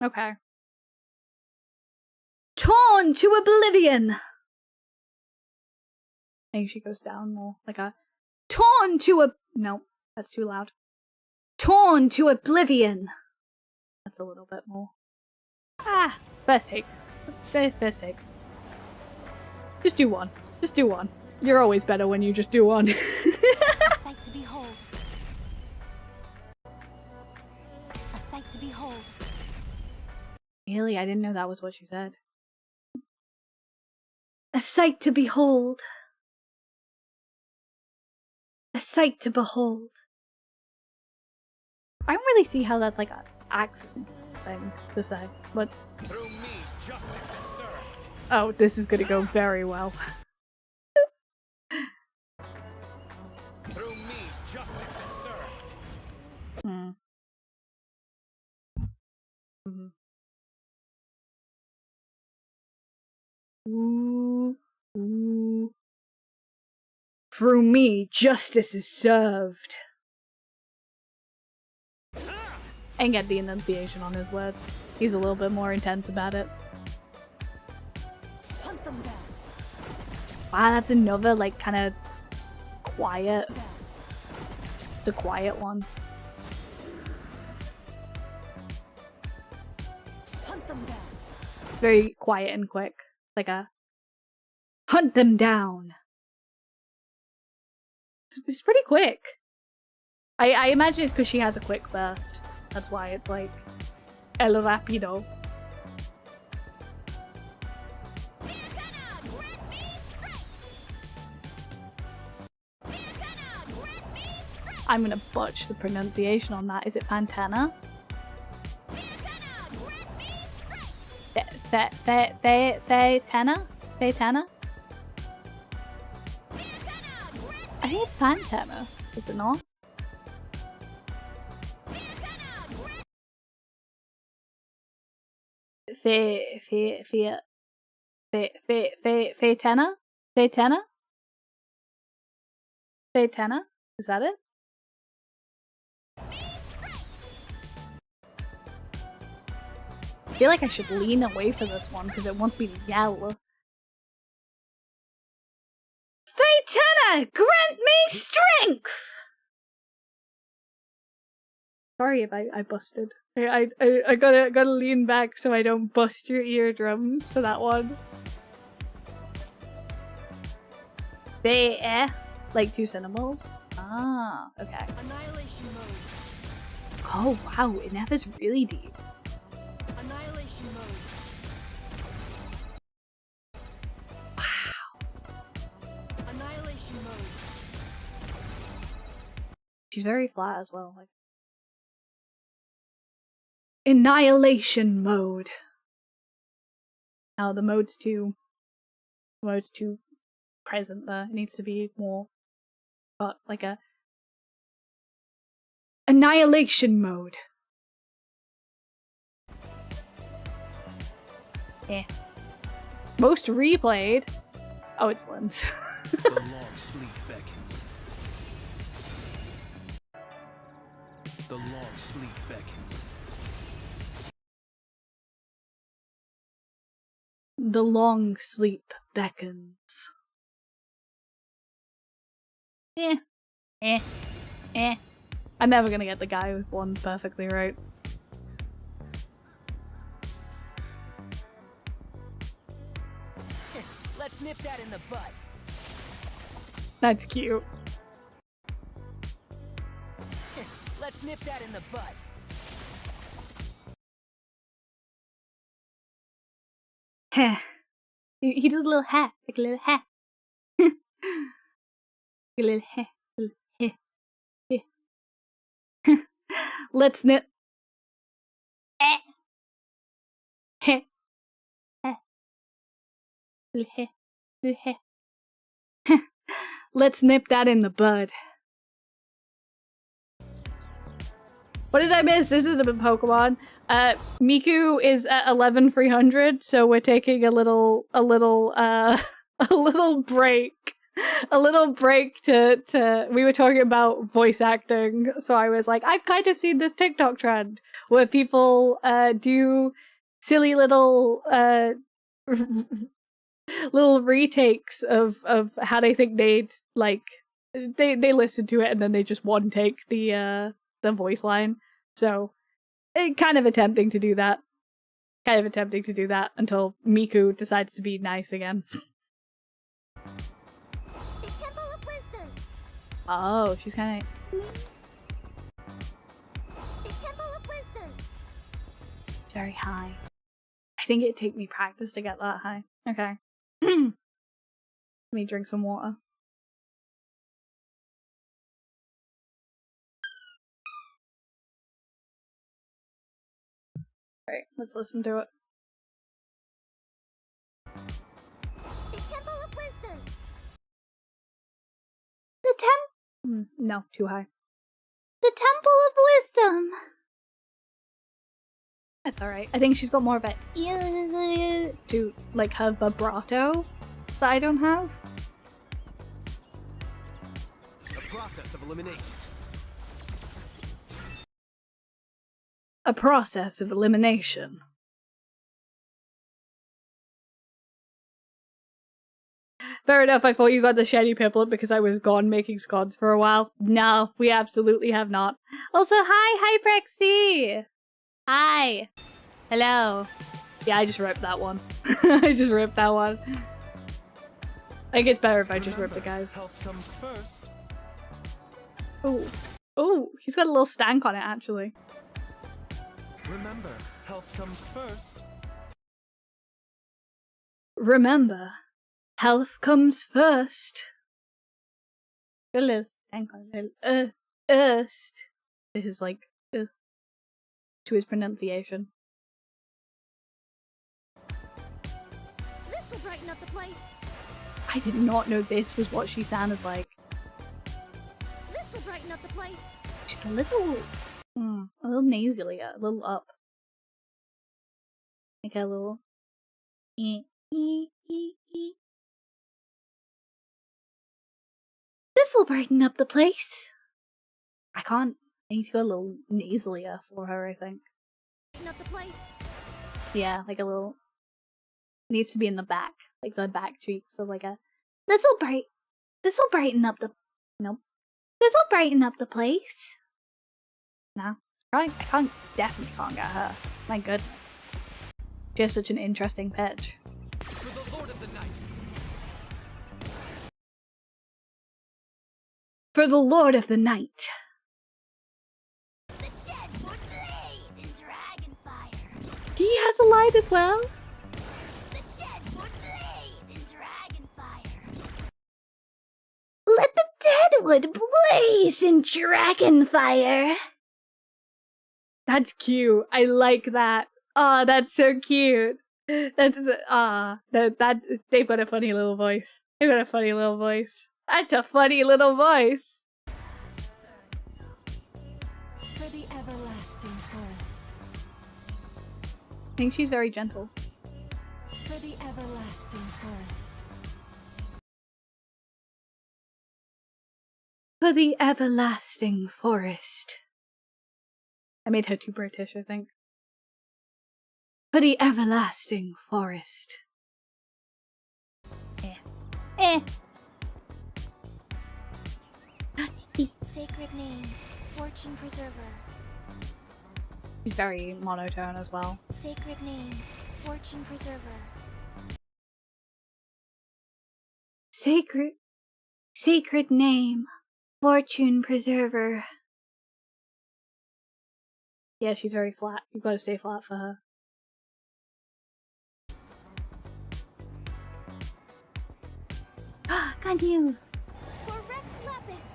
Okay. Torn to oblivion! I think she goes down more. Torn to a... No, that's too loud. Torn to oblivion! That's a little bit more. First take. First take. Just do one. Just do one. You're always better when you just do one. A sight to behold. A sight to behold. Really? I didn't know that was what she said. A sight to behold. A sight to behold. I don't really see how that's like an action thing to say, but... Through me, justice is served. Oh, this is gonna go very well. Through me, justice is served. Ooh, ooh. Through me, justice is served. And get the enunciation on his words. He's a little bit more intense about it. Hunt them down. Wow, that's another, kind of quiet. The quiet one. Hunt them down. It's very quiet and quick. Like a hunt them down. It's pretty quick. I imagine it's because she has a quick burst. That's why it's like El Rapido. I'm gonna butch the pronunciation on that. Is it Fantana? Fantana? Fantana? I think it's Fantana, is it not? Fantana? Fantana? Fantana? Is that it? I feel like I should lean away for this one because it wants me to yell. Faytena, grant me strength! Sorry if I busted. I gotta lean back so I don't bust your eardrums for that one. Like 2 syllables? Ah, okay. Annihilation mode. Oh wow, Inef is really deep. Annihilation mode. Annihilation mode. She's very flat as well. Annihilation mode. Now the mode's too present there. It needs to be more, but like a annihilation mode. Yeah. Most replayed. Oh, it's ones. The long sleep beckons. The long sleep beckons. The long sleep beckons. I'm never gonna get the guy with ones perfectly right. Let's nip that in the bud. That's cute. Let's nip that in the bud. Heh. He does a little heh, like a little heh. A little heh, little heh, heh. Let's nip. Eh. Heh. Heh. Little heh, little heh. Let's nip that in the bud. What did I miss? This is a Pokemon. Miku is at 11,300, so we're taking a little break. A little break to we were talking about voice acting, so I was like, I've kind of seen this TikTok trend where people do silly little little retakes of how they think they'd like they listen to it and then they just one take the voice line. So kind of attempting to do that until Miku decides to be nice again. The Temple of Wisdom. Oh, she's kind of The Temple of Wisdom. very high. I think it'd take me practice to get that high. Okay. Let me drink some water. Alright, let's listen to it. The Temple of Wisdom. No, too high. The Temple of Wisdom. That's alright. I think she's got more of a to like her vibrato that I don't have. A process of elimination. A process of elimination. Fair enough, I thought you got the shiny Piplup because I was gone making scods for a while. No, we absolutely have not. Also, hi Prexy! Hi! Hello. Yeah, I just ripped that one. I just ripped that one. I think it's better if I just rip the guys. Health comes first. Oh. Oh, he's got a little stank on it, actually. Remember, health comes first. Remember, health comes first. Got a little stank on it. First. This is like, to his pronunciation. This'll brighten up the place. I did not know this was what she sounded like. This'll brighten up the place. She's a little nasally, a little up. Like a little. This'll brighten up the place. I can't. I need to go a little nasalier for her, I think. Brighten up the place. Yeah, like a little. Needs to be in the back, like the back cheeks. So like a. This'll brighten up the. Nope. This'll brighten up the place. No, I can't. Definitely can't get her. My goodness. She has such an interesting pitch. For the Lord of the Night. For the Lord of the Night. The dead would blaze in dragon fire. He has a line as well. The dead would blaze in dragon fire. Let the deadwood blaze in dragon fire. That's cute. I like that. Oh, that's so cute. That's that they put a funny little voice. You got a funny little voice. That's a funny little voice. For the everlasting forest. I think she's very gentle. For the everlasting forest. For the everlasting forest. I made her too British, I think. For the everlasting forest. Sacred name, fortune preserver. She's very monotone as well. Sacred name, fortune preserver. Sacred name, fortune preserver. Yeah, she's very flat. You've got to stay flat for her. Can't you? For Rex Lapis.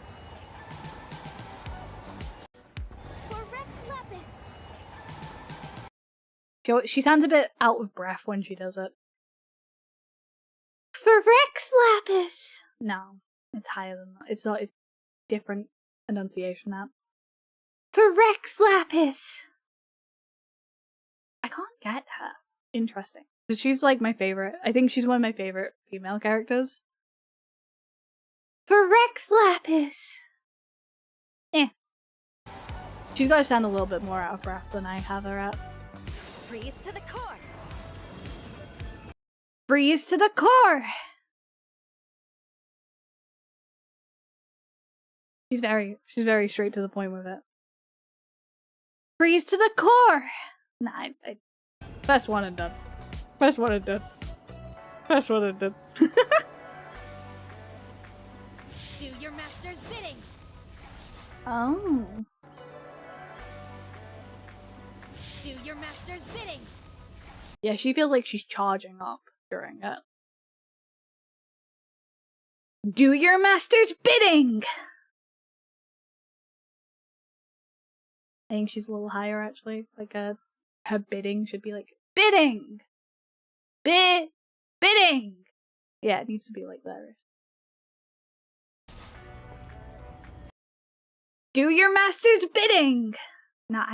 For Rex Lapis. She sounds a bit out of breath when she does it. For Rex Lapis! No, it's higher than that. It's not, it's different enunciation that. For Rex Lapis! I can't get her. Interesting. Because she's like my favorite. I think she's one of my favorite female characters. For Rex Lapis! She's got to sound a little bit more out of breath than I have her at. Freeze to the core. Freeze to the core! She's very straight to the point with it. Freeze to the core! Nah, I first one and done. First one and done. First one and done. Do your master's bidding. Oh. Do your master's bidding. Yeah, she feels like she's charging up during it. Do your master's bidding! I think she's a little higher actually. Like her bidding should be like bidding! Bidding! Yeah, it needs to be like that. Do your master's bidding! Nah,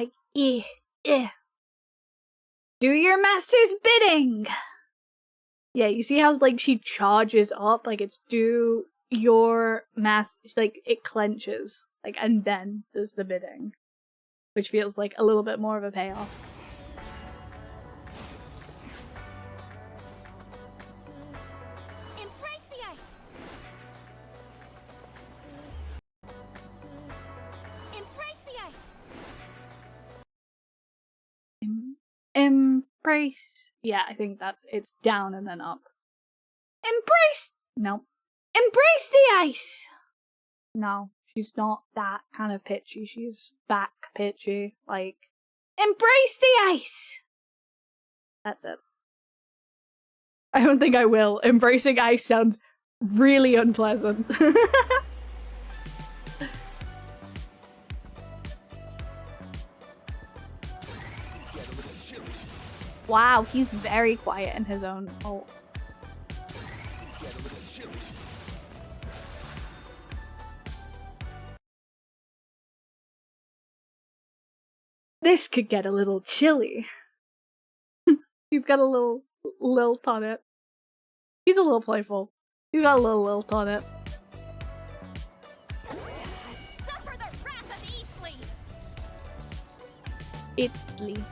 Do your master's bidding! Yeah, you see how like she charges up? Like it's do your like it clenches. Like and then there's the bidding. Which feels like a little bit more of a payoff. Embrace the ice. Embrace the ice. Embrace. Yeah, I think it's down and then up. Embrace! No. Embrace the ice! No, she's not that kind of pitchy. She's back pitchy. Like, embrace the ice! That's it. I don't think I will. Embracing ice sounds really unpleasant. Wow, he's very quiet in his own ult. This could get a little chilly. He's got a little lilt on it. He's a little playful. He's got a little lilt on it. Suffer the wrath of Itzli.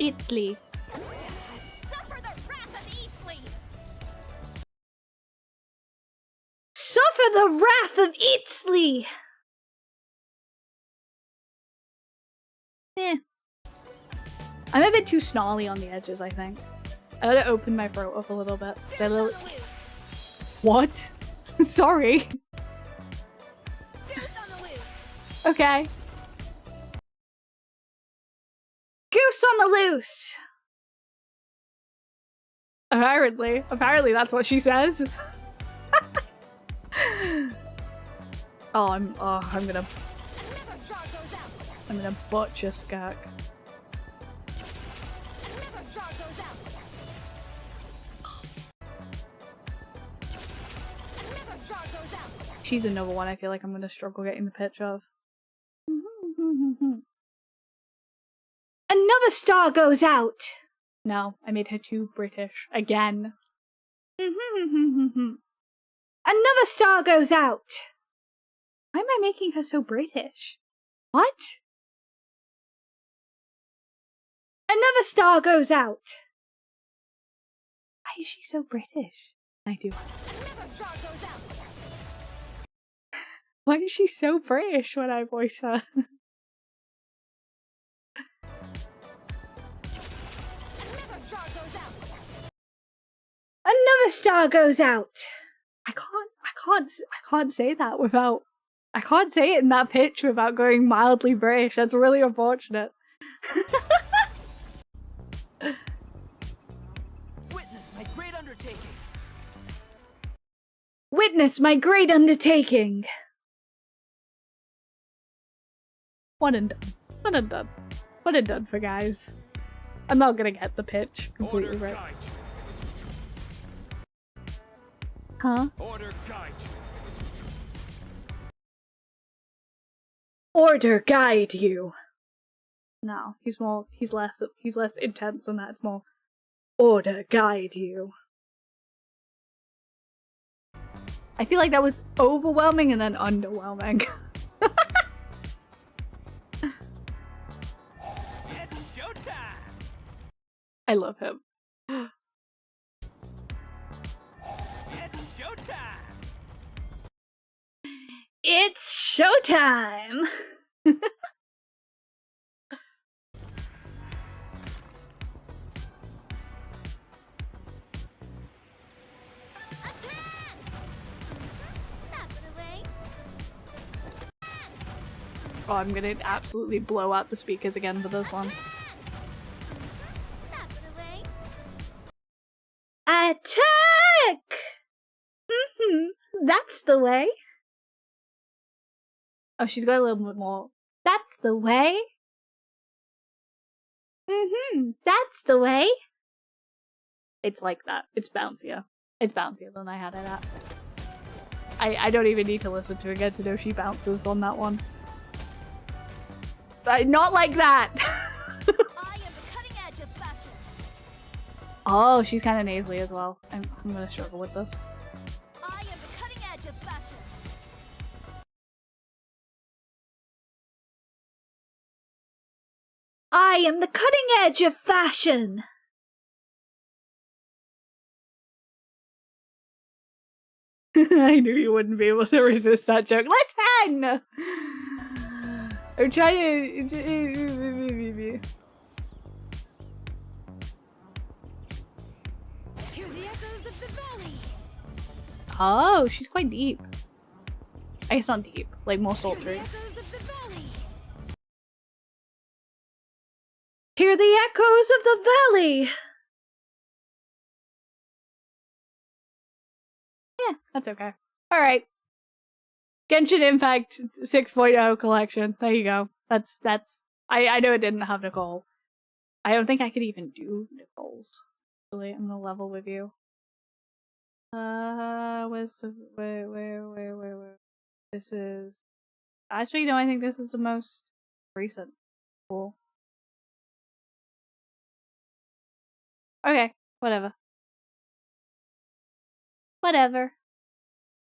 Itzli. Suffer the wrath of Easley. Suffer the wrath of Itzli! I'm a bit too snarly on the edges, I think. I gotta open my throat up a little bit. What? Sorry. Goose on the loose. Okay. Goose on the loose! Apparently that's what she says. I'm gonna butcher Skirk. She's another one I feel like I'm gonna struggle getting the pitch of. Another star goes out! No, I made her too British. Again. Another star goes out! Why am I making her so British? What? Another star goes out! Why is she so British? I do. Another star goes out. Why is she so British when I voice her? Another star goes out. Another star goes out! I can't say that without... I can't say it in that pitch without going mildly British. That's really unfortunate. Witness my great undertaking. Witness my great undertaking! One and done. One and done. One and done for guys. I'm not gonna get the pitch completely Order right. guide you. Huh? Order guide you. Order guide you! No, he's less intense than that. It's more, order guide you. I feel like that was overwhelming and then underwhelming. It's showtime. I love him. It's showtime. It's showtime! Attack! That's the way. Oh, I'm gonna absolutely blow out the speakers again for this one. That's the way. Attack! That's the way. Oh, she's got a little bit more. That's the way. That's the way. It's like that. It's bouncier. It's bouncier than I had it at. I don't even need to listen to it again to know she bounces on that one. Not like that! I am the cutting edge of fashion. Oh, she's kind of nasally as well. I'm gonna struggle with this. I am the cutting edge of fashion. I am the cutting edge of fashion! I knew you wouldn't be able to resist that joke. Listen! I'm trying to... Hear the echoes of the valley. Oh, she's quite deep. I guess not deep, like more Hear the sultry. echoes of the valley. Hear the echoes of the valley! Yeah, that's okay. Alright. Genshin Impact 6.0 collection. There you go. That's I know it didn't have Nicole. I don't think I could even do Nicole's. Really, I'm gonna level with you. Where's the where? This is actually no, I think this is the most recent. Cool. Okay, whatever. Whatever.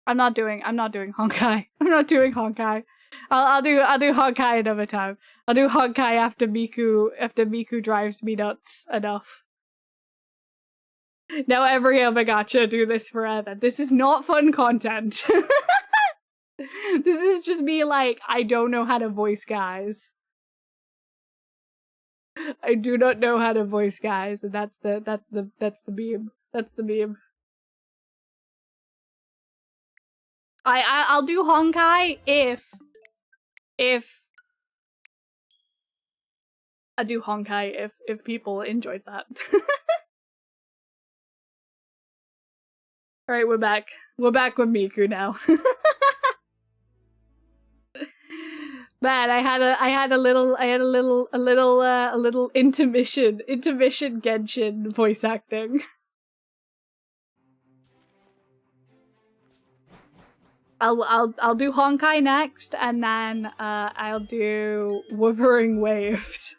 I'm not doing Honkai. I'm not doing Honkai. I'll do Honkai another time. I'll do Honkai after Miku drives me nuts enough. Now every other gacha do this forever. This is not fun content. This is just me like, I don't know how to voice guys. I do not know how to voice guys, and that's the meme. That's the meme. I'll do Honkai if I do Honkai if people enjoyed that. Alright, we're back. We're back with Miku now. Man, I had a little intermission Genshin voice acting. I'll do Honkai next, and then I'll do Wuthering Waves.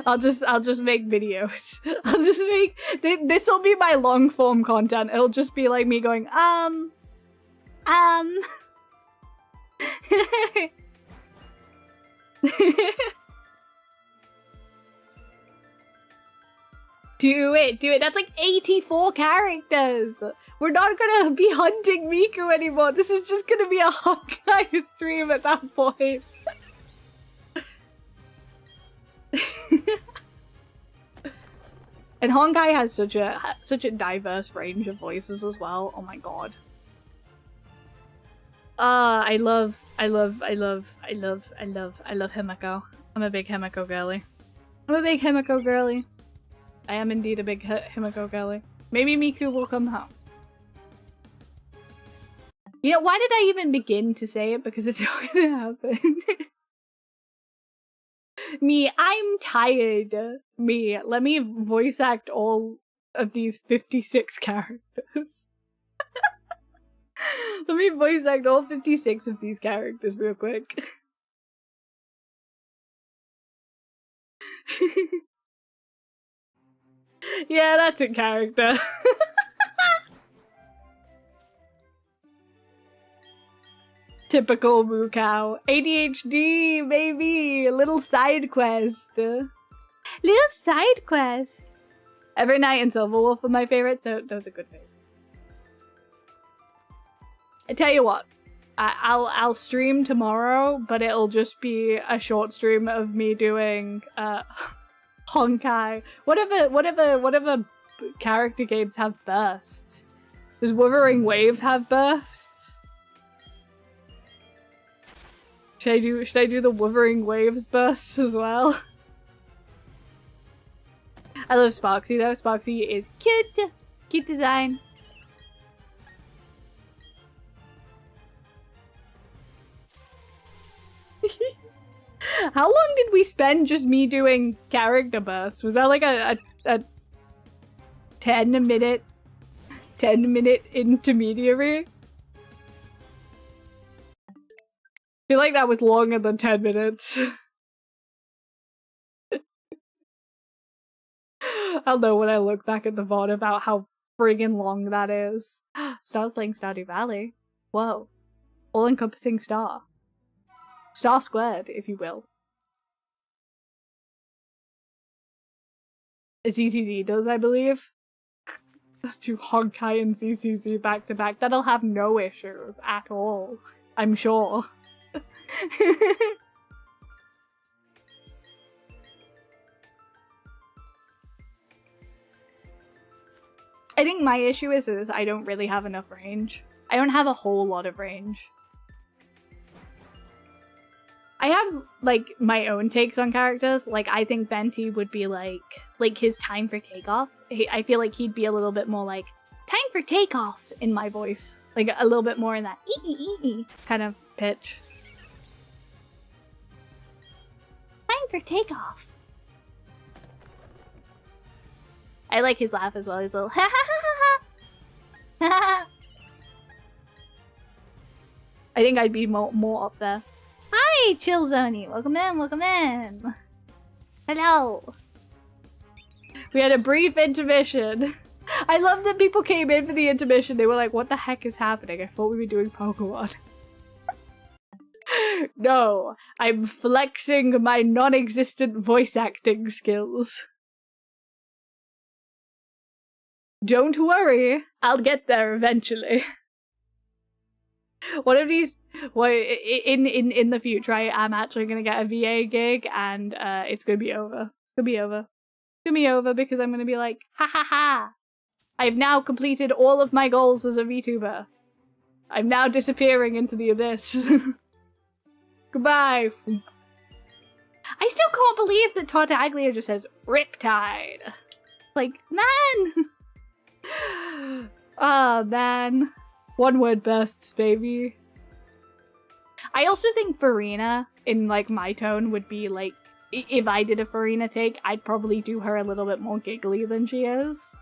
I'll just make videos. I'll just make this will be my long form content. It'll just be like me going Do it. That's like 84 characters. We're not gonna be hunting Miku anymore. This is just gonna be a Honkai stream at that point. And Honkai has such a diverse range of voices as well. Oh my god. I love Himeko. I'm a big Himeko girly. I am indeed a big Himeko girly. Maybe Miku will come home. You know, why did I even begin to say it? Because it's not gonna happen. Me, I'm tired. Me, let me voice act all of these 56 characters. Let me voice act all 56 of these characters real quick. Yeah, that's a character. Typical Mukau. ADHD, baby! Little side quest. Every Night and Silverwolf are my favorites, so those are good favorites. I tell you what, I'll stream tomorrow, but it'll just be a short stream of me doing Honkai. Whatever character games have bursts. Does Wuthering Wave have bursts? Should I do the Wuthering Waves bursts as well? I love Sparksy though. Sparksy is cute. Cute design. How long did we spend just me doing character bursts? Was that like a 10-minute intermediary? I feel like that was longer than 10 minutes. I'll know when I look back at the VOD about how friggin' long that is. Star's playing Stardew Valley. Whoa. All-encompassing star. Star squared, if you will. ZCZ does, I believe. Let's do Honkai and ZCZ back to back. That'll have no issues at all. I'm sure. I think my issue is I don't really have enough range. I don't have a whole lot of range. I have, like, my own takes on characters. Like, I think Venti would be, like his time for takeoff. I feel like he'd be a little bit more, like, time for takeoff in my voice. Like, a little bit more in that ee kind of pitch. Time for takeoff. I like his laugh as well. His little ha ha ha ha ha. I think I'd be more up there. Hi, Chillzoni. Welcome in. Hello. We had a brief intermission. I love that people came in for the intermission. They were like, what the heck is happening? I thought we were doing Pokemon. No, I'm flexing my non-existent voice acting skills. Don't worry, I'll get there eventually. One of these, well, in the future, I'm actually gonna get a VA gig, and it's gonna be over. It's gonna be over because I'm gonna be like, ha ha ha! I've now completed all of my goals as a VTuber. I'm now disappearing into the abyss. Goodbye. I still can't believe that Tartaglia just says Riptide. Like, man. Ah, man. One word bursts, baby. I also think Farina, in, like, my tone, would be, like, if I did a Farina take, I'd probably do her a little bit more giggly than she is.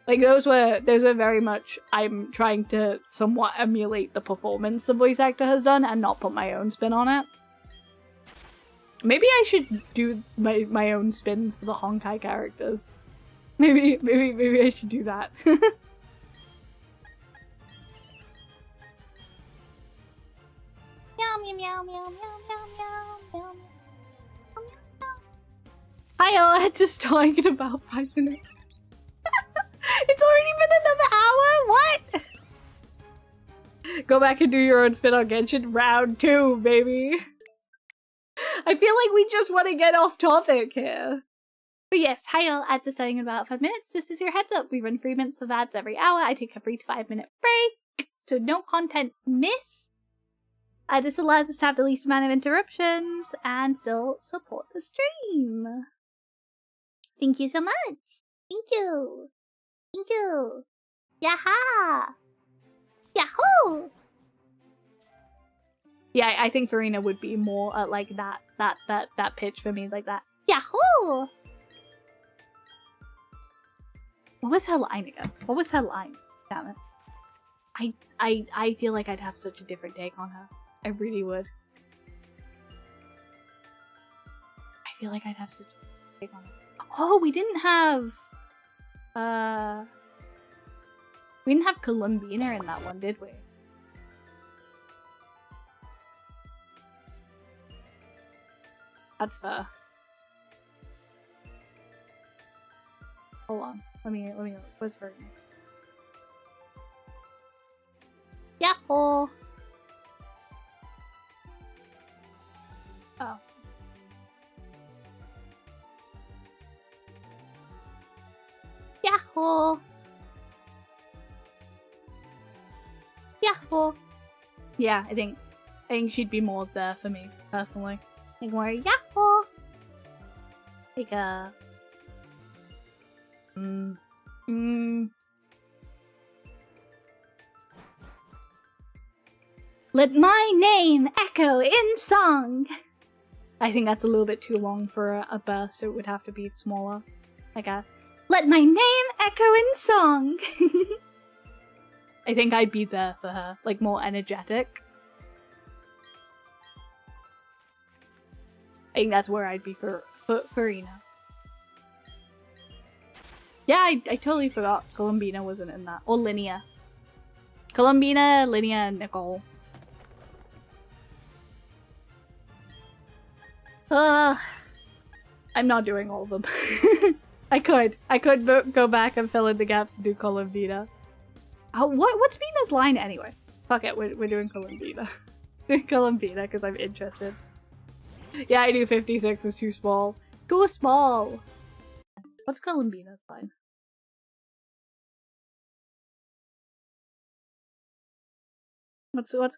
Like those were very much I'm trying to somewhat emulate the performance the voice actor has done and not put my own spin on it. Maybe I should do my own spins for the Honkai characters. Maybe I should do that. Meow meow meow meow meow meow meow meow. Hi all, I had to start in about 5 minutes. It's already been another hour? What? Go back and do your own spin on Genshin round 2, baby. I feel like we just want to get off topic here. But yes, hi all, ads are starting in about 5 minutes. This is your heads up. We run 3 minutes of ads every hour. I take a 3 to 5 minute break, so no content miss. This allows us to have the least amount of interruptions and still support the stream. Thank you so much. Thank you. Thank you. Yaha! Yahoo! Yeah, I think Farina would be more like that pitch for me, like that. Yahoo! What was her line again? What was her line? Damn it. I feel like I'd have such a different take on her. I really would. I feel like I'd have such a different take on her. Oh, we didn't have Columbina in that one, did we? That's fair. Hold on. Let me look. What's for me? Yahoo! Oh. Yahoo! Yahoo! Yeah, I think she'd be more there for me, personally. I think more Yahoo! Like Let my name echo in song! I think that's a little bit too long for a burst, so it would have to be smaller. Like a let my name echo in song! I think I'd be there for her, like more energetic. I think that's where I'd be for Farina. Yeah, I totally forgot Columbina wasn't in that. Or Linnea. Columbina, Linnea, and Nicole. I'm not doing all of them. I could go back and fill in the gaps to do Columbina. Oh, what's Bina's line anyway? Fuck it, we're doing Columbina. Doing Columbina because I'm interested. Yeah, I knew 56 was too small. Go small. What's Columbina's line? What's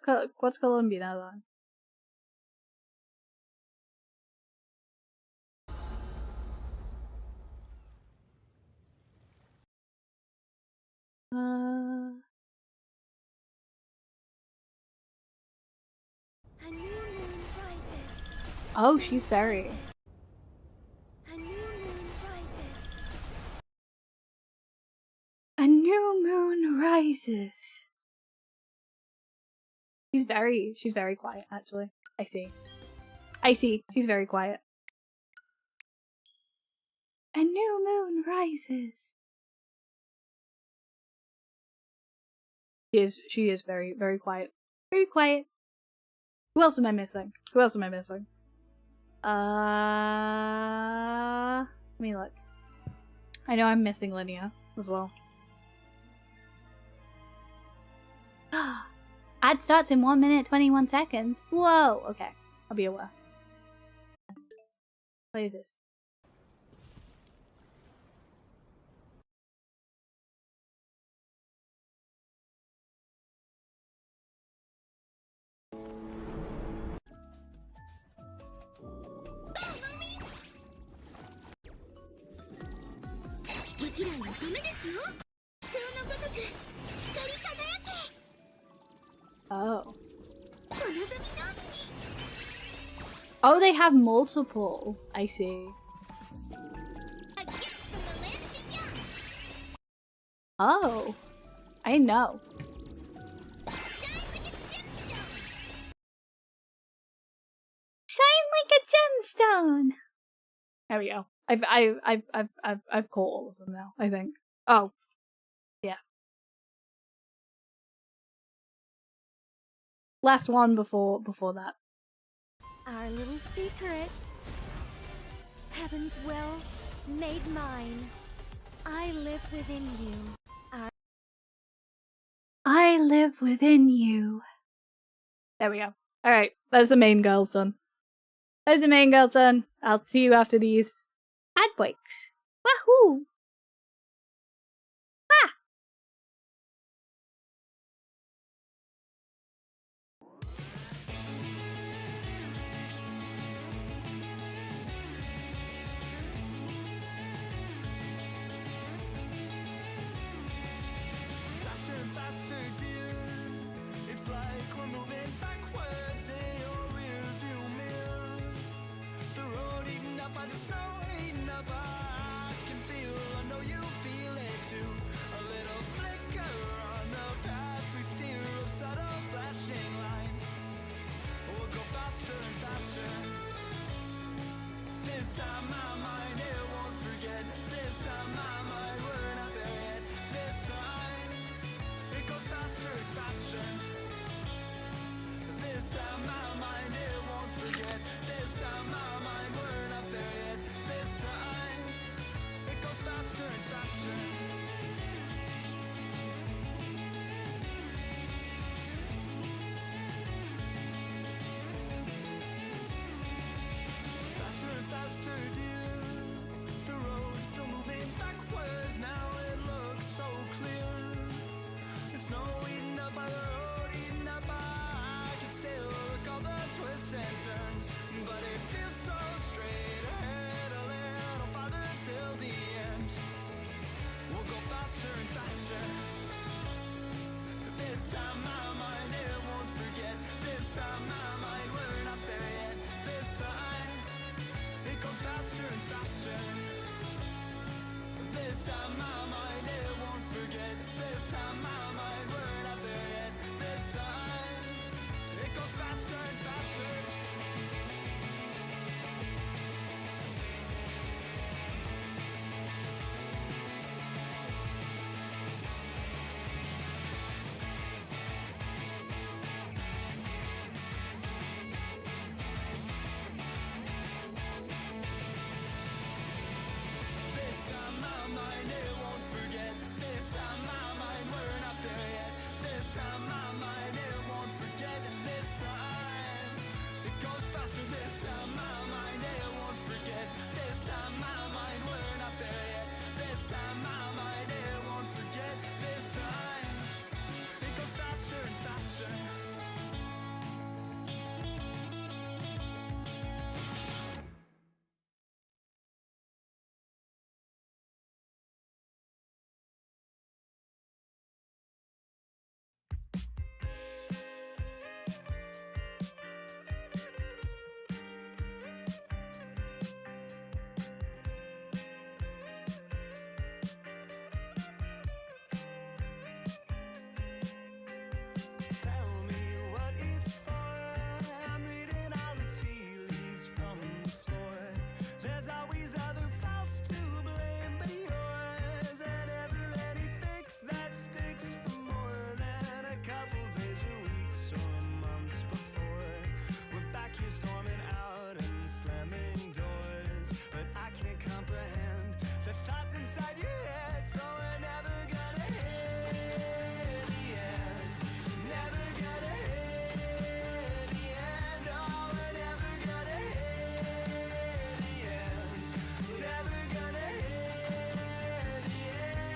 Columbina's line? A new moon rises. Oh, she's very. A new moon rises. A new moon rises. She's very quiet, actually. I see. She's very quiet. A new moon rises. She is very, very quiet. Very quiet. Who else am I missing? Let me look. I know I'm missing Linnea as well. Ad starts in 1 minute 21 seconds. Whoa! Okay, I'll be aware. What is this? Oh. Oh, they have multiple. I see. Oh, I know. Shine like a gemstone. There we go. I've caught all of them now, I think. Oh, yeah. Last one before that. Our little secret. Heaven's will made mine. I live within you. I live within you. There we go. Alright, that's the main girls done. There's the main girls done. I'll see you after these ad breaks. Wahoo! Ah! Faster and faster, dear. It's like we're moving backwards in your rearview mirror. The road eaten up by the snow, eaten up. I can feel, I know you feel it too. A little flicker on the path we steer of subtle flashing lights. We'll go faster and faster. This time my mind, it won't forget. This time my mind, we're not there yet. This time it goes faster and faster. This time my mind, it won't forget. This time my mind, we're not there yet. This time it goes faster and faster. Faster and faster, dear. The road's still moving backwards. Now it looks so clear. The snow eaten up by the road, eaten up by. I can still recall the twists and turns, but it feels so straight ahead. A little farther till the end. We'll go faster and faster. This time my mind, it won't forget. This time my mind, we're not there yet. This time it goes faster and faster. This time my mind, it won't forget. This time my mind, we're not there yet. This time it goes faster and faster. This time my mind, it won't forget. This time my mind, we're not there yet. This time my mind, it won't forget. And this time it goes faster. This time my mind, it won't forget. This time my mind, we're not there yet. This time my mind, it won't forget. This time it goes faster and faster. Tell me what it's for. I'm reading all the tea leaves from the floor. There's always other faults to blame but yours. And never any fix that sticks for more than a couple days or weeks or months before. We're back here storming out and slamming doors. But I can't comprehend the thoughts inside your head. So we're never gonna hit the end. Never gonna hit the end. Oh, we're never gonna hit the end. Never gonna hit the end.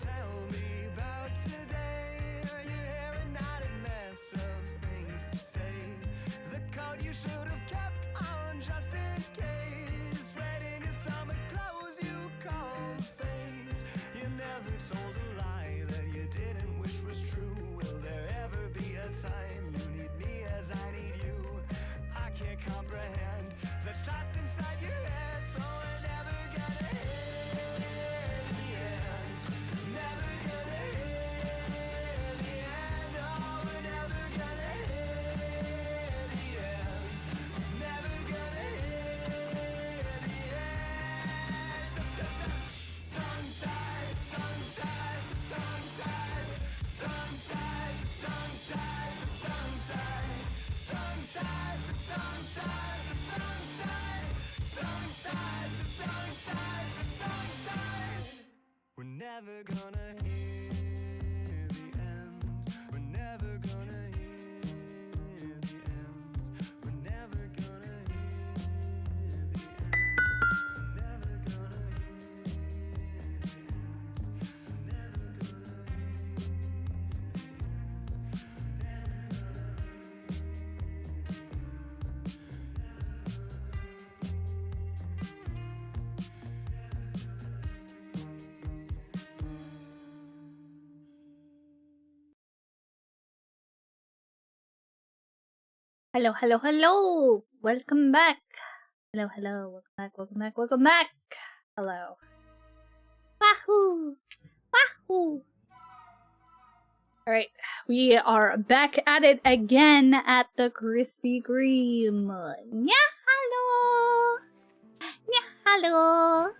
Tell me about today. Your hair and not a mess of things to say. The coat you should have kept on just in case. Sweating your summer clothes, sold a lie that you didn't wish was true. Will there ever be a time you need me as I need you? I can't comprehend the thoughts inside your head, so we're never gonna hear the end. Never gonna hear the end. Oh, we're never gonna hear the end. Never gonna hear the end. Tongue-tied, tongue-tied, tongue-tied, tongue-tied, tongue-tied, tongue-tied, tongue-tied, tongue-tied, tongue-tied, tongue-tied, tongue-tied. We're never gonna hear the end. We're never gonna hear the end. We're never gonna hear the end. We're never gonna hear the end. We're never gonna Hello, hello, hello! Welcome back! Hello, hello, welcome back, welcome back, welcome back! Hello. Wahoo! Wahoo! Alright, we are back at it again at the Krispy Kreme. Yeah, hello! Yeah, hello!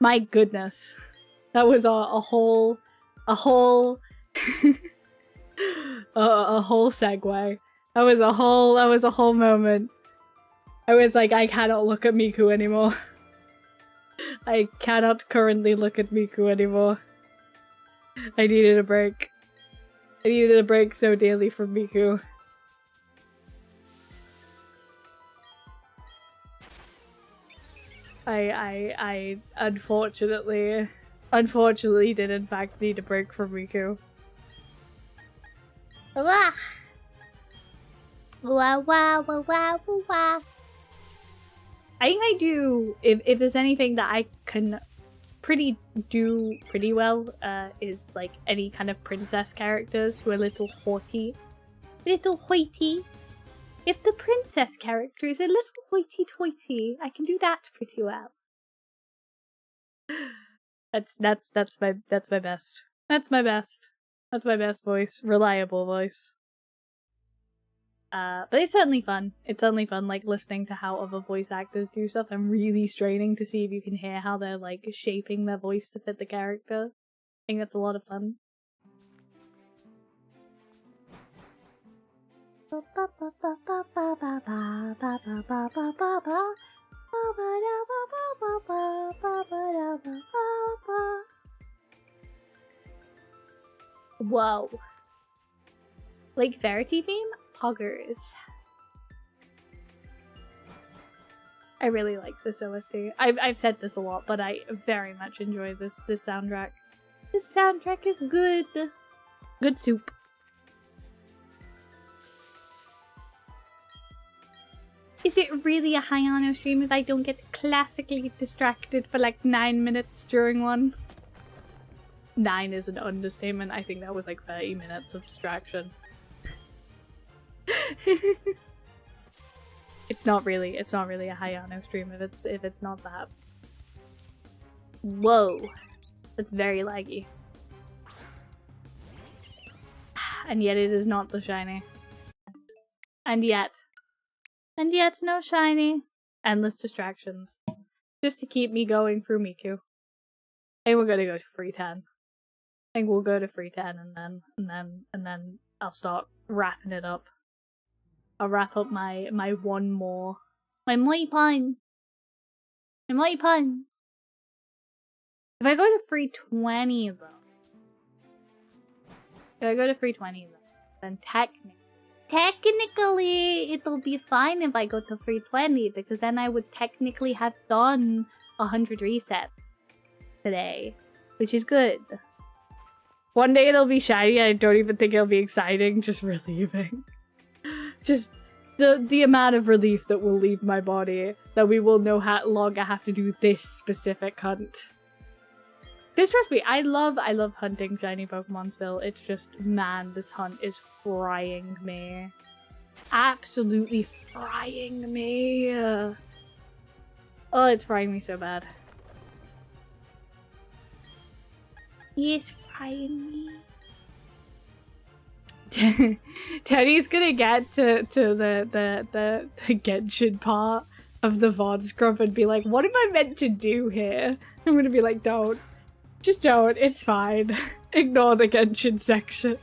My goodness. That was a whole a whole segue. That was a whole moment. I was like, I cannot look at Miku anymore. I cannot currently look at Miku anymore. I needed a break. I needed a break so dearly from Miku. I unfortunately did in fact need a break from Riku. Wah! Wah wah wah wah wah. I think I do, if there's anything that I can do pretty well, is like any kind of princess characters who are a little haughty. Little hoity. If the princess character is a little hoity-toity, I can do that pretty well. That's my best. That's my best. That's my best voice. Reliable voice. But it's certainly fun. It's certainly fun, like, listening to how other voice actors do stuff and really straining to see if you can hear how they're, like, shaping their voice to fit the character. I think that's a lot of fun. Whoa. Lake Verity theme? Poggers. I really like this OST. I've said this a lot, but I very much enjoy this soundtrack. This soundtrack is good. Good soup. Is it really a Hayano stream if I don't get classically distracted for like 9 minutes during one? 9 is an understatement. I think that was like 30 minutes of distraction. It's not really a Hayano stream if it's not that. Whoa. That's very laggy. And yet it is not the shiny. And yet no shiny. Endless distractions. Just to keep me going through Miku. I think we're gonna go to free 10. I think we'll go to free 10 and then I'll start wrapping it up. I'll wrap up my one more. My Moipun! My Moipun! If I go to free 20 though. If I go to free 20 though, then technically it'll be fine if I go to free 20 because then I would technically have done 100 resets today, which is good. One day it'll be shiny, I don't even think it'll be exciting, just relieving. Just the amount of relief that will leave my body, that we will no longer have to do this specific hunt. Because trust me, I love hunting shiny Pokemon still. It's just, man, this hunt is frying me. Absolutely frying me. Oh, it's frying me so bad. It's frying me. Teddy's gonna get to the Genshin part of the VOD scrub and be like, what am I meant to do here? I'm gonna be like, don't. Just don't. It's fine. Ignore the Genshin section.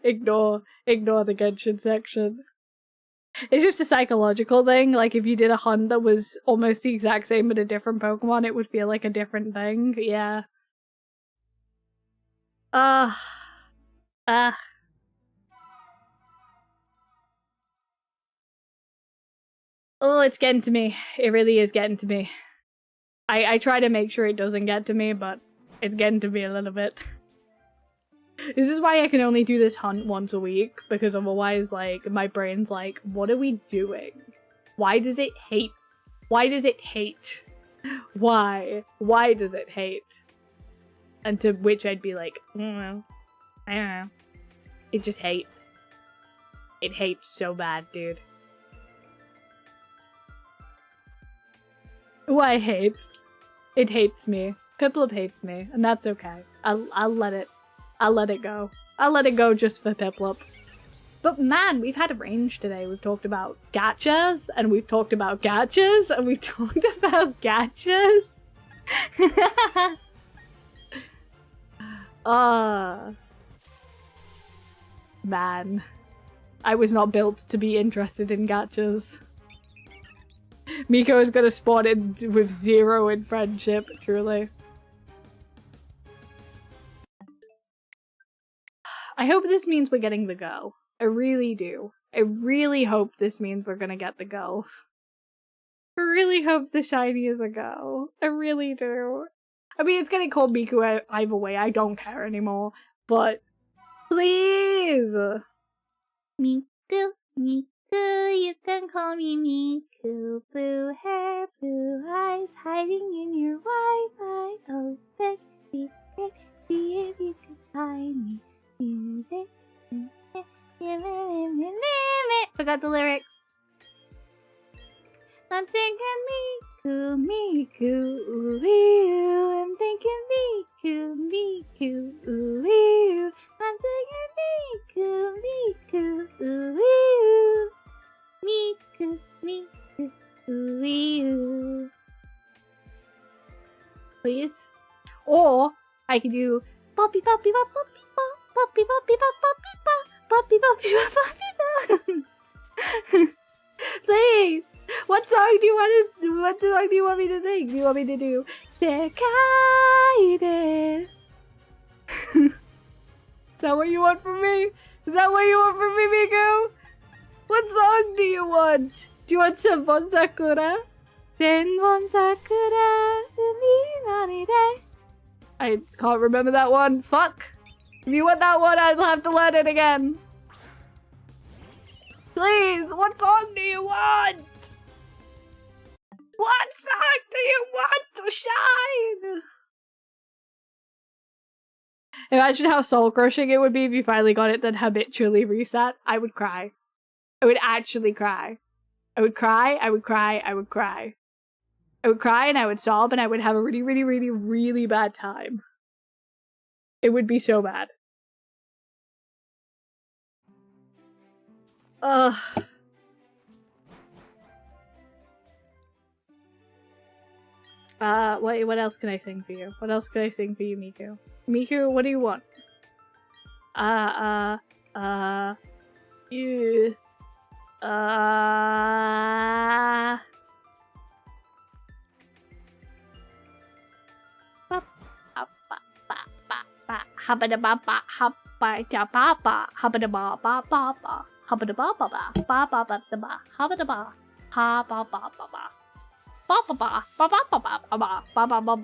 Ignore the Genshin section. It's just a psychological thing. Like, if you did a hunt that was almost the exact same but a different Pokemon, it would feel like a different thing. Yeah. Oh, it's getting to me. It really is getting to me. I try to make sure it doesn't get to me, but it's getting to me a little bit. This is why I can only do this hunt once a week, because otherwise, like, my brain's like, what are we doing? Why does it hate? Why does it hate? Why? Why does it hate? And to which I'd be like, I don't know. I don't know. It just hates. It hates so bad, dude. Why hates? It hates me. Piplup hates me, and that's okay. I'll let it go. I'll let it go just for Piplup. But man, we've had a range today. We've talked about gachas, and we've talked about gachas, and we've talked about gachas. Man. I was not built to be interested in gachas. Miko is gonna spawn in with 0 in friendship, truly. I hope this means we're getting the go. I really do. I really hope this means we're gonna get the go. I really hope the shiny is a go. I really do. I mean, it's getting called Miku either way. I don't care anymore. But please! Miku, Miku, you can call me Miku. Blue hair, blue eyes, hiding in your Wi-Fi. Open secret, see if you can find me. Music. Forgot the lyrics. I'm thinking Miku, Miku, ooh, I'm thinking Miku, Miku, ooh, I'm thinking Miku, Miku, ooh, Miku, Miku, ooh. Please? Or I could do poppy, poppy, pop, poppy, pop, poppy, poppy, pop, poppy, pop, poppy, poppy, pop, poppy, pop. Please! What song do you want me to sing? Do you want me to do Sekai de? Is that what you want from me? Is that what you want from me, Miku? What song do you want? Do you want Senbon Sakura? Senbon Sakura, umi nani de? I can't remember that one. Fuck. If you want that one, I'll have to learn it again. Please, what song do you want? What song do you want to shine? Imagine how soul crushing it would be if you finally got it then habitually reset. I would cry. I would actually cry. I would cry, I would cry, I would cry. I would cry and I would sob and I would have a really, really, really, really bad time. It would be so bad. Ugh. What else can I sing for you? What else can I sing for you, Miku? Miku, what do you want? You. Habba ba ba habba da ba ba habba da ba ba ba ba habba da ba ba ba ba ba ba da ba habba da ba ha ba ba ba ba. Ba ba ba ba ba ba ba ba ba ba ba ba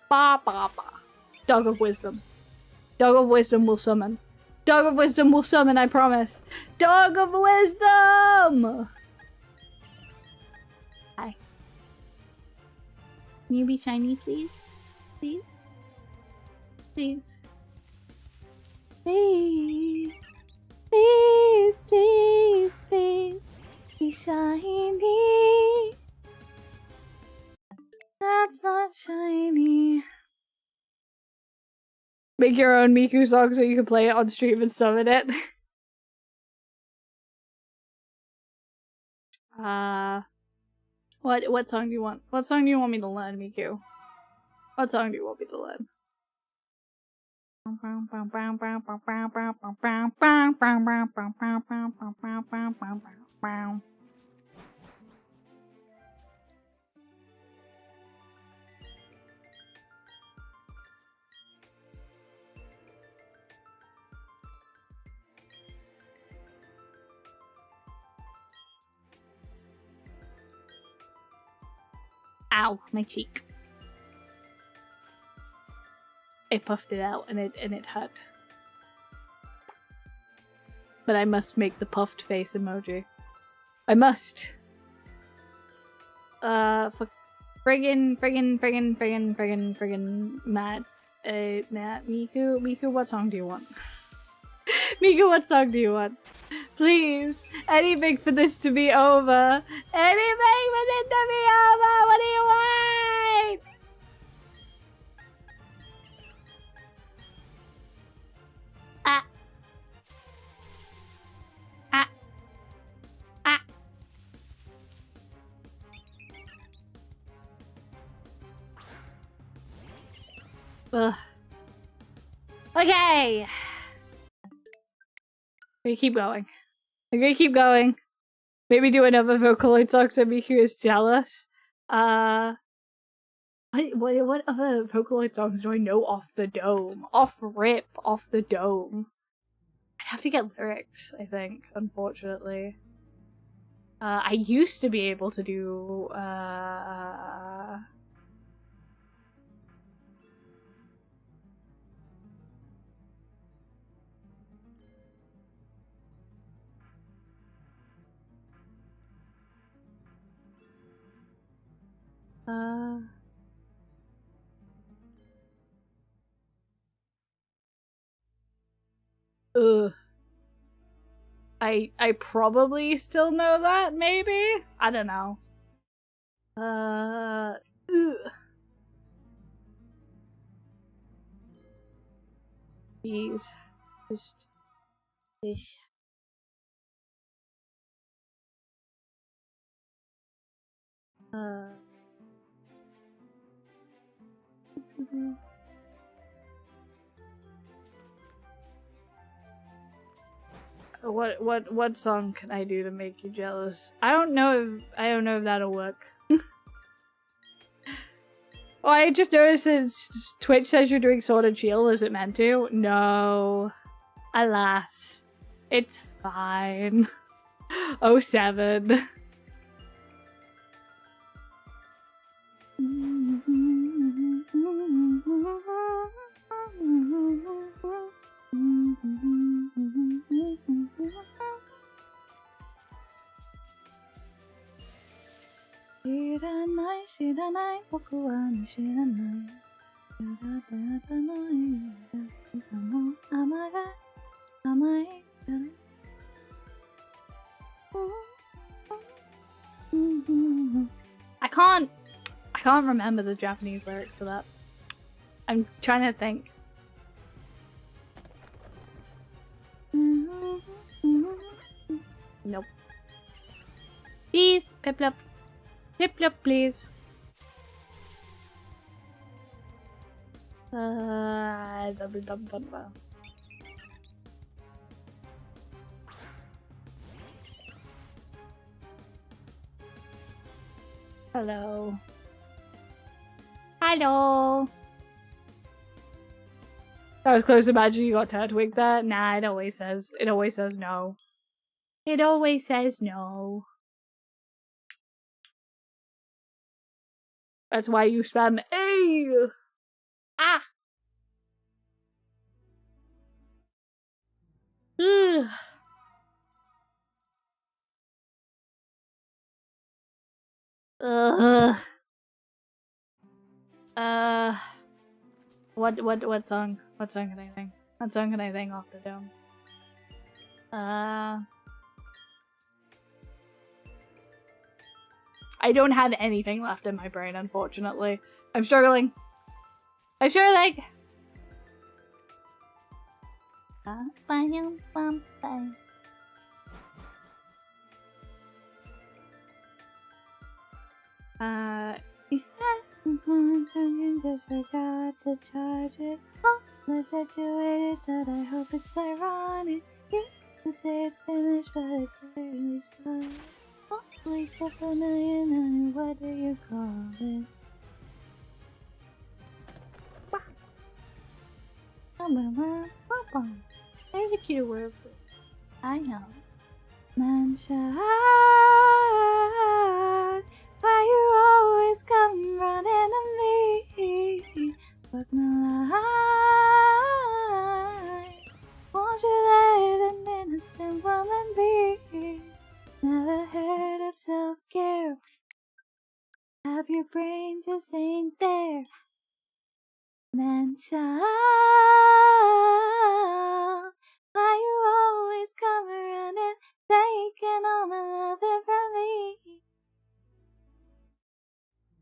ba ba ba ba. Dog of Wisdom. Dog of Wisdom will summon. Dog of Wisdom will summon, I promise. Dog of Wisdom! Hi. Can you be shiny, please? Please? Please? Please? Please, please, please. Be shiny. That's not shiny. Make your own Miku song so you can play it on stream and summon it. What song do you want? What song do you want me to learn, Miku? What song do you want me to learn? Ow, my cheek. I puffed it out and it hurt. But I must make the puffed face emoji. I must. For friggin' Matt. Matt, Miku, what song do you want? Miku, what song do you want? Please, anything for this to be over. Anything for this to be over. What do you want? Ah. Ah. Ah. Ugh. Okay. We keep going. I'm gonna keep going. Maybe do another Vocaloid song so Miku is jealous. What other Vocaloid songs do I know off the dome? Off the dome. I'd have to get lyrics, I think, unfortunately. I used to be able to do, I probably still know that, maybe? I don't know. Please. Just... What song can I do to make you jealous? I don't know if that'll work. Oh, I just noticed that Twitch says you're doing Sword and Shield. Is it meant to? No. Alas. It's fine. 07. I can't remember the Japanese lyrics to that. I'm trying to think. Nope. Please, Piplup. Piplup, please. Hello. Hello. That was close. Imagine you got Turtwig there. Nah, it always says no. It always says no. That's why you spam A. Ah. Ugh. What song? What song can I sing? What song can I sing off the dome? I don't have anything left in my brain, unfortunately. I'm struggling. I'm struggling! You said just forgot to charge it. Oh, look at you waited, but I hope it's ironic. You say it's finished, but it barely started. Oh, we set the million, and what do you call it? There's a cute word for it. I know. Manchild, why you always come running to me? Fuck my life. Won't you let an innocent woman be? Never heard of self-care. Have your brain just ain't there. Man-child, why you always come running, taking all my loving from me?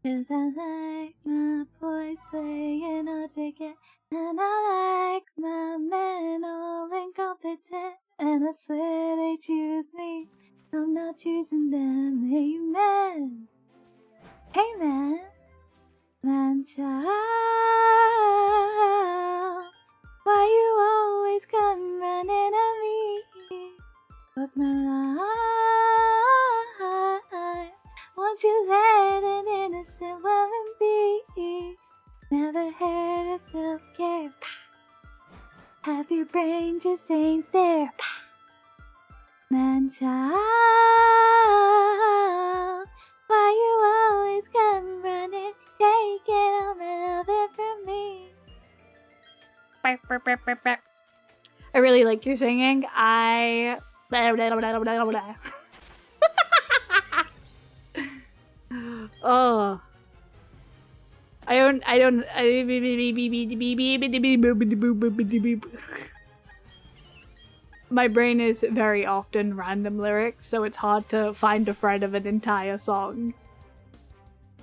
'Cause I like my boys playing hard to get, and I like my men all incompetent, and I swear they choose me, I'm not choosing them. Amen. Amen. Man-child, why you always come running at me? Fuck my life. Won't you let an innocent woman be? Never heard of self-care. Have your brain just ain't there. Man-child, why you always come running, taking all my love from me? I really like your singing. Oh. My brain is very often random lyrics, so it's hard to find a thread of an entire song.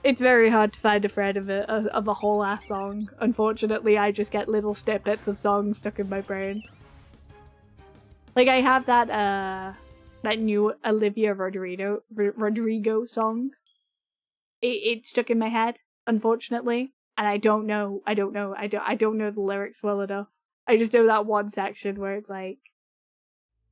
It's very hard to find a thread of a whole ass song. Unfortunately, I just get little snippets of songs stuck in my brain. Like I have that new Olivia Rodrigo song. It's stuck in my head, unfortunately, and I don't know the lyrics well enough. I just know that one section where it's like,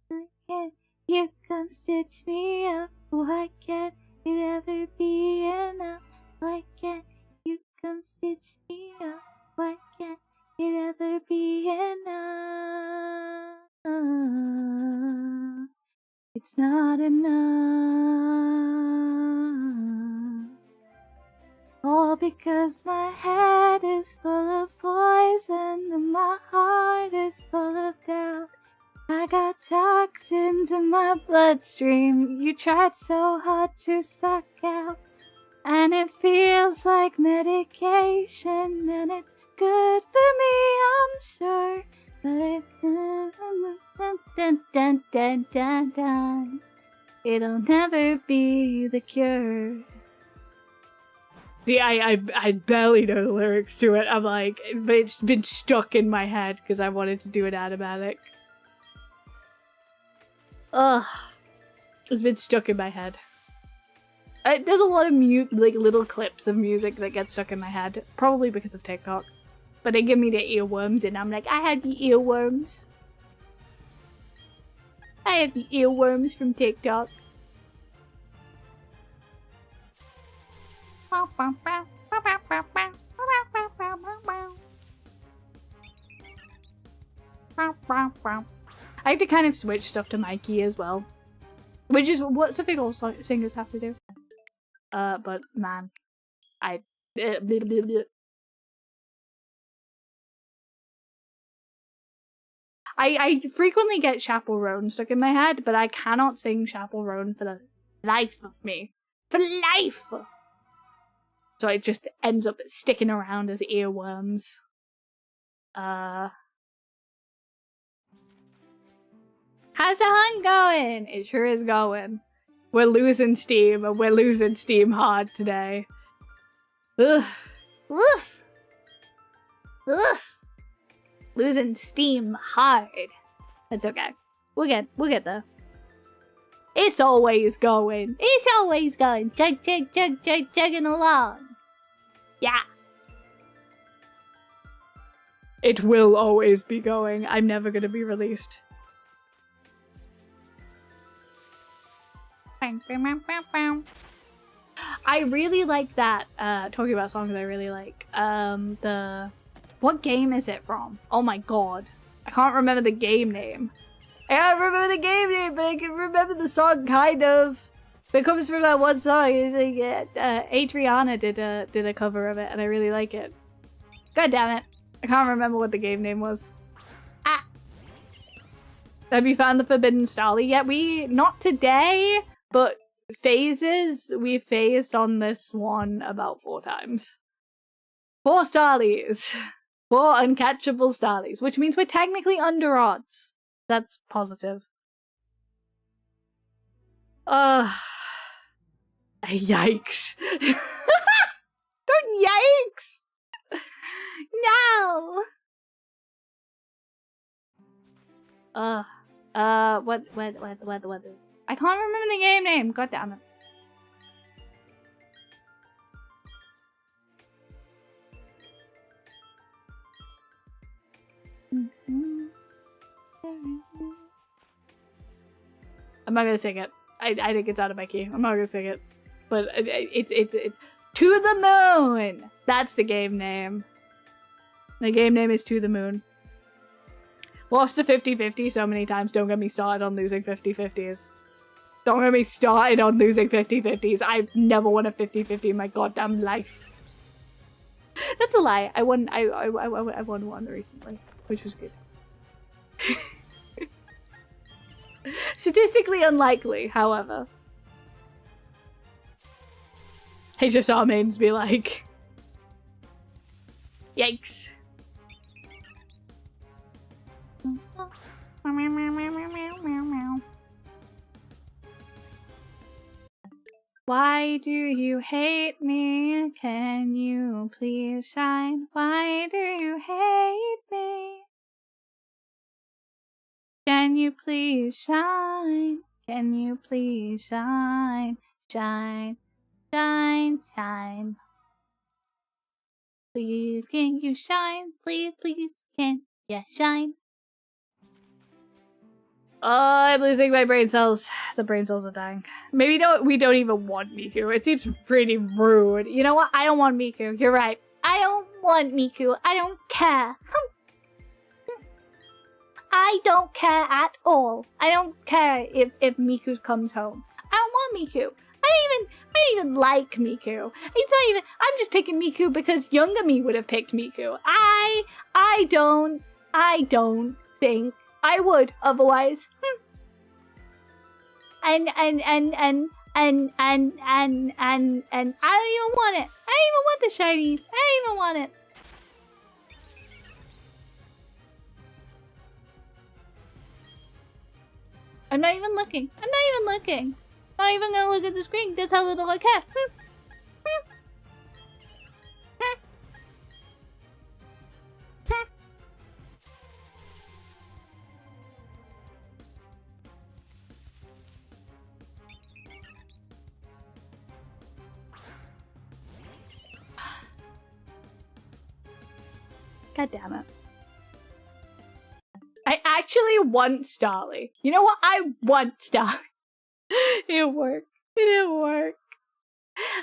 why can't you come stitch me up? Why can't it ever be enough? Why can't you come stitch me up? Why can't it ever be enough? It's not enough. All because my head is full of poison and my heart is full of doubt. I got toxins in my bloodstream you tried so hard to suck out. And it feels like medication and it's good for me, I'm sure. But it'll never be the cure. See, I barely know the lyrics to it. I'm like, but it's been stuck in my head because I wanted to do an animatic. Ugh. It's been stuck in my head. There's a lot of like little clips of music that get stuck in my head, probably because of TikTok. But they give me the earworms, and I'm like, I had the earworms. I had the earworms from TikTok. I had to kind of switch stuff to Mikey as well, which is what something all singers have to do. But man, I frequently get Chaperone stuck in my head, but I cannot sing Chaperone for the life of me. For life! So it just ends up sticking around as earworms. How's the hunt going? It sure is going. We're losing steam, and we're losing steam hard today. Ugh. Woof. Ugh. Losing steam hard. That's okay. We'll get there. It's always going. It's always going. Chugging along. Yeah. It will always be going. I'm never gonna be released. I really like that, talking about songs I really like, what game is it from? Oh my god. I can't remember the game name. I can't remember the game name, but I can remember the song, kind of. It comes from that one song. It's like, Adriana did a cover of it, and I really like it. God damn it. I can't remember what the game name was. Ah! Have you found the Forbidden Starly yet? Not today, but phases, we phased on this one about 4 times. 4 Starlies. 4 uncatchable Starlies, which means we're technically under odds. That's positive. Yikes. Don't yikes! No! What is... I can't remember the game name, god damn it. I'm not gonna sing it. I think it's out of my key. I'm not gonna sing it. But it's To the Moon! That's the game name. The game name is To the Moon. Lost to 50-50 so many times, don't get me started on losing 50-50s. Don't get me started on losing 50-50s. I've never won a 50-50 in my goddamn life. That's a lie. I won one recently, which was good. Statistically unlikely, however. I just saw maidens be like, yikes. Why do you hate me? Can you please shine? Why do you hate me? Can you please shine? Can you please shine? Shine, shine, shine. Please, can you shine? Please, please, can you shine? Oh, I'm losing my brain cells. The brain cells are dying. Maybe we don't even want Miku. It seems pretty rude. You know what? I don't want Miku. You're right. I don't want Miku. I don't care. I don't care at all. I don't care if Miku comes home. I don't want Miku. I don't even like Miku. It's not even, I'm just picking Miku because younger me would have picked Miku. I don't think I would otherwise. And I don't even want it. I don't even want the shinies. I don't even want it. I'm not even looking. I'm not even looking. I'm not even gonna look at the screen. That's how little I care. God damn it. I actually want Starly. You know what? I want Starly. It didn't work. It didn't work.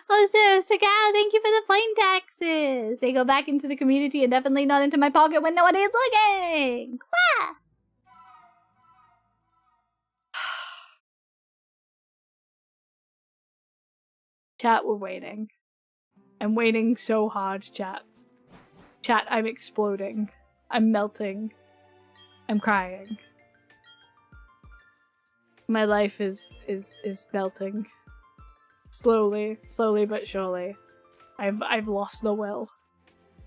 Listen, Sagao, thank you for the fine taxes. They go back into the community and definitely not into my pocket when no one is looking. Wah! Chat, we're waiting. I'm waiting so hard, chat. Chat, I'm exploding. I'm melting. I'm crying. My life is melting. Slowly but surely. I've lost the will.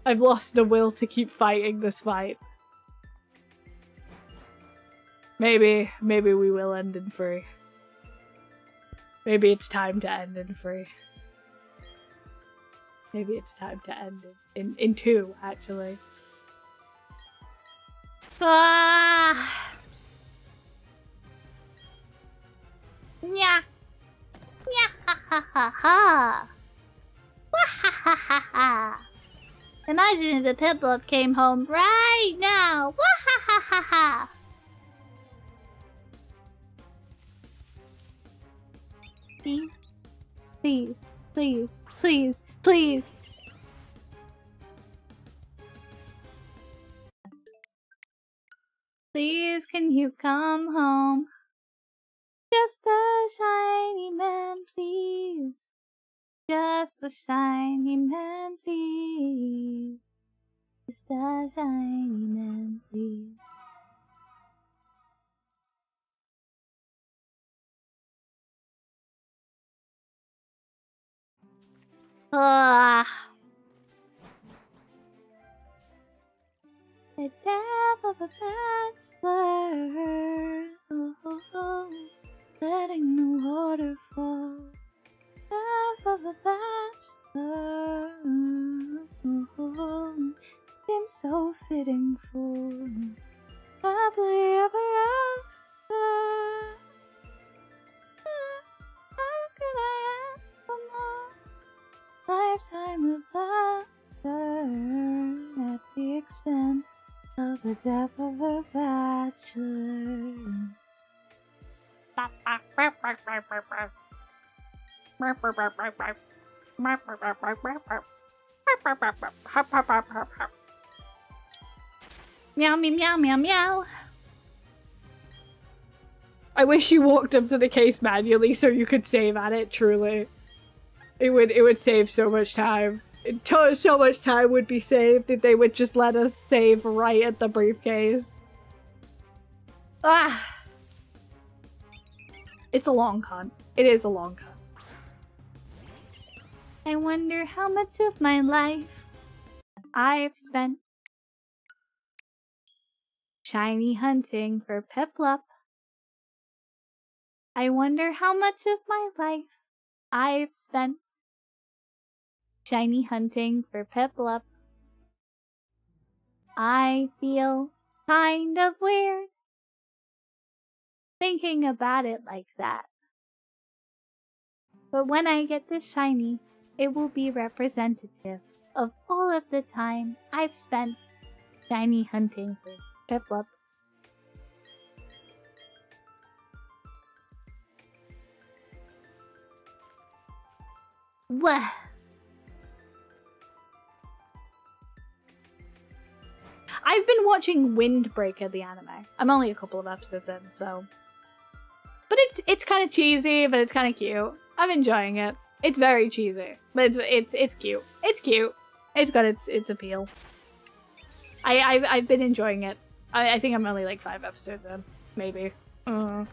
I've lost the will to keep fighting this fight. Maybe we will end in free. Maybe it's time to end in free. Maybe it's time to end in two, actually. Ah! Nya! Nya ha ha ha ha! Wah ha ha ha ha! Imagine if the Piplup came home right now! Wah ha ha ha ha! Please, please, please, please, please! Please, can you come home? Just a shiny man, please. Just a shiny man, please. Just a shiny man, please. Ah. The death of a bachelor, letting the water fall. Death of a bachelor, seems so fitting for happily ever after. How could I ask for more? Lifetime of laughter at the expense of the death of a bachelor. Meow, meow, meow, meow, meow. I wish you walked up to the case manually so you could save at it, truly. It would save so much time. So much time would be saved if they would just let us save right at the briefcase. Ah! It's a long con. It is a long con. I wonder how much of my life I've spent shiny hunting for Piplup. I wonder how much of my life I've spent shiny hunting for Piplup. I feel kind of weird thinking about it like that. But when I get this shiny, it will be representative of all of the time I've spent shiny hunting for Piplup. Wah! I've been watching Windbreaker, the anime. I'm only a couple of episodes in, so... But it's kind of cheesy, but it's kind of cute. I'm enjoying it. It's very cheesy, but it's cute. It's cute. It's got its appeal. I've been enjoying it. I think I'm only like 5 episodes in, maybe. But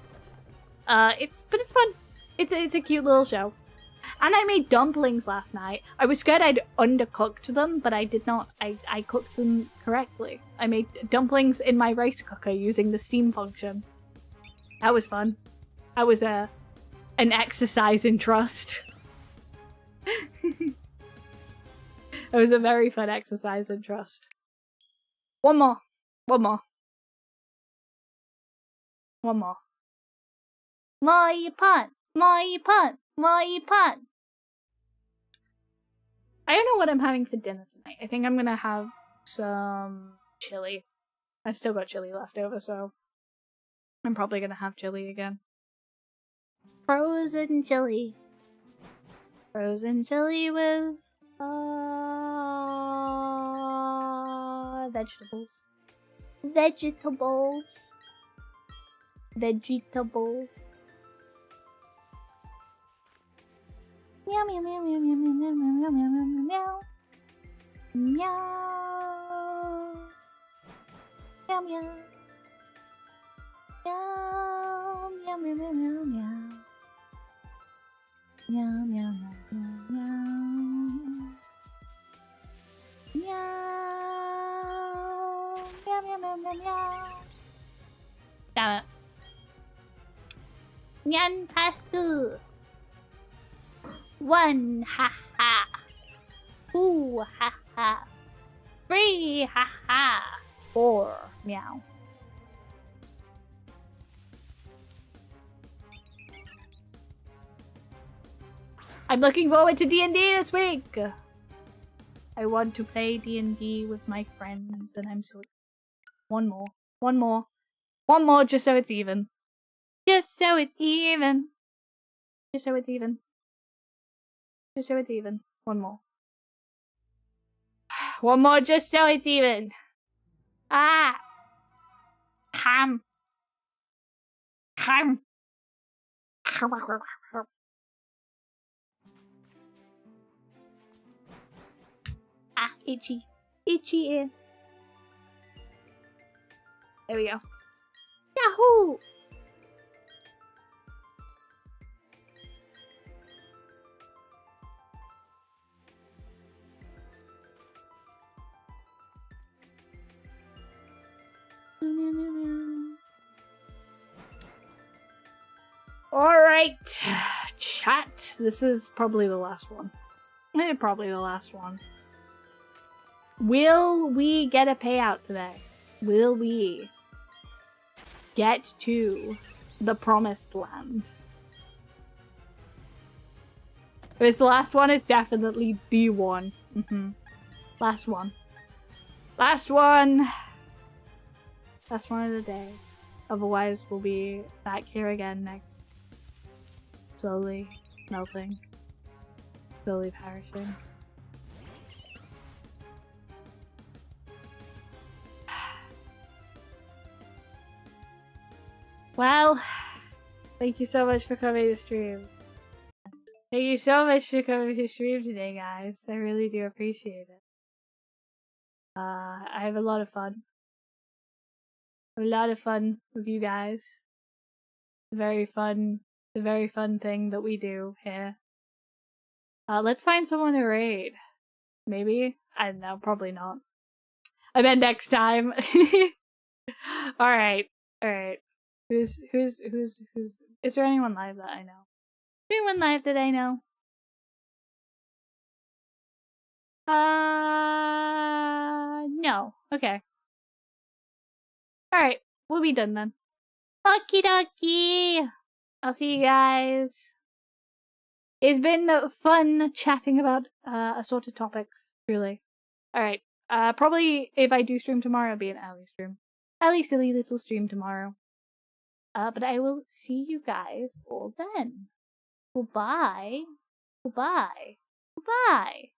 it's fun. It's a cute little show. And I made dumplings last night. I was scared I'd undercooked them, but I did not. I cooked them correctly. I made dumplings in my rice cooker using the steam function. That was fun. That was an exercise in trust. It was a very fun exercise in trust. One more. One more. One more. More you punt. More you punt. More you punt. I don't know what I'm having for dinner tonight. I think I'm gonna have some chili. I've still got chili left over, so I'm probably gonna have chili again. Frozen chili. Frozen chili with vegetables. Vegetables. Vegetables. Meow meow meow meow meow meow meow meow meow meow meow meow meow meow meow. Meow, meow, meow, meow, meow. Meow. Meow, meow, meow, meow, meow. Damn it. Nyan pasu. 1, ha ha. 2, ha ha. 3, ha ha. 4, meow. I'm looking forward to D&D this week. I want to play D&D with my friends, and I'm so... One more. Just so it's even. Just so it's even. One more. One more just so it's even. Ah! Ham. Ah, itchy. Itchy ear. There we go. Yahoo! Alright, chat. This is probably the last one. Probably the last one. Will we get a payout today? Will we get to the promised land? If it's the last one, it's definitely the one. Last one. Last one! Last one of the day. Otherwise, we'll be back here again next. Slowly melting. Slowly perishing. Well, thank you so much for coming to stream. Thank you so much for coming to stream today, guys. I really do appreciate it. I have a lot of fun. A lot of fun with you guys. It's a very fun thing that we do here. Let's find someone to raid. Maybe? I don't know, probably not. I bet next time. Alright. Who's is there anyone live that I know? Anyone live that I know? No. Okay. Alright, we'll be done then. Okie dokie! I'll see you guys. It's been fun chatting about assorted topics, truly. Alright, probably if I do stream tomorrow, it'll be an early stream. Early silly little stream tomorrow. But I will see you guys all then. Goodbye. Goodbye. Goodbye.